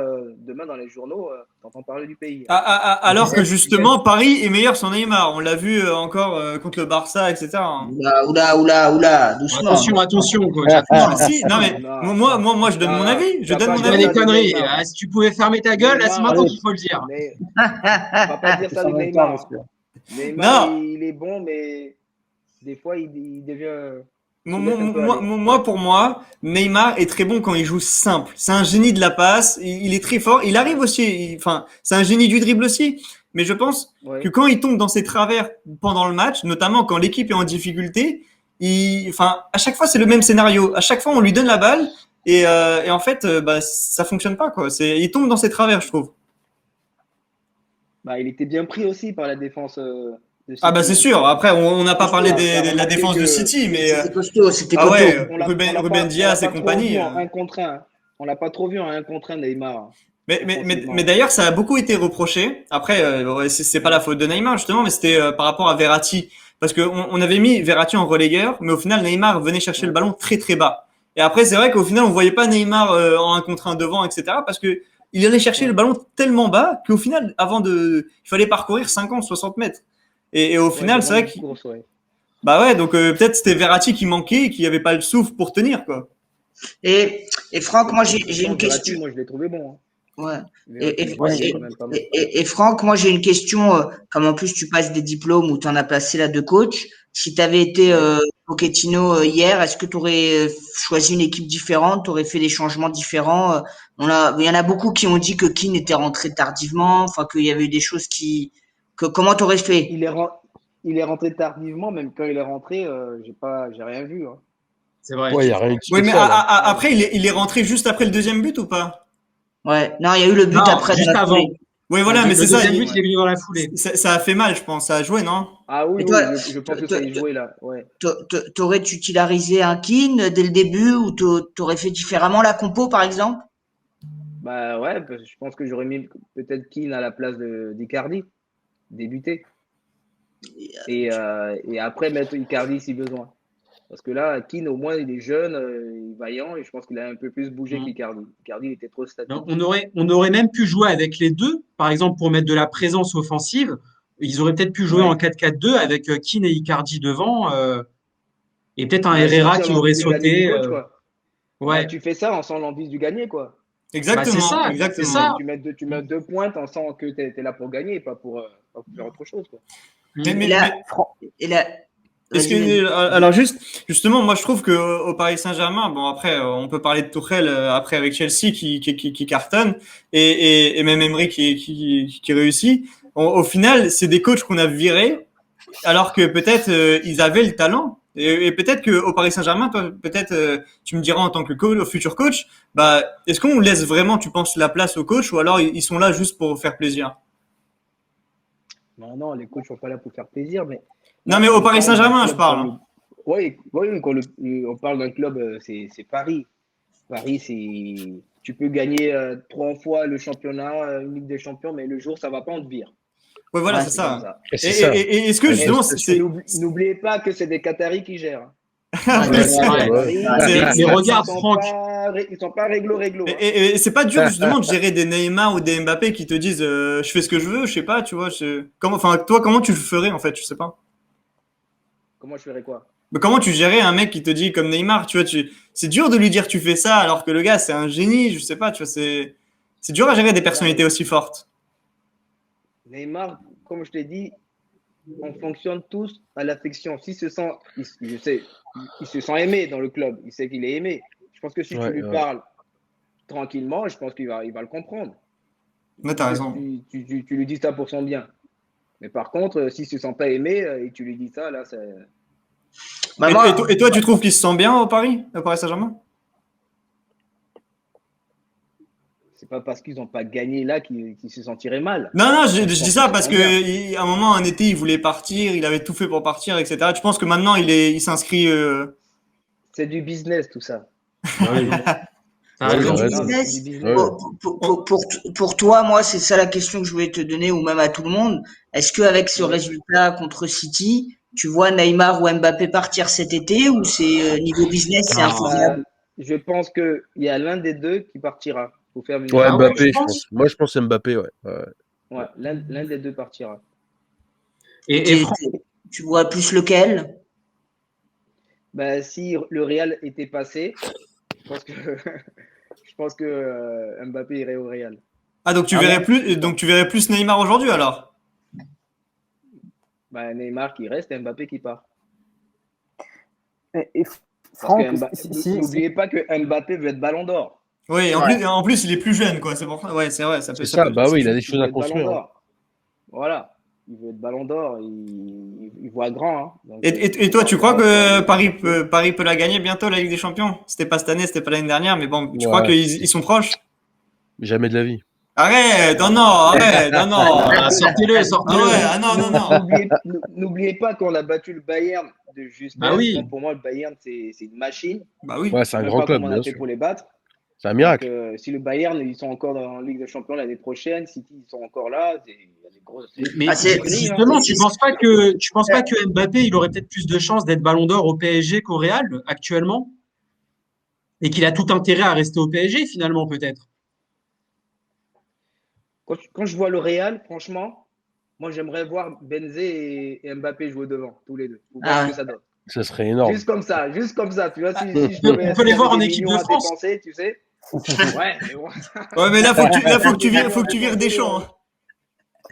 B: Demain, dans les journaux, tu entends parler du pays.
D: Bah, c'est
A: Alors
D: ça.
A: que justement, Paris est meilleur sans Neymar. On l'a vu encore contre le Barça, etc.
C: Doucement,
G: Attention,
C: doucement.
G: attention, coach, attention.
A: Si, non mais
B: Non,
A: je donne
B: non,
A: mon
B: non.
A: avis.
B: Tu
A: Je
B: vas
A: donne
B: pas
A: mon
G: C'est pas
B: dire
A: avis.
G: des
B: ça de
G: conneries.
B: Neymar.
G: Si tu pouvais fermer ta gueule, là, c'est
B: Neymar,
G: maintenant
F: Allez,
G: qu'il faut le dire.
B: mais on va pas dire
F: c'est
B: ça de
F: son même temps,
B: Neymar.
F: monsieur.
B: Neymar,
A: Non,
B: il est bon, mais des fois, il devient. Il
A: Moi,
B: se laisse un peu aller.
A: pour moi, Neymar est très bon quand il joue simple. C'est un génie de la passe. Il est très fort. Il arrive
B: Ouais,
A: aussi. Enfin, c'est un génie du dribble aussi. Mais je pense que
B: ouais.
A: quand il tombe dans ses travers pendant le match, notamment quand l'équipe est en difficulté, enfin, à chaque fois c'est le même scénario. À chaque fois, on lui donne la balle et en fait, bah, ça fonctionne pas quoi. Il tombe dans ses travers, je trouve.
B: Bah, il était bien pris aussi par la défense de
A: Ah bah
B: City.
A: c'est sûr. Après, on n'a pas parlé
B: T'as
A: de la
B: remarqué
A: défense de
B: que
A: City, mais
C: C'était costaud, c'était
A: ah
C: costaud.
A: ouais,
B: on l'a
A: Ruben Dias et
B: trop
A: compagnie.
B: vu en 1 contre 1. On l'a pas trop vu en 1 contre 1, Neymar, hein,
A: Mais
B: offensivement.
A: d'ailleurs, ça a beaucoup été reproché. Après, ouais, c'est pas la faute de Neymar justement, mais c'était par rapport à Verratti, parce que on avait mis Verratti en relayeur, mais au final Neymar venait chercher le
B: Ouais.
A: ballon très très bas. Et après, c'est vrai qu'au final, on voyait pas Neymar en 1 contre 1 devant, etc. Parce que il allait chercher le
B: Ouais.
A: ballon tellement bas qu'au final, il fallait parcourir 50, 60 mètres. Et au
B: Ouais,
A: final, c'est
B: devant
A: vrai
B: une
A: que
B: course, ouais.
A: bah ouais, donc peut-être c'était Verratti qui manquait et qui avait pas le souffle pour tenir quoi.
C: Et, et Franck, moi j'ai
B: Pourtant,
C: une question.
B: Verratti, moi, je l'ai trouvé bon, hein.
C: Ouais.
B: Verratti, il
F: Ouais,
B: était
F: j'ai-
B: quand même pas mal.
C: Et Franck, moi j'ai une question. Comme en plus tu passes des diplômes ou tu en as passé là de coach, si tu avais été
B: Ouais.
C: Pochettino hier, est-ce que tu aurais choisi une équipe différente, tu aurais fait des changements différents? Il y en a beaucoup qui ont dit que Keane était rentré tardivement, enfin qu'il y avait eu des choses comment tu aurais fait?
B: Il est, ren- il est rentré tardivement, même quand il est rentré, j'ai rien vu, hein.
G: C'est vrai.
D: Ouais, il n'y a rien eu de
A: Oui, mais
D: spécial. Hein.
A: après, il est rentré juste après le deuxième but ou pas?
C: Ouais. Non, il y a eu le but
G: Non,
C: après dans
G: juste
C: la
G: avant.
C: foulée.
A: Oui, voilà, mais
G: Le
A: c'est ça.
G: deuxième but,
B: Ouais.
G: il est venu dans la foulée.
A: Ça a fait mal, je pense. Ça a joué, non?
B: Ah oui,
C: Et toi,
B: je pense que ça y jouait là. Ouais.
C: t'aurais titularisé un Keane dès le début ou t'aurais fait différemment la compo par exemple?
B: Bah ouais, parce que je pense que j'aurais mis peut-être Keane à la place d'Icardi, débuter. Et après mettre Icardi si besoin. Parce que là, Keane, au moins, il est jeune, il est vaillant, et je pense qu'il a un peu plus bougé
G: Mm.
B: qu'Icardi. Icardi, il était trop statique.
G: On aurait même pu jouer avec les deux, par exemple, pour mettre de la présence offensive. Ils auraient peut-être pu jouer en
B: Ouais.
G: 4-4-2 avec Keane et Icardi devant, et peut-être un
B: Bah,
G: Herrera
B: sentir
G: qui aurait
B: l'envie du gagner du
G: sauté.
B: coach, quoi. Bah,
G: Ouais,
B: tu fais ça en sent l'envie du gagner, quoi.
G: bah c'est
A: Exactement,
G: ça, c'est
A: exactement.
G: ça.
B: Tu mets 2 pointes en sent que tu es là pour gagner, pas pour faire autre chose, quoi.
A: Mais,
G: Mm.
C: Et
A: mais,
C: là,
A: mais
C: et là,
A: est-ce
C: vas-y, vas-y.
A: que, alors justement, moi je trouve que au Paris Saint-Germain, bon après, on peut parler de Tuchel après avec Chelsea qui cartonne et même Emery qui réussit. Au final, c'est des coachs qu'on a virés alors que peut-être ils avaient le talent. Et peut-être que au Paris Saint-Germain, toi, peut-être tu me diras en tant que coach, futur coach, bah est-ce qu'on laisse vraiment, tu penses, la place aux coachs ou alors ils sont là juste pour faire plaisir?
B: Non, non, les coachs sont pas là pour faire plaisir, mais
A: Non
B: là,
A: mais au
B: on
A: Paris
B: parle d'un
A: Saint-Germain, je
B: club comme
A: parle.
B: le. Oui, oui, on parle d'un club, c'est Paris. Paris, c'est. Tu peux gagner 3 fois le championnat, une Ligue des Champions, mais le jour, ça va pas, on te vire.
A: Ouais, voilà,
C: Ouais.
A: c'est
B: C'est comme
A: ça.
B: ça.
D: Et c'est ça.
A: Et est-ce que
D: Ouais,
A: justement,
D: prestation.
B: N'oubliez pas que c'est des Qataris qui gèrent, hein.
A: Ah
C: Ouais,
A: oui,
G: Ouais,
A: c'est
G: c'est
A: vrai.
G: vrai.
B: Paris,
A: C'est-
G: Mais
A: c'est-
G: regarde,
B: sont
G: Franck,
B: ils sont pas réglo, hein.
A: Et c'est pas dur justement de gérer des Neymar ou des Mbappé qui te disent je fais ce que je veux, je sais pas, tu vois. Enfin, toi, comment tu le ferais en fait, je sais pas.
B: Comment je ferais quoi?
A: Mais comment tu gérais un mec qui te dit comme Neymar, tu vois, c'est dur de lui dire tu fais ça alors que le gars c'est un génie, je sais pas, tu vois, c'est dur à gérer des
B: Bah,
A: personnalités aussi fortes.
B: Neymar, comme je t'ai dit, on fonctionne tous à l'affection. S'il se sent, je sais, il se sent aimé dans le club. Il sait qu'il est aimé. Je pense que si tu
D: Ouais,
B: lui
D: ouais.
B: parles tranquillement, je pense il va le comprendre.
A: Ouais, t'as raison.
B: Tu lui dis ça pour son bien. Mais par contre, s'il se sent pas aimé et tu lui dis ça, là, c'est.
C: Bah,
A: Et,
C: moi,
A: et toi, tu trouves qu'il se sent bien au Paris Saint-Germain?
B: C'est pas parce qu'ils n'ont pas gagné là qu'ils se sentiraient mal.
A: Non, non, je
B: Je
A: dis
B: pense
A: ça
B: qu'ils
A: parce
B: sont
A: que
B: bien.
A: à un moment, un été, il voulait partir, il avait tout fait pour partir, etc. Tu penses que maintenant, il s'inscrit.
B: C'est du business, tout ça.
G: t'as
D: Ouais,
G: raison.
D: il a
C: du
D: raison.
B: Non, mais c'est
C: business,
B: du
D: Ouais.
B: business.
C: pour toi, moi, c'est ça la question que je voulais te donner, ou même à tout le monde. Est-ce qu'avec ce
B: Ouais.
C: résultat contre City, tu vois Neymar ou Mbappé partir cet été, ou c'est niveau business, c'est
G: Non.
C: infaisable?
B: Je pense qu'il y a l'un des deux qui partira. Faut faire une
D: Ouais,
G: Ah ouais,
B: différence.
G: tu
D: Mbappé, je
G: penses?
D: pense. Moi, je pense Mbappé, ouais. Ouais.
B: Ouais, l'un des deux partira.
C: Et
G: Et Franck,
C: tu vois plus lequel?
B: Ben, si le Real était passé, je pense que, je pense que Mbappé irait au Real.
A: Ah, donc tu verrais plus Neymar aujourd'hui alors?
B: Ben, Neymar qui reste et Mbappé qui part.
F: Et
B: Parce que
F: Franck,
B: n'oubliez pas que Mbappé veut être Ballon d'Or.
A: Oui,
C: Ouais.
A: en plus, il est plus jeune, quoi. C'est pour ça. Ouais, c'est vrai,
D: C'est ça, bah oui, il a des
B: Il
D: choses
B: veut
D: à
B: être Ballon
D: construire. Hein.
B: d'Or. Voilà. Il veut être Ballon d'Or. Il voit grand. Hein. Donc,
A: Et toi, tu crois
B: voilà,
A: que
B: quoi.
A: Paris peut la gagner bientôt, la Ligue des Champions? C'était pas cette année, c'était pas l'année dernière, mais bon, tu crois
D: Ouais,
A: qu'ils ils sont proches?
D: jamais de la vie.
A: Arrête, non, non, arrête, non, non.
G: Ah, sortez-le,
A: Ah
G: sortez-le.
A: ouais, ah non, non, non.
B: N'oubliez pas qu'on a battu le Bayern de justesse.
G: Bah oui.
B: Bon, pour moi, le Bayern, c'est une machine.
A: Bah oui.
D: Ouais, c'est un
B: Je sais même
D: grand
B: pas
D: club,
B: comment on
D: bien
B: a fait
D: sûr.
B: pour les battre.
D: C'est un
B: Donc,
D: miracle.
B: si le Bayern, ils sont encore en Ligue des Champions l'année prochaine, City, ils sont encore là, il y a des grosses.
G: Mais
C: Ah, c'est-
G: justement,
C: c'est-
G: tu penses pas que Mbappé, il aurait peut-être plus de chances d'être Ballon d'Or au PSG qu'au Real actuellement? Et qu'il a tout intérêt à rester au PSG finalement, peut-être.
B: Quand je vois le Real, franchement, moi, j'aimerais voir Benzé et Mbappé jouer devant, tous les deux, pour voir
C: Ah
B: ce
C: ouais.
B: que ça donne.
D: Ça serait énorme.
B: Juste comme ça, tu vois, si je
G: On
B: devais,
G: peut les
B: s'il y
G: voir
B: avait
G: en
B: des
G: équipe
B: millions
G: de
B: à
G: France.
B: dépenser, tu sais. Ouais, mais bon.
A: Ouais, mais là, faut que tu vires Deschamps, hein.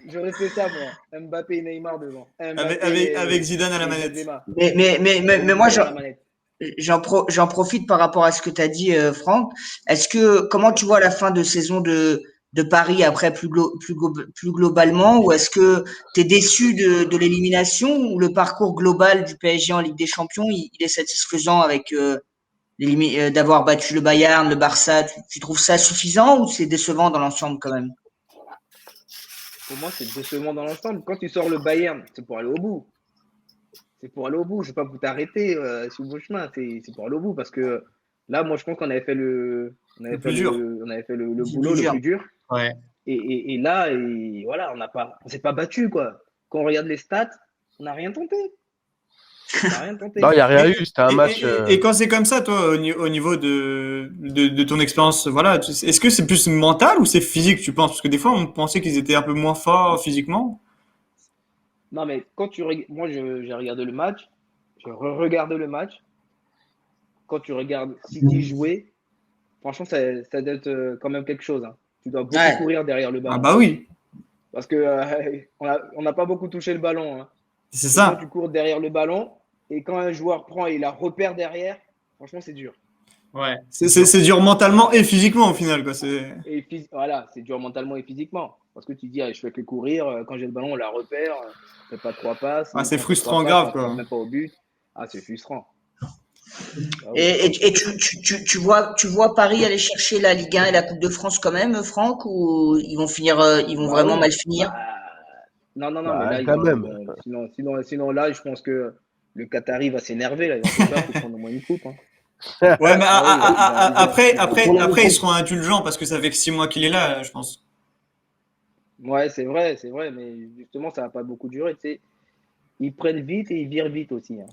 B: J'aurais fait ça, moi. Mbappé et Neymar devant.
A: Avec Zidane à la
B: et
A: manette.
B: Benzema.
C: Mais moi,
B: Zidane à la manette.
C: j'en profite par rapport à ce que tu as dit, Franck. Comment tu vois la fin de saison de Paris après plus globalement, ou est-ce que tu es déçu de l'élimination, ou le parcours global du PSG en Ligue des Champions, il est satisfaisant avec d'avoir battu le Bayern, le Barça? Tu trouves ça suffisant, ou c'est décevant dans l'ensemble quand même?
B: Pour moi, c'est décevant dans l'ensemble. Quand tu sors le Bayern, c'est pour aller au bout. C'est pour aller au bout. C'est pas pour t'arrêter sur le chemin. C'est pour aller au bout. Parce que là, moi, je pense qu'on avait fait
A: Le plus dur.
B: on avait fait le
C: C'est
B: boulot
C: plus
B: le
C: dur.
B: plus dur.
G: Ouais.
B: Et là, voilà, on s'est pas battu, quoi. Quand on regarde les stats, on n'a rien tenté. On n'a rien tenté.
D: Non, il n'y a rien
A: Et,
D: eu. C'était un match.
A: et quand c'est comme ça, toi, au niveau de ton expérience, voilà, est-ce que c'est plus mental ou c'est physique, tu penses? Parce que des fois, on pensait qu'ils étaient un peu moins forts physiquement.
B: Non, mais moi, j'ai regardé le match. Je re-regarde le match. Quand tu regardes City jouer, franchement, ça doit être quand même quelque chose, hein. Tu dois beaucoup
C: Ouais.
B: courir derrière le
A: Ah
B: ballon.
A: bah oui,
B: Parce que on n'a pas beaucoup touché le ballon, hein.
A: c'est
B: Et quand
A: ça.
B: tu cours derrière le ballon, et quand un joueur prend et il la repère derrière, franchement, c'est dur.
G: Ouais.
A: C'est dur mentalement et physiquement au final, quoi.
B: Et voilà, c'est dur mentalement et physiquement. Parce que tu dis, ah, je fais que courir, quand j'ai le ballon, on la repère, on fait pas trois passes.
A: Ah,
B: Ou
A: c'est
B: quand on fait
A: frustrant,
B: trois passes,
A: grave,
B: on frappe
A: quoi.
B: même pas au but. Ah, c'est frustrant. Ah oui.
C: Et tu vois Paris aller chercher la Ligue 1 et la Coupe de France quand même, Franck, ou ils vont
B: Bah
C: vraiment
B: oui.
C: mal finir?
B: Bah, non, mais
D: Bah,
B: là,
D: quand même.
B: sinon, là, je pense que le Qatari va s'énerver, là. Il va se faire pour prendre au moins une coupe, hein.
A: Ouais, mais
B: Ah oui,
A: après, ils seront indulgents parce que ça fait que 6 mois qu'il est là, je pense.
B: Ouais, c'est vrai, mais justement, ça va pas beaucoup durer, tu sais. Ils prennent vite et ils virent vite aussi, hein.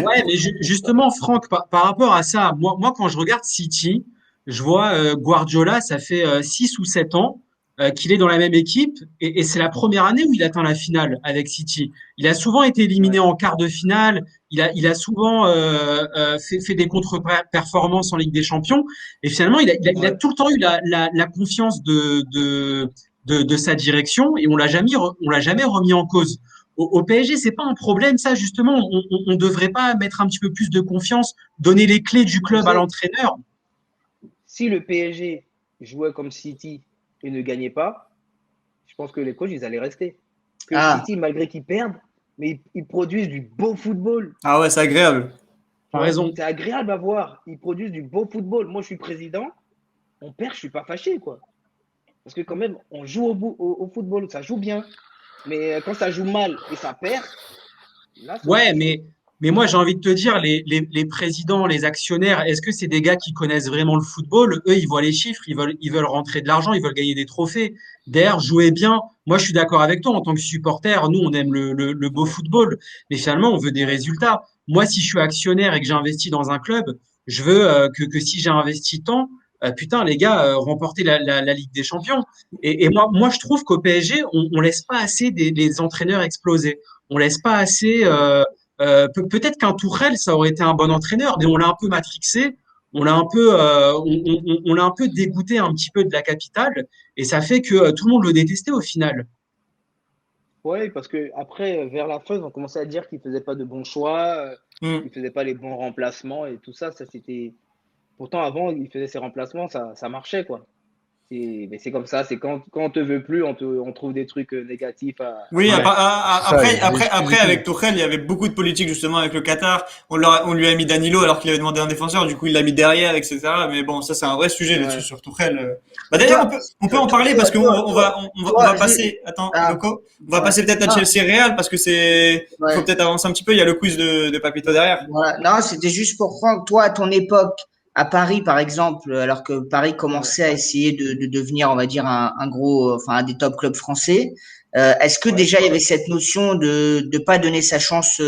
G: Ouais, mais justement, Franck, par rapport à ça, moi, quand je regarde City, je vois Guardiola, ça fait 6 ou 7 ans qu'il est dans la même équipe et c'est la première année où il atteint la finale avec City. Il a souvent été éliminé
B: Ouais.
G: en quart de finale, il a souvent fait des contre-performances en Ligue des Champions et finalement, il a
B: Ouais.
G: tout le temps eu la confiance de sa direction et on l'a jamais remis en cause. Au PSG, c'est pas un problème, ça, justement. On devrait pas mettre un petit peu plus de confiance, donner les clés du
B: Tu
G: club à
B: sais,
G: l'entraîneur.
B: si le PSG jouait comme City et ne gagnait pas, je pense que les coachs, ils allaient rester. Que
C: Ah,
B: City, malgré qu'ils perdent, mais ils produisent du beau football.
A: Ah ouais, c'est agréable.
B: Tu
G: T'as
B: vois,
G: raison.
B: c'est agréable à voir. Ils produisent du beau football. Moi, je suis président. On perd, je suis pas fâché, quoi. Parce que quand même, on joue au football, ça joue bien. Mais quand ça joue mal et ça perd, là, c'est
G: Ouais,
B: autre chose.
G: mais moi, j'ai envie de te dire, les présidents, les actionnaires, est-ce que c'est des gars qui connaissent vraiment le football? Eux, ils voient les chiffres, ils veulent rentrer de l'argent, ils veulent gagner des trophées. D'ailleurs, jouer bien. Moi, je suis d'accord avec toi. En tant que supporter, nous, on aime le beau football. Mais finalement, on veut des résultats. Moi, si je suis actionnaire et que j'ai investi dans un club, je veux que si j'ai investi tant, putain, les gars, remporter la Ligue des Champions. Et moi, je trouve qu'au PSG, on laisse pas assez des entraîneurs exploser. On laisse pas assez. Peut-être qu'un Tourelle, ça aurait été un bon entraîneur, mais on l'a un peu matrixé, on l'a un peu dégoûté un petit peu de la capitale, et ça fait que tout le monde le détestait au final.
B: Oui, parce que après, vers la fin, ils ont commencé à dire qu'ils faisaient pas de bons choix,
A: Hmm.
B: qu'ils faisaient pas les bons remplacements et tout ça. Ça c'était. Pourtant, avant, ils faisaient ces remplacements, ça marchait, quoi. Mais c'est comme ça, c'est quand on te veut plus, on trouve des trucs négatifs à
A: Oui,
E: Ouais.
B: dire.
D: C'est ça, il y a des
A: après,
D: excuses et
A: avec
D: tout.
A: Tuchel, il y avait beaucoup de politique justement avec le Qatar. On lui a mis Danilo alors qu'il avait demandé un défenseur. Du coup, il l'a mis derrière, etc. Mais bon, ça c'est un vrai sujet là-dessus
B: Ouais.
A: sur Tuchel. Bah
C: Et
A: d'ailleurs,
C: toi,
A: on peut
C: toi,
A: en
C: toi,
A: parler
C: toi,
A: parce qu'on
C: toi,
A: on va
C: j'ai-
A: passer. Attends,
C: ah,
A: Loco, on va
C: ouais.
A: passer peut-être à
C: Ah,
A: Chelsea Real parce que il faut
C: ouais.
A: peut-être avancer un petit peu. Il y a le quiz de Papito derrière.
C: Voilà. Non, c'était juste pour Franck. Toi, à ton époque, à Paris, par exemple, alors que Paris
B: Ouais.
C: commençait à essayer de devenir, on va dire, un gros, enfin, un des top clubs français, est-ce que
B: Ouais.
C: déjà il y avait cette notion de pas donner sa chance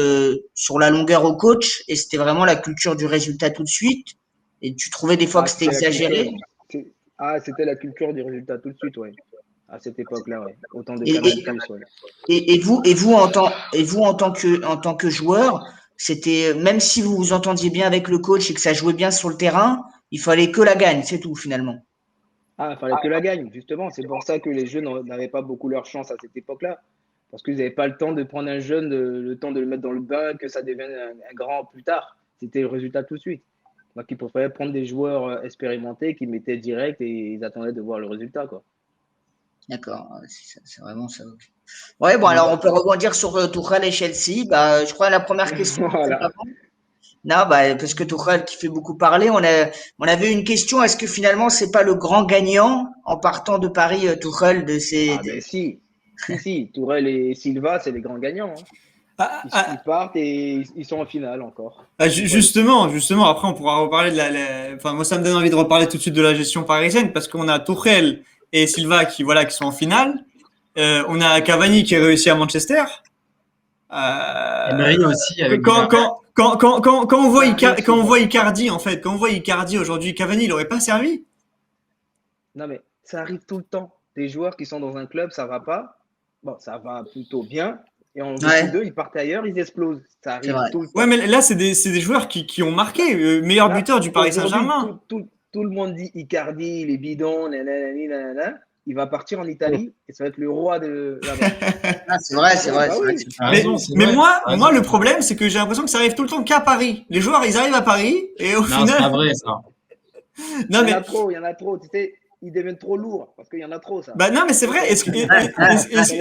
C: sur la longueur au coach et c'était vraiment la culture du résultat tout de suite et tu trouvais des fois
B: Ah,
C: que c'était
B: c'était la culture.
C: exagéré
B: C'était la culture du résultat tout de suite, ouais. À cette époque-là, ouais. Autant de
C: et,
B: Canal+,
C: et,
B: ouais.
C: et vous en tant que joueur, c'était même si vous vous entendiez bien avec le coach et que ça jouait bien sur le terrain, il fallait que la gagne, c'est tout finalement.
B: Ah, il fallait que la gagne, justement. C'est pour ça que les jeunes n'avaient pas beaucoup leur chance à cette époque-là. Parce qu'ils n'avaient pas le temps de prendre un jeune, le temps de le mettre dans le bain, que ça devienne un grand plus tard. C'était le résultat tout de suite. Donc, ils préféraient prendre des joueurs expérimentés qui mettaient direct et ils attendaient de voir le résultat, quoi.
C: D'accord, ouais, c'est vraiment ça. Ok. Ouais, bon
B: Mm.
C: alors on peut rebondir sur Tuchel et Chelsea. Bah, je crois la première question.
B: Voilà.
C: Non, bah, parce que Tuchel qui fait beaucoup parler, on avait une question. Est-ce que finalement c'est pas le grand gagnant en partant de Paris, Tuchel de
B: Ah, ben si. Si. Tourelle et Silva, c'est les grands gagnants, hein.
A: Ah,
B: Ils
A: ah,
B: partent et ils sont en finale encore. Une fois de plus.
A: justement, après on pourra reparler de enfin, moi ça me donne envie de reparler tout de suite de la gestion parisienne parce qu'on a Tuchel et Silva qui sont en finale. On a Cavani qui est réussi à Manchester.
G: Emery aussi avec
A: Quand,
G: Liverpool.
A: quand on voit
B: Ça arrive
A: Quand on
B: souvent.
A: voit Icardi, en fait, quand on voit Icardi aujourd'hui, Cavani, il aurait pas servi?
B: Non, mais ça arrive tout le temps. Des joueurs qui sont dans un club, ça va pas. Bon, ça va plutôt bien. Et en dessous
C: Ouais,
B: d'eux, ils partent ailleurs, ils explosent. Ça
C: c'est
B: arrive
C: vrai.
B: tout le
A: Ouais,
B: temps.
A: mais là, c'est des joueurs qui ont marqué. Meilleur
B: Là,
A: buteur du Paris
B: aujourd'hui,
A: Saint-Germain.
B: tout le monde dit Icardi, il est bidon, nanana, nanana. Il va partir en Italie et ça va être le roi de là-bas.
C: Ah, c'est vrai, c'est
B: Ouais,
C: vrai,
B: bah
C: c'est vrai que
B: oui.
C: c'est
G: T'as
C: vrai.
G: raison, c'est
A: Mais
G: vrai. T'as raison.
A: moi, le problème, c'est que j'ai l'impression que ça arrive tout le temps qu'à Paris. Les joueurs, ils arrivent à Paris et au
G: Non, c'est pas
A: final,
G: vrai ça.
A: non mais,
B: Il y en a trop. Tu sais, ils deviennent trop lourds parce qu'il y en a trop, ça.
A: bah non mais c'est
B: Tu sais,
A: vrai.
B: ça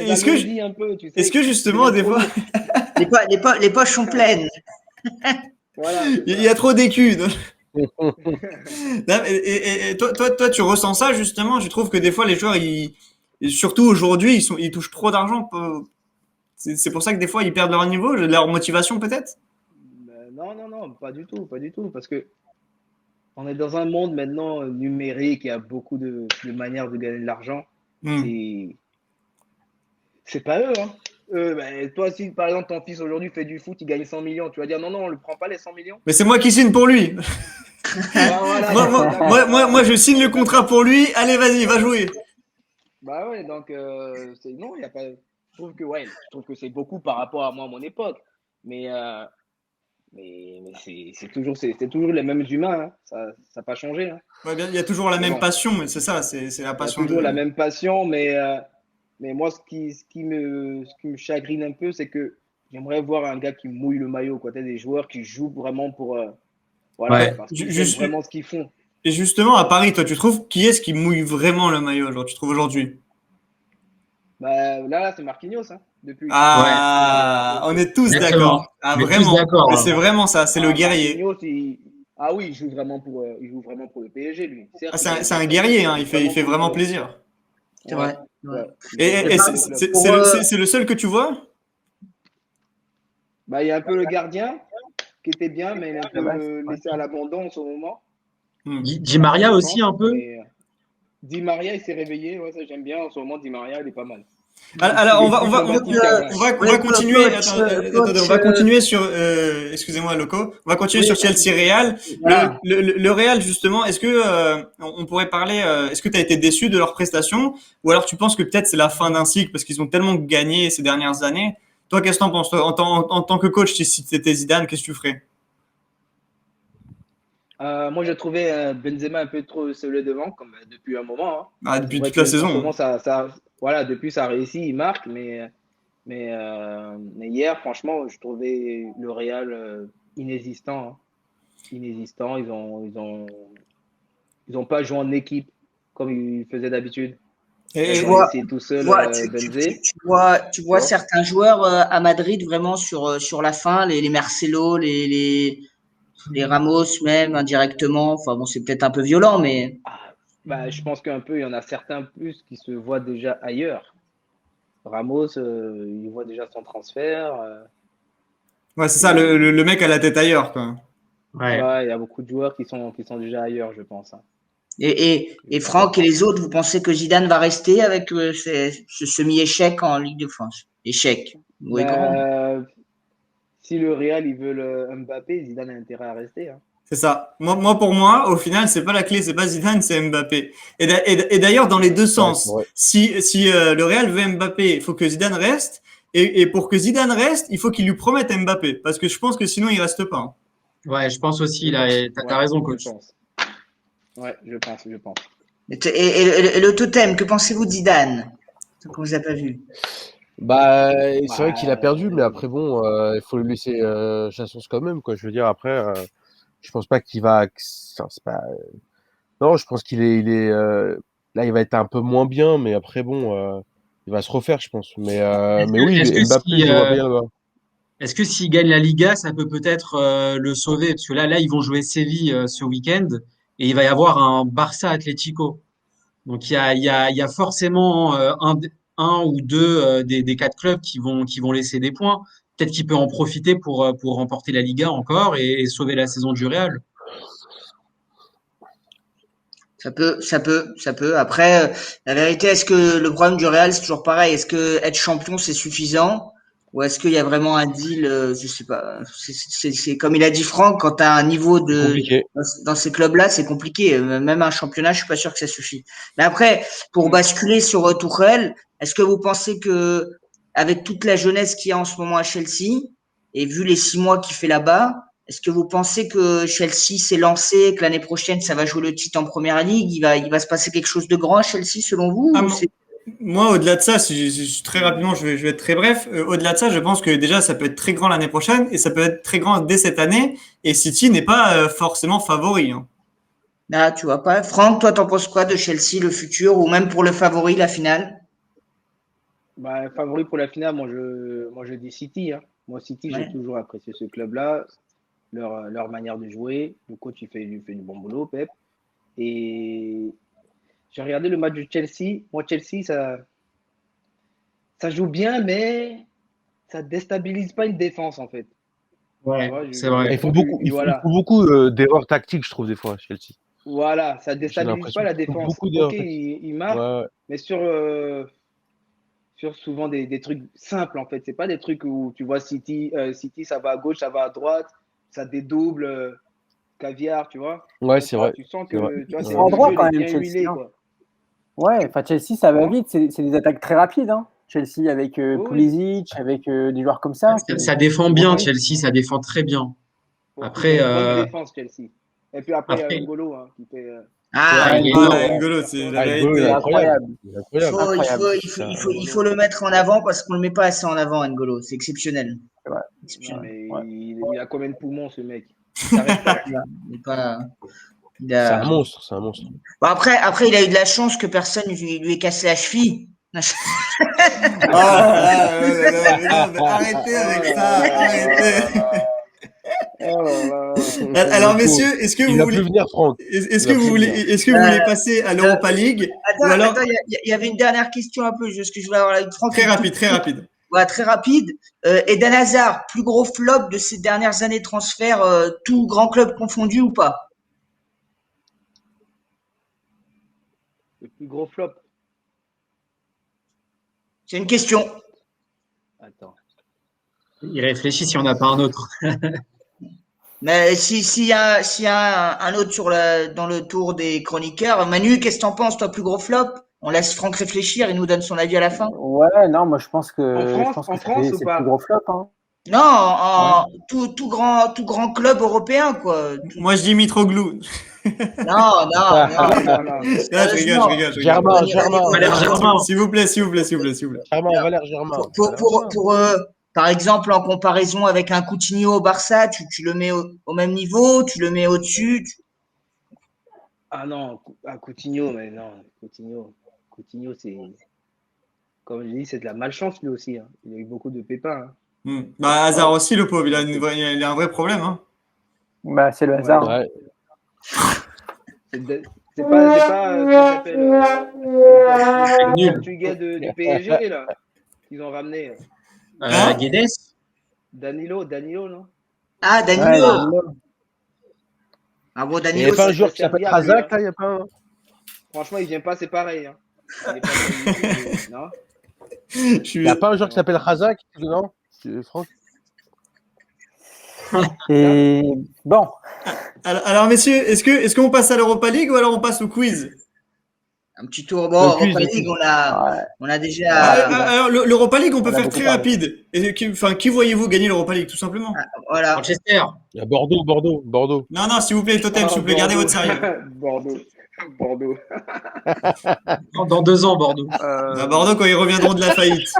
B: les alourdit un peu, tu
A: Est-ce
B: sais.
A: que
B: Ils
A: justement
B: deviennent
A: des
B: trop
A: fois,
B: lourds.
C: Les poches sont pleines.
B: Voilà, c'est
A: il y a
B: ça.
A: trop d'écus. Non, et toi, tu ressens ça justement. Je trouve que des fois les joueurs, et surtout aujourd'hui, ils touchent trop d'argent. C'est pour ça que des fois ils perdent leur niveau, leur motivation peut-être.
B: Non, pas du tout, pas du tout. Parce que on est dans un monde maintenant numérique, il y a beaucoup de manières de gagner de l'argent.
A: Hmm.
B: C'est c'est pas eux, hein. Ben, toi, si par exemple ton fils aujourd'hui fait du foot, il gagne 100 millions, tu vas dire non, non, on ne prend pas les 100 millions.
A: Mais c'est moi qui signe pour lui.
B: Bah voilà, c'est ça, d'accord.
A: Moi, je signe le contrat pour lui. Allez, vas-y, va jouer.
B: Bah ouais, donc non, il y a pas. Je trouve que c'est beaucoup par rapport à moi à mon époque. Mais mais c'est toujours les mêmes humains, hein. Ça n'a pas changé, hein.
A: Ouais, bien, il y a toujours la
B: Mais
A: même
B: bon,
A: passion, mais c'est ça, c'est la
B: il y a
A: passion
B: toujours la
A: de.
B: même passion, mais moi ce qui me chagrine un peu, c'est que j'aimerais voir un gars qui mouille le maillot, quoi. T'as des joueurs qui jouent vraiment pour voilà,
G: Ouais.
B: parce qu'ils aiment vraiment ce qu'ils font.
A: Et justement, à Paris, toi, tu trouves qui est-ce qui mouille vraiment le maillot, genre, tu trouves aujourd'hui?
B: Bah, là, c'est Marquinhos, hein, depuis
G: Ouais.
B: qu'il est arrivé à
A: Ah, on
B: PSG.
A: est tous
G: Exactement.
A: d'accord. Ah,
G: On est tous
A: vraiment.
G: d'accord
A: Mais
G: là.
A: c'est vraiment ça, c'est le
B: Ah,
A: guerrier.
B: Marquinhos, ah oui, il joue vraiment pour le PSG, lui.
A: Ah,
B: Certes, il a
A: c'est
B: été
A: un
B: prêté,
A: guerrier,
B: mais il
A: hein,
B: joue
A: il
B: vraiment
A: fait
B: pour le
A: vraiment
B: club.
A: plaisir.
C: C'est
B: Ouais,
C: vrai. Ouais.
B: ouais. Il joue
C: Et
B: vraiment
C: pas
B: pour le club.
C: pour
A: C'est le seul que tu vois?
B: Bah, il y a un peu le gardien qui était bien, mais il est un
F: Navas,
B: peu
F: ouais.
B: laissé à l'abandon en ce moment.
A: Hmm.
G: Di
B: Dans
G: Maria
B: mon
G: aussi
B: sens.
G: un peu.
B: Mais Di Maria, il s'est réveillé. Ouais, ça, j'aime bien. En ce moment, Di Maria, il est pas mal.
A: Alors,
B: Il est plus combatif qu'avant.
A: on va
C: ouais,
A: continuer. Attendez, on
C: coach,
A: va continuer sur. Excusez-moi, Loco. On va continuer
C: oui,
A: sur Chelsea Real.
C: voilà.
A: Le Real, justement, est-ce que on pourrait parler est-ce que tu as été déçu de leur prestation, ou alors tu penses que peut-être c'est la fin d'un cycle parce qu'ils ont tellement gagné ces dernières années. Toi, qu'est-ce que t'en penses, toi, en tant que coach, si t'étais Zidane, qu'est-ce que tu ferais?
B: Moi, j'ai trouvé Benzema un peu trop seul devant, comme depuis un moment, hein.
A: Ah,
B: C'est
A: depuis
B: vrai
A: toute la
B: qu'en
A: saison,
B: ce
A: hein.
B: moment, voilà, depuis ça a réussi, il marque, mais hier, franchement, je trouvais le Real inexistant, hein. Inexistant. Ils ont pas joué en équipe. comme il faisait d'habitude.
A: Et,
C: Tu
B: On a
C: vois,
B: laissé tout seul Benzé.
C: tu vois certains joueurs à Madrid vraiment sur la fin, les Marcelo, les Ramos même indirectement. Enfin bon, c'est peut-être un peu violent, mais
B: Ah, bah, je pense qu'un peu, il y en a certains plus qui se voient déjà ailleurs. Ramos, il voit déjà son transfert.
A: ouais, c'est ça, le mec a la tête ailleurs, quoi.
G: Ouais.
B: Ouais, il y a beaucoup de joueurs qui sont déjà ailleurs, je pense, hein.
C: et Franck et les autres, vous pensez que Zidane va rester avec ce semi-échec en Ligue de France? Échec, oui grand.
B: Bah, si le Real il veut le Mbappé, Zidane a intérêt à rester, hein.
A: C'est ça. Pour moi, au final, c'est pas la clé, c'est pas Zidane, c'est Mbappé. Et d'ailleurs, dans les deux
D: Ouais, c'est
A: sens,
D: vrai.
A: si le Real veut Mbappé, il faut que Zidane reste. Et pour que Zidane reste, il faut qu'il lui promette Mbappé. Parce que je pense que sinon, il reste pas, hein.
G: Ouais, je pense aussi,
B: Je
G: là,
B: pense.
G: et t'as
B: Ouais,
G: raison,
B: je
G: coach.
B: pense. Ouais, je pense.
C: Et le totem, que pensez-vous de Zidane? Qu'on vous a pas vu.
D: Bah, c'est vrai qu'il a
B: Bah,
D: perdu, mais après, bon, il faut lui laisser sa chance quand même, quoi. Je veux dire, après, je pense pas qu'il va. Enfin, c'est pas. Non, je pense là, il va être un peu moins bien, mais après, bon, il va se refaire, je pense. Mais oui,
G: Est-ce que
D: Mbappé,
G: si,
D: je le vois bien là-bas.
G: est-ce que s'il gagne la Liga, ça peut peut-être le sauver? Parce que là, ils vont jouer Séville ce week-end et il va y avoir un Barça Atlético. Donc il y a forcément un ou deux des quatre clubs qui vont laisser des points. Peut-être qu'il peut en profiter pour remporter la Liga encore et sauver la saison du Real.
C: Ça peut. Après, la vérité, est-ce que le problème du Real, c'est toujours pareil? Est-ce que être champion, c'est suffisant? Ou est-ce qu'il y a vraiment un deal, je sais pas. C'est comme il a dit Franck, quand tu as un niveau
D: C'est compliqué.
C: dans ces clubs-là, c'est compliqué. Même un championnat, je suis pas sûr que ça suffit. Mais après, pour basculer sur Tourelle, est-ce que vous pensez que, avec toute la jeunesse qu'il y a en ce moment à Chelsea, et vu les 6 mois qu'il fait là-bas, est-ce que vous pensez que Chelsea s'est lancé, que l'année prochaine, ça va jouer le titre en première ligue? Il va se passer quelque chose de grand à Chelsea, selon vous?
A: Ah,
C: Ou c'est...
A: moi, au-delà de ça, très rapidement, je vais être très bref. Au-delà de ça, je pense que déjà, ça peut être très grand l'année prochaine et ça peut être très grand dès cette année. Et City n'est pas forcément favori, hein.
C: Ah, tu vois pas. Franck, toi, t'en penses quoi de Chelsea, le futur, ou même pour le favori, la finale?
B: bah, favori pour la finale, moi je dis City, hein. Moi, City, j'ai
C: Ouais.
B: toujours apprécié ce club-là, leur manière de jouer. Le coach, il fait du bon boulot, Pep. Et j'ai regardé le match de Chelsea. Moi, Chelsea, ça joue bien, mais ça déstabilise pas une défense, en fait. Tu
G: Ouais,
B: vois,
G: c'est vrai.
D: Il faut beaucoup,
B: voilà.
D: d'erreurs tactiques, je trouve, des fois, Chelsea.
B: Voilà, ça
D: J'ai
B: déstabilise pas
D: l'impression
B: la
D: qu'ils font
B: défense.
D: beaucoup
B: Ok,
D: d'erreurs tactiques.
B: il marque,
D: Ouais,
B: mais sur souvent des trucs simples, en fait. C'est pas des trucs où tu vois City, ça va à gauche, ça va à droite, ça dédouble, caviar, tu vois.
D: ouais,
B: Comme
D: c'est
B: ça,
D: vrai.
B: tu sens
D: C'est vrai.
B: que tu vois,
F: Ils
D: Ouais.
F: sont
B: le
F: endroits
B: jeu il
F: quand
B: est
F: même,
B: bien
F: Chelsea,
B: huilé,
F: hein.
B: quoi.
F: Ouais, enfin Chelsea, ça va
B: Comment?
F: vite. C'est des attaques très rapides, hein. Chelsea avec
B: Oui, oui.
F: Pulisic, avec des joueurs comme ça
G: Ça défend
F: qui vont
G: bien,
F: très vite.
G: Chelsea, ça défend très bien.
B: Ils ont
G: Après,
B: une bonne défense, Chelsea. Et puis après, il y a
G: après,
B: N'Golo, hein, qui fait.
C: Ah,
G: ouais,
F: Ouais,
G: il est
C: N'Golo,
F: N'Golo,
G: énorme.
A: Ah,
C: ouais.
A: N'Golo, c'est la
D: Ah, N'Golo, il est
F: c'est
A: vérité.
D: incroyable.
F: incroyable.
D: Il est incroyable.
F: Incroyable.
C: Il faut le mettre en avant parce qu'on le met pas assez en avant, N'Golo. C'est exceptionnel.
F: C'est vrai.
B: Non,
C: Exceptionnel.
B: mais
F: Ouais.
B: il a combien de poumons, ce mec? Il s'arrête pas.
C: Il est pas, il
D: C'est
C: a...
D: un monstre, c'est un monstre.
C: Bon, après, il a eu de la chance que personne lui ait cassé la cheville.
A: Oh là là, mais non, mais arrêtez
B: Oh
A: avec
B: là
A: ça, arrêtez.
B: là. Oh là là.
A: Alors,
D: Le pauvre.
A: messieurs,
D: Il va plus venir, Franck.
A: est-ce
D: Il
A: que
D: va
A: vous
D: plus
A: voulez,
D: venir.
A: est-ce que vous voulez passer à l'Europa League ou alors
C: Il y avait une dernière question un peu, ce que je voulais avoir avec Franck.
A: très rapide.
C: Ouais, très rapide. Eden Hazard, plus gros flop de ces dernières années de transfert, tout grand club confondu ou pas?
B: Le plus gros flop.
C: C'est une question.
B: Attends.
G: il réfléchit si on n'a pas un autre.
C: Mais s'il y a un autre dans le tour des chroniqueurs, Manu, qu'est-ce que t'en penses, toi, plus gros flop? On laisse Franck réfléchir, il nous donne son avis à la fin.
F: Ouais, non, moi je pense
B: En
F: que
B: France ou
F: c'est le plus
B: pas?
F: gros flop, hein.
C: Non,
F: Ouais.
C: tout grand club européen, quoi.
A: Moi, je dis Mitroglou.
C: Non, non, non.
B: Non.
A: Là,
C: Sérieusement.
D: Germain,
G: Valère Germain.
A: S'il vous plaît.
D: Germain, Valère Germain. Valère Germain.
C: Par exemple, en comparaison avec un Coutinho au Barça, tu le mets au même niveau, tu le mets au-dessus.
B: Ah non, Coutinho, mais non, Coutinho, c'est, comme je dis, c'est de la malchance lui aussi, hein. Il a eu beaucoup de pépins, hein.
A: Bah, Hazard aussi, le pauvre, il a un vrai problème, hein.
F: Bah, c'est le hasard.
B: Ouais.
D: Ouais.
B: C'est pas comment il s'appelle, le
G: Nul.
B: Portugais du PSG, là, qu'ils ont ramené.
A: Hein
G: Guedes.
B: Danilo, non?
C: Ah,
F: Ouais,
C: Danilo.
F: Danilo.
C: Ah bon,
D: Il n'y
C: Danilo,
D: avait pas un
C: c'est-
D: joueur qui s'appelle
B: serviable, lui,
D: Razak,
B: hein.
D: là, il n'y a pas un...
B: Franchement, il vient pas, c'est pareil, hein. Il est pas sur YouTube, non?
A: Je
D: Il
A: suis...
D: n'y a pas un joueur qui s'appelle Razak, non Franck?
F: Et bon,
A: Alors, messieurs, est-ce qu'on passe à l'Europa League ou alors on passe au quiz?
C: un petit tour. Bon,
D: Le quiz,
C: Europa
D: le
C: League,
D: quiz.
C: on a
F: ouais,
C: déjà.
A: Alors, l'Europa League, on peut
F: On a
A: faire
F: beaucoup
A: très
F: parlé.
A: rapide. Et qui voyez-vous gagner l'Europa League, tout simplement?
C: Voilà.
G: Manchester.
D: Il y a Bordeaux.
A: Non, s'il vous plaît, Totem, s'il vous plaît, gardez votre sérieux.
B: Bordeaux.
G: Dans 2 ans, Bordeaux.
A: À Bordeaux, quand ils reviendront de la faillite.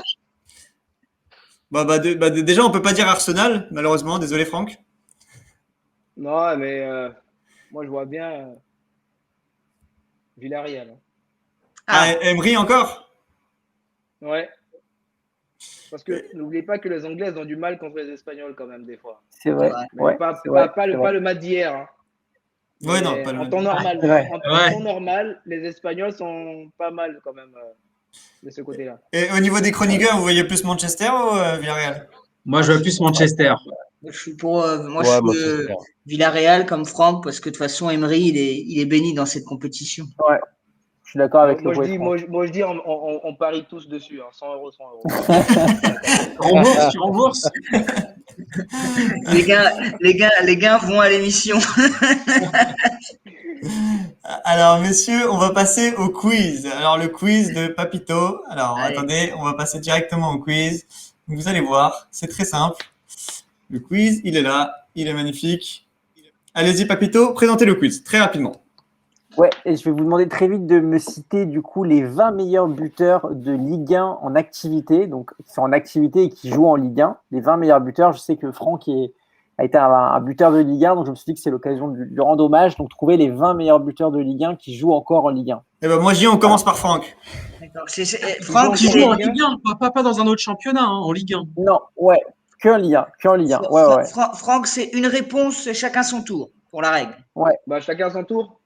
A: Déjà, on peut pas dire Arsenal, malheureusement. Désolé, Franck.
B: Non, mais moi, je vois bien Villarreal, hein.
A: Ah, Emery encore?
B: Ouais. Parce que n'oubliez pas que les Anglaises ont du mal contre les Espagnols quand même des fois.
F: c'est vrai.
B: Mais
F: Ouais,
B: pas
F: c'est vrai,
B: le,
F: c'est
B: pas
F: vrai.
B: le match d'hier, hein.
A: Ouais, non,
B: Mais
A: pas le
B: en temps normal.
F: C'est vrai.
B: En
G: Ouais.
B: temps normal, les Espagnols sont pas mal quand même de ce côté-là.
A: Et au niveau des chroniqueurs, vous voyez plus Manchester ou Villarreal?
G: Moi, je veux plus Manchester.
C: Je suis pour. Moi,
D: Ouais,
C: je suis
D: Manchester.
C: Villarreal comme Franck parce que de toute façon, Emery, il est béni dans cette compétition.
F: Ouais, je suis d'accord avec
B: Moi,
F: le
B: je dis,
F: Franck.
B: moi, je dis, on parie tous dessus, hein, 100 €, 100 €.
G: Tu rembourses.
C: Les gains vont à l'émission.
A: Alors, messieurs, on va passer au quiz. Alors, le quiz de Papito. Alors,
C: Allez.
A: attendez, on va passer directement au quiz. Donc, vous allez voir, c'est très simple. Le quiz, il est là, il est magnifique. Allez-y, Papito, présentez le quiz, très rapidement.
F: Ouais, et je vais vous demander très vite de me citer du coup les 20 meilleurs buteurs de Ligue 1 en activité, donc qui sont en activité et qui jouent en Ligue 1. Les 20 meilleurs buteurs, je sais que Franck a été un buteur de Ligue 1, donc je me suis dit que c'est l'occasion de lui rendre hommage, donc trouver les 20 meilleurs buteurs de Ligue 1 qui jouent encore en Ligue 1.
A: Eh ben, moi, je dis, on commence par Franck.
C: D'accord. Franck,
G: Tu
B: Ils
G: joues
B: jouent
G: en
B: en
G: Ligue 1, pas dans un autre championnat, hein, en Ligue 1.
F: Non, ouais, que en Ligue 1, que en Ligue 1. Ouais.
C: Franck, c'est une réponse, chacun son tour pour la règle.
B: Bah, chacun son tour.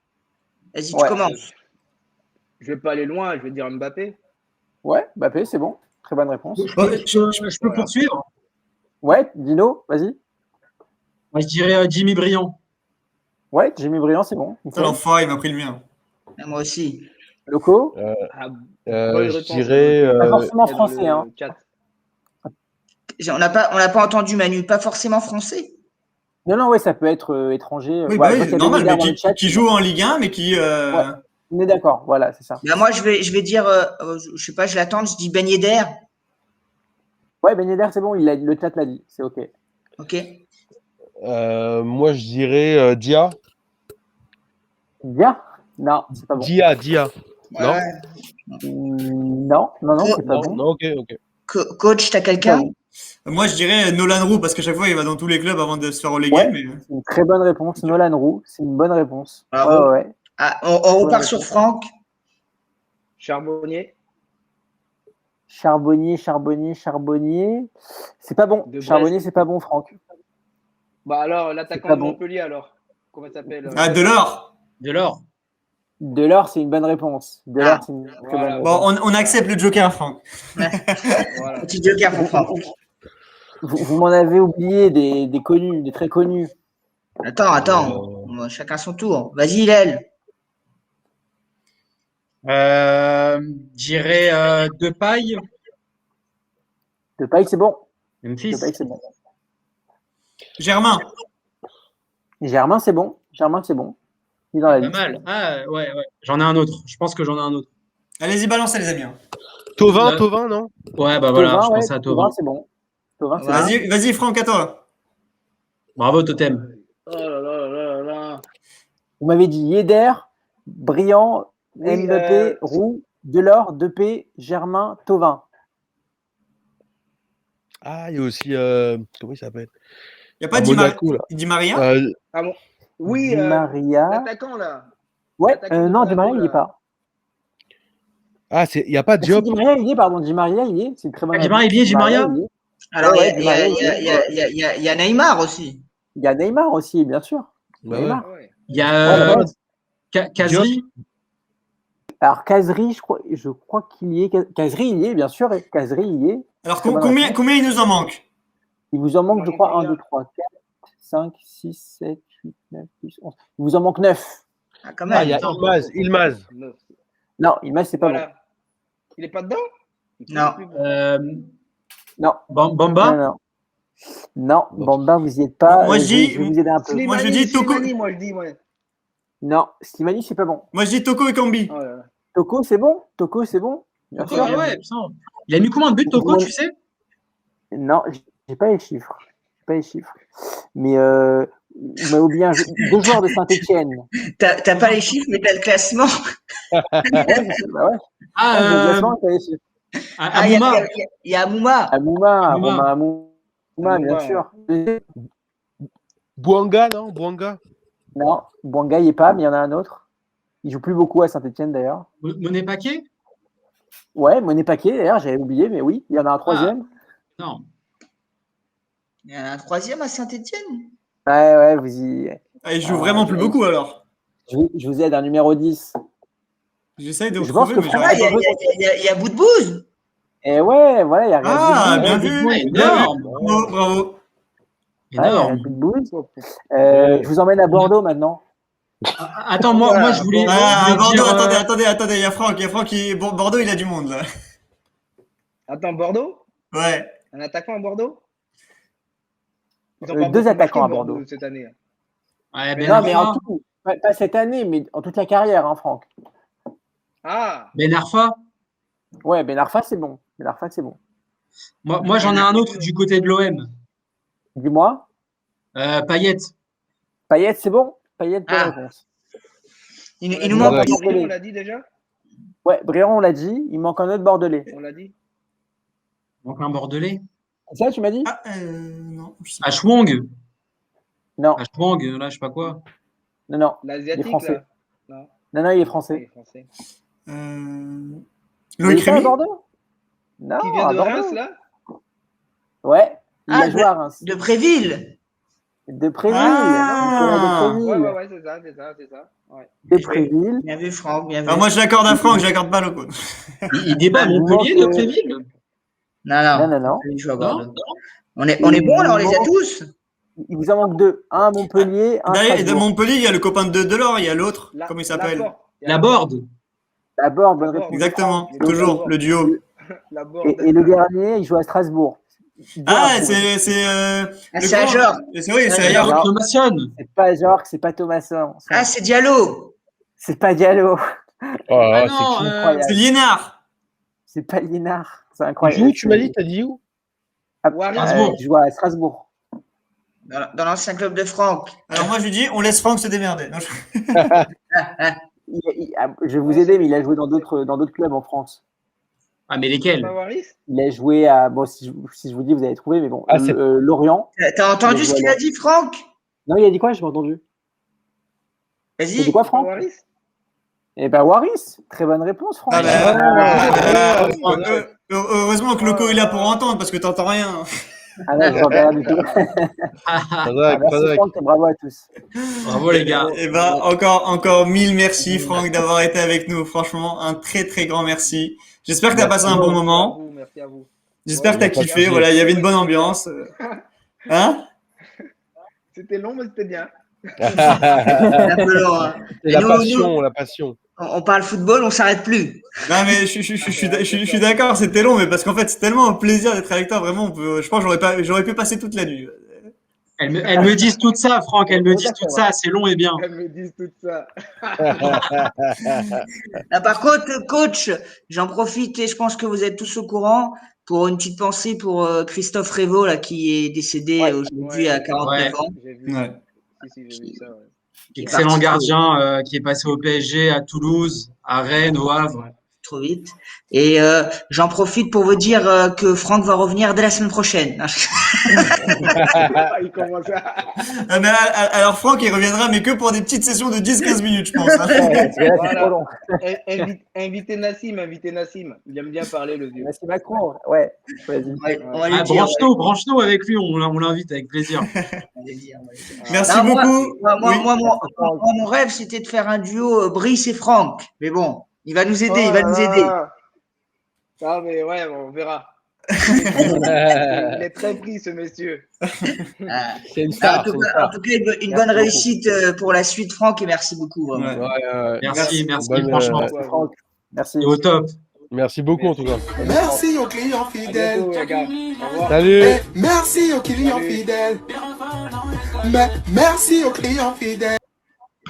C: Vas-y,
F: Ouais.
C: tu commences.
B: Je vais pas aller loin, je vais dire Mbappé.
F: Ouais, Mbappé, c'est bon. Très bonne réponse.
G: Je peux poursuivre.
F: Ouais, Dino, vas-y.
G: Moi, je dirais Jimmy Briand.
F: Ouais, Jimmy Briand, c'est bon.
A: Ça, l'enfoiré, il m'a pris le mien.
C: Moi aussi.
F: Loco,
B: Ah, bonne
D: Je
B: réponse,
D: dirais...
F: pas forcément
B: dans le
F: français, hein.
B: chat.
C: On n'a pas entendu, Manu. Pas forcément français.
F: Non, ouais, ça peut être étranger.
A: Oui,
F: Ouais,
A: bah
F: je vois
A: oui,
F: qu'il y a
A: normal,
F: Benidorm
A: mais
F: dans le chat.
A: qui joue en Ligue 1, mais qui...
F: Ouais. On est d'accord, voilà, c'est ça.
C: Bah, moi, je vais dire, je sais pas, je l'attends. Je dis Ben Yedder.
F: Ouais, Ben Yedder, c'est bon, le chat l'a dit, c'est OK.
C: Ok.
D: moi, je dirais Dia.
F: Bien? Non, c'est pas bon.
D: Dia. Non
C: Ouais.
F: Non, c'est pas bon.
D: Non, ok.
C: Coach, t'as quelqu'un?
A: Moi, je dirais Nolan Roux, parce qu'à chaque fois, il va dans tous les clubs avant de se faire reléguer.
F: Ouais.
A: Mais...
F: C'est une très bonne réponse. Nolan Roux, c'est une bonne réponse.
C: Bravo.
F: Ouais.
C: Ah, on repart sur Franck.
B: Charbonnier.
F: Charbonnier. C'est pas bon.
B: De
F: Charbonnier,
B: Brest.
F: c'est pas bon, Franck.
B: Bah alors,
F: C'est
B: l'attaquant
F: pas
B: de
F: bon.
B: Montpellier, alors. Comment il s'appelle
A: Ah, Delors.
G: Delors.
F: Delors, c'est une bonne réponse. Delors, c'est une très
B: Voilà.
F: bonne
A: Bon,
F: réponse.
A: on accepte le Joker, Franck.
B: Voilà.
C: Petit joker pour Franck.
F: Vous m'en avez oublié des connus, des très connus.
C: Attends. Chacun son tour. Vas-y, Hillel.
G: Je dirais Depay.
F: Depay, c'est bon.
G: Memphis.
F: Depay, c'est bon.
A: Germain.
F: Germain, c'est bon. Il est dans la
G: Pas
F: liste.
G: mal. Ah, ouais. J'en ai un autre. Je pense que j'en ai un autre.
A: Allez-y, balancez, les amis.
D: Tovin,
G: Là.
D: Tovin, non
G: Ouais, bah voilà,
F: Tovin,
G: je
F: ouais,
G: pensais à Tovin.
F: c'est bon. Tovin, c'est
C: Voilà.
F: bon.
A: Vas-y, Franck, à toi.
G: Bravo, Totem.
B: Oh là.
F: Vous m'avez dit Yedder, Briand,
B: Oui,
F: Mbappé, Roux, Delors, Depay, Germain, Tovin.
D: Ah, il y a aussi... comment il s'appelle?
A: Il n'y a pas
D: Monaco, là.
A: Di Maria?
B: Ah bon. Oui,
F: Di Maria.
B: l'attaquant, là.
F: Ouais,
B: L'attaquant de
F: non, Di Maria,
B: Monaco,
F: il n'y est
B: là.
F: pas.
D: Ah, il n'y a pas
F: Si,
D: Diop.
F: Di Maria, il y est, pardon. Di Maria, il y est. C'est une très bonne
G: Ah, Di
F: réponse.
G: Maria, il y est, Di Maria
F: il y est.
C: Alors,
F: Ouais, Di Maria, il y est.
C: il y a Neymar aussi.
F: Il y a Neymar aussi, bien sûr.
D: Bah ouais.
F: Neymar.
B: Ah ouais.
G: Il y a
F: Ouais, la base.
G: Kazri.
F: Alors, Kazri, je crois qu'il y est. Kazri, il y est, bien sûr. Et Kazri, il y est.
A: Alors,
F: Très bonne
A: combien,
F: réponse.
A: combien il nous en manque?
F: Il vous en manque,
B: Il en
F: je
B: manque
F: crois, 1,
B: combien
F: 2, 3, 4, 5, 6, 7, 8, 9, 10, 11. Il vous en manque 9.
C: Ah, quand
D: Ah, il y
C: même.
D: a Ilmaz.
B: Neuf.
F: Non, Ilmaz, c'est pas
B: Voilà. Il est pas dedans? Il
C: Non.
B: plus bon.
F: bon. Non,
G: Bamba.
F: non. Non,
D: Bon.
F: Bamba, vous n'y êtes pas.
A: Moi, je dis-
F: je vais vous aider un peu.
B: Slimani,
A: Moi, je dis Toko.
B: Slimani, moi, je dis, ouais.
F: Non, Slimani, c'est pas bon.
A: Moi, je dis Toko et Kambi.
B: Oh là là.
F: Toko, c'est bon. Toko, c'est bon. Bien
G: Toko,
F: sûr.
G: ah ouais, putain. Il a mis combien de buts, Toko, tu sais?
F: Non, j'ai pas les chiffres. Mais vous m'avez oublié deux joueurs de Saint-Etienne.
C: T'as pas les chiffres, mais t'as le classement.
F: Ouais, bah ouais.
G: Ah,
F: J'ai le classement, t'as les chiffres.
C: Ah, il y
G: Amouma.
C: y a Amouma.
F: Amouma,
G: Amouma.
F: Romain Amouma, bien
B: Amouma,
F: sûr.
D: Bouanga, non Bouanga.
F: Non, Bouanga, il n'y est pas, mais il y en a un autre. Il joue plus beaucoup à Saint-Etienne, d'ailleurs.
G: Monet Paquet?
F: Ouais, Monet Paquet, d'ailleurs, j'avais oublié, mais oui, il y en a un troisième.
G: Non.
C: Il y en a un troisième à Saint-Etienne.
F: Ouais, vous y.
A: Ah, il joue vraiment plus beaucoup alors.
F: Je vous aide, un numéro 10.
A: J'essaye de
F: Je pense
A: retrouver,
F: que
A: mais
F: Franck-
A: j'arrive
C: Ah, il y a Boudbouz.
F: Et ouais, voilà, il y a
A: Ah,
F: Riyad
A: bien
F: Boudbouz.
A: vu, bien vu.
G: Énorme.
A: Bravo, bravo.
F: Ouais, il y a
G: Énorme.
F: Riyad Boudbouz. Je vous emmène à Bordeaux maintenant.
G: Attends, moi, je voulais.
A: Ah,
G: je voulais
A: Bordeaux,
G: dire,
A: attendez, il y a Franck qui... Bon, Bordeaux, il a du monde, là.
B: Attends, Bordeaux?
A: Ouais.
B: Un attaquant à Bordeaux? Ils ont
F: Deux
B: pas beaucoup
F: attaquants
B: marqué,
F: à Bordeaux.
B: cette année.
G: Ouais, Ben
F: Non, mais en
G: Arfa.
F: tout, pas cette année, mais en toute la carrière, hein, Franck.
B: Ah,
G: Ben Arfa.
F: Ouais, Ben Arfa, c'est bon.
G: Moi, j'en ai un autre du côté de l'OM.
F: Dis-moi.
G: Payet.
F: Payet, c'est bon. Payet, bonne
C: Ah.
F: réponse.
C: Il nous
B: on
C: manque
D: l'a
B: dit,
C: encore.
F: Bordelais.
B: on l'a dit déjà?
F: Ouais, Bréant, on l'a dit. Il manque un autre Bordelais.
B: On l'a dit?
G: Donc un Bordelais.
F: C'est ça, tu m'as dit?
A: Ah, non, je sais pas.
G: Ashwang.
F: Non,
G: Ashwang, là, je sais pas quoi.
F: non. Il est
B: L'Asiatique,
F: français.
B: là?
F: Non, il est
B: Il est
F: français.
B: français.
A: Euh...
F: Il
A: Loïc
F: est pas à
A: Rémy?
F: Bordeaux? Non,
B: Qui vient
F: à
B: de
F: Bordeaux.
B: Reims, là?
F: Ouais, il
C: Ah,
F: a joué à Reims.
C: De Préville.
F: De Préville.
A: Ah.
F: Nicolas de Préville.
B: Ouais, c'est ça. Ouais.
F: De Préville.
C: Bien vu, Franck, bien vu.
A: Ah, moi, je l'accorde à Franck, je l'accorde pas à Loco.
G: Il débat à
F: Il
G: Montpellier,
F: manque,
G: de Préville.
F: Non.
C: Il joue à
G: Non.
C: Bordeaux. On est bon, là, on les a tous.
F: Il vous en manque deux. Un à Montpellier, un à
A: Derrière, de
F: Strasbourg.
A: Montpellier, il y a le copain de Delors, il y a l'autre. Comment il s'appelle?
G: La Borde.
F: D'abord, bonne
B: Laborde.
F: réponse.
A: Exactement,
B: Il est
A: toujours,
B: Laborde.
A: le duo.
B: La Borde.
F: Et le dernier, il joue à Strasbourg. Dur à
A: Ah,
F: trouver.
A: c'est
C: Ah,
A: le
C: c'est à
A: grand-
C: Jorge.
A: C'est oui, c'est
C: Ah,
A: ailleurs.
F: Jorge.
G: Thomasson.
F: C'est pas Jorge, c'est pas Thomasson.
C: Ah, c'est Diallo.
F: C'est pas Diallo.
D: Oh,
G: Ah
D: c'est
G: non,
D: qui
F: incroyable.
A: C'est Liénard.
F: C'est pas Liénard. C'est
D: Il joue
F: incroyable.
D: où, tu m'as dit? T'as dit où?
G: Strasbourg.
F: Il joue à Strasbourg.
C: Dans l'ancien club de Franck.
A: Alors moi, je lui dis, on laisse Franck se démerder. Non,
F: Je vais vous aider, mais il a joué dans d'autres clubs en France.
G: Ah, mais lesquels?
B: Bavaris?
F: Il a joué à. Bon, si je vous dis, vous allez trouver, mais bon.
D: Ah, c'est-
F: Lorient.
C: T'as entendu ce qu'il a dit, Franck?
F: Non, il a dit quoi? Je n'ai pas entendu. Il a dit
C: Vas-y.
F: quoi, Franck?
B: Bavaris?
F: Eh ben, Waris. Très bonne réponse, Franck.
A: Ah, bah, heureusement que Loco est là pour entendre, parce que t'entends rien.
F: Ah non, je regarde du tout.
D: Fadak,
F: Merci,
D: Fadak.
F: Franck, et bravo à tous.
G: Bravo, les gars.
A: Et ben, encore mille merci, Franck, d'avoir été avec nous. Franchement, un très, très grand merci. J'espère que t'as passé un bon moment.
B: Merci à vous.
A: J'espère que t'as
D: Ouais, pas de
A: kiffé.
D: souci.
A: Voilà, il y avait une bonne ambiance. Hein?
B: C'était long, mais c'était bien.
C: C'est un peu long, hein.
D: C'est la
C: Nous,
D: passion, la passion.
C: On parle football, on s'arrête plus.
A: Non, mais je suis d'accord, c'était long, mais parce qu'en fait, c'est tellement un plaisir d'être avec toi. Vraiment, je pense que j'aurais pu passer toute la nuit.
G: Elles me disent tout ça, Franck. Elles me disent tout ça. C'est long et bien.
B: Elles me disent tout ça.
C: Ah, par contre, coach, j'en profite et je pense que vous êtes tous au courant pour une petite pensée pour Christophe Révaux, là, qui est décédé
F: Ouais.
C: aujourd'hui à 49 ans.
B: J'ai vu.
A: Ouais.
B: Si, j'ai vu ça. Ouais.
G: Excellent gardien qui est passé au PSG, à Toulouse, à Rennes, au Havre.
C: trop vite. Et j'en profite pour vous dire que Franck va revenir dès la semaine prochaine.
B: Il commence à...
A: Ah, mais alors Franck, il reviendra, mais que pour des petites sessions de 10-15 minutes, je pense. Hein.
F: Ouais, parce que là, c'est
B: Voilà.
F: trop long.
B: Invitez Nassim. Il aime bien parler, le vieux.
F: Merci Macron. Ouais, vas-y.
C: On va lui
G: Ah,
C: dire.
G: branche-nous avec lui, on l'invite avec plaisir.
C: On va lui dire.
A: Merci
C: Non,
A: beaucoup. Oui.
C: Moi, mon rêve, c'était de faire un duo Brice et Franck. Mais bon, il va nous aider, il va nous aider.
B: Ah, mais ouais, on verra. Il est très pris, ce monsieur.
D: C'est une star.
C: En tout cas, une bonne réussite pour la suite, Franck, et merci beaucoup. Vraiment.
A: Ouais.
G: Merci,
D: Bonne,
G: franchement.
F: Merci Franck. Merci.
G: C'est au top.
D: Merci beaucoup en tout cas.
H: Merci aux clients
B: À
H: fidèles.
B: bientôt, les gars. Au revoir.
D: Salut.
H: Merci aux clients
B: Salut.
H: fidèles. Merci aux clients fidèles.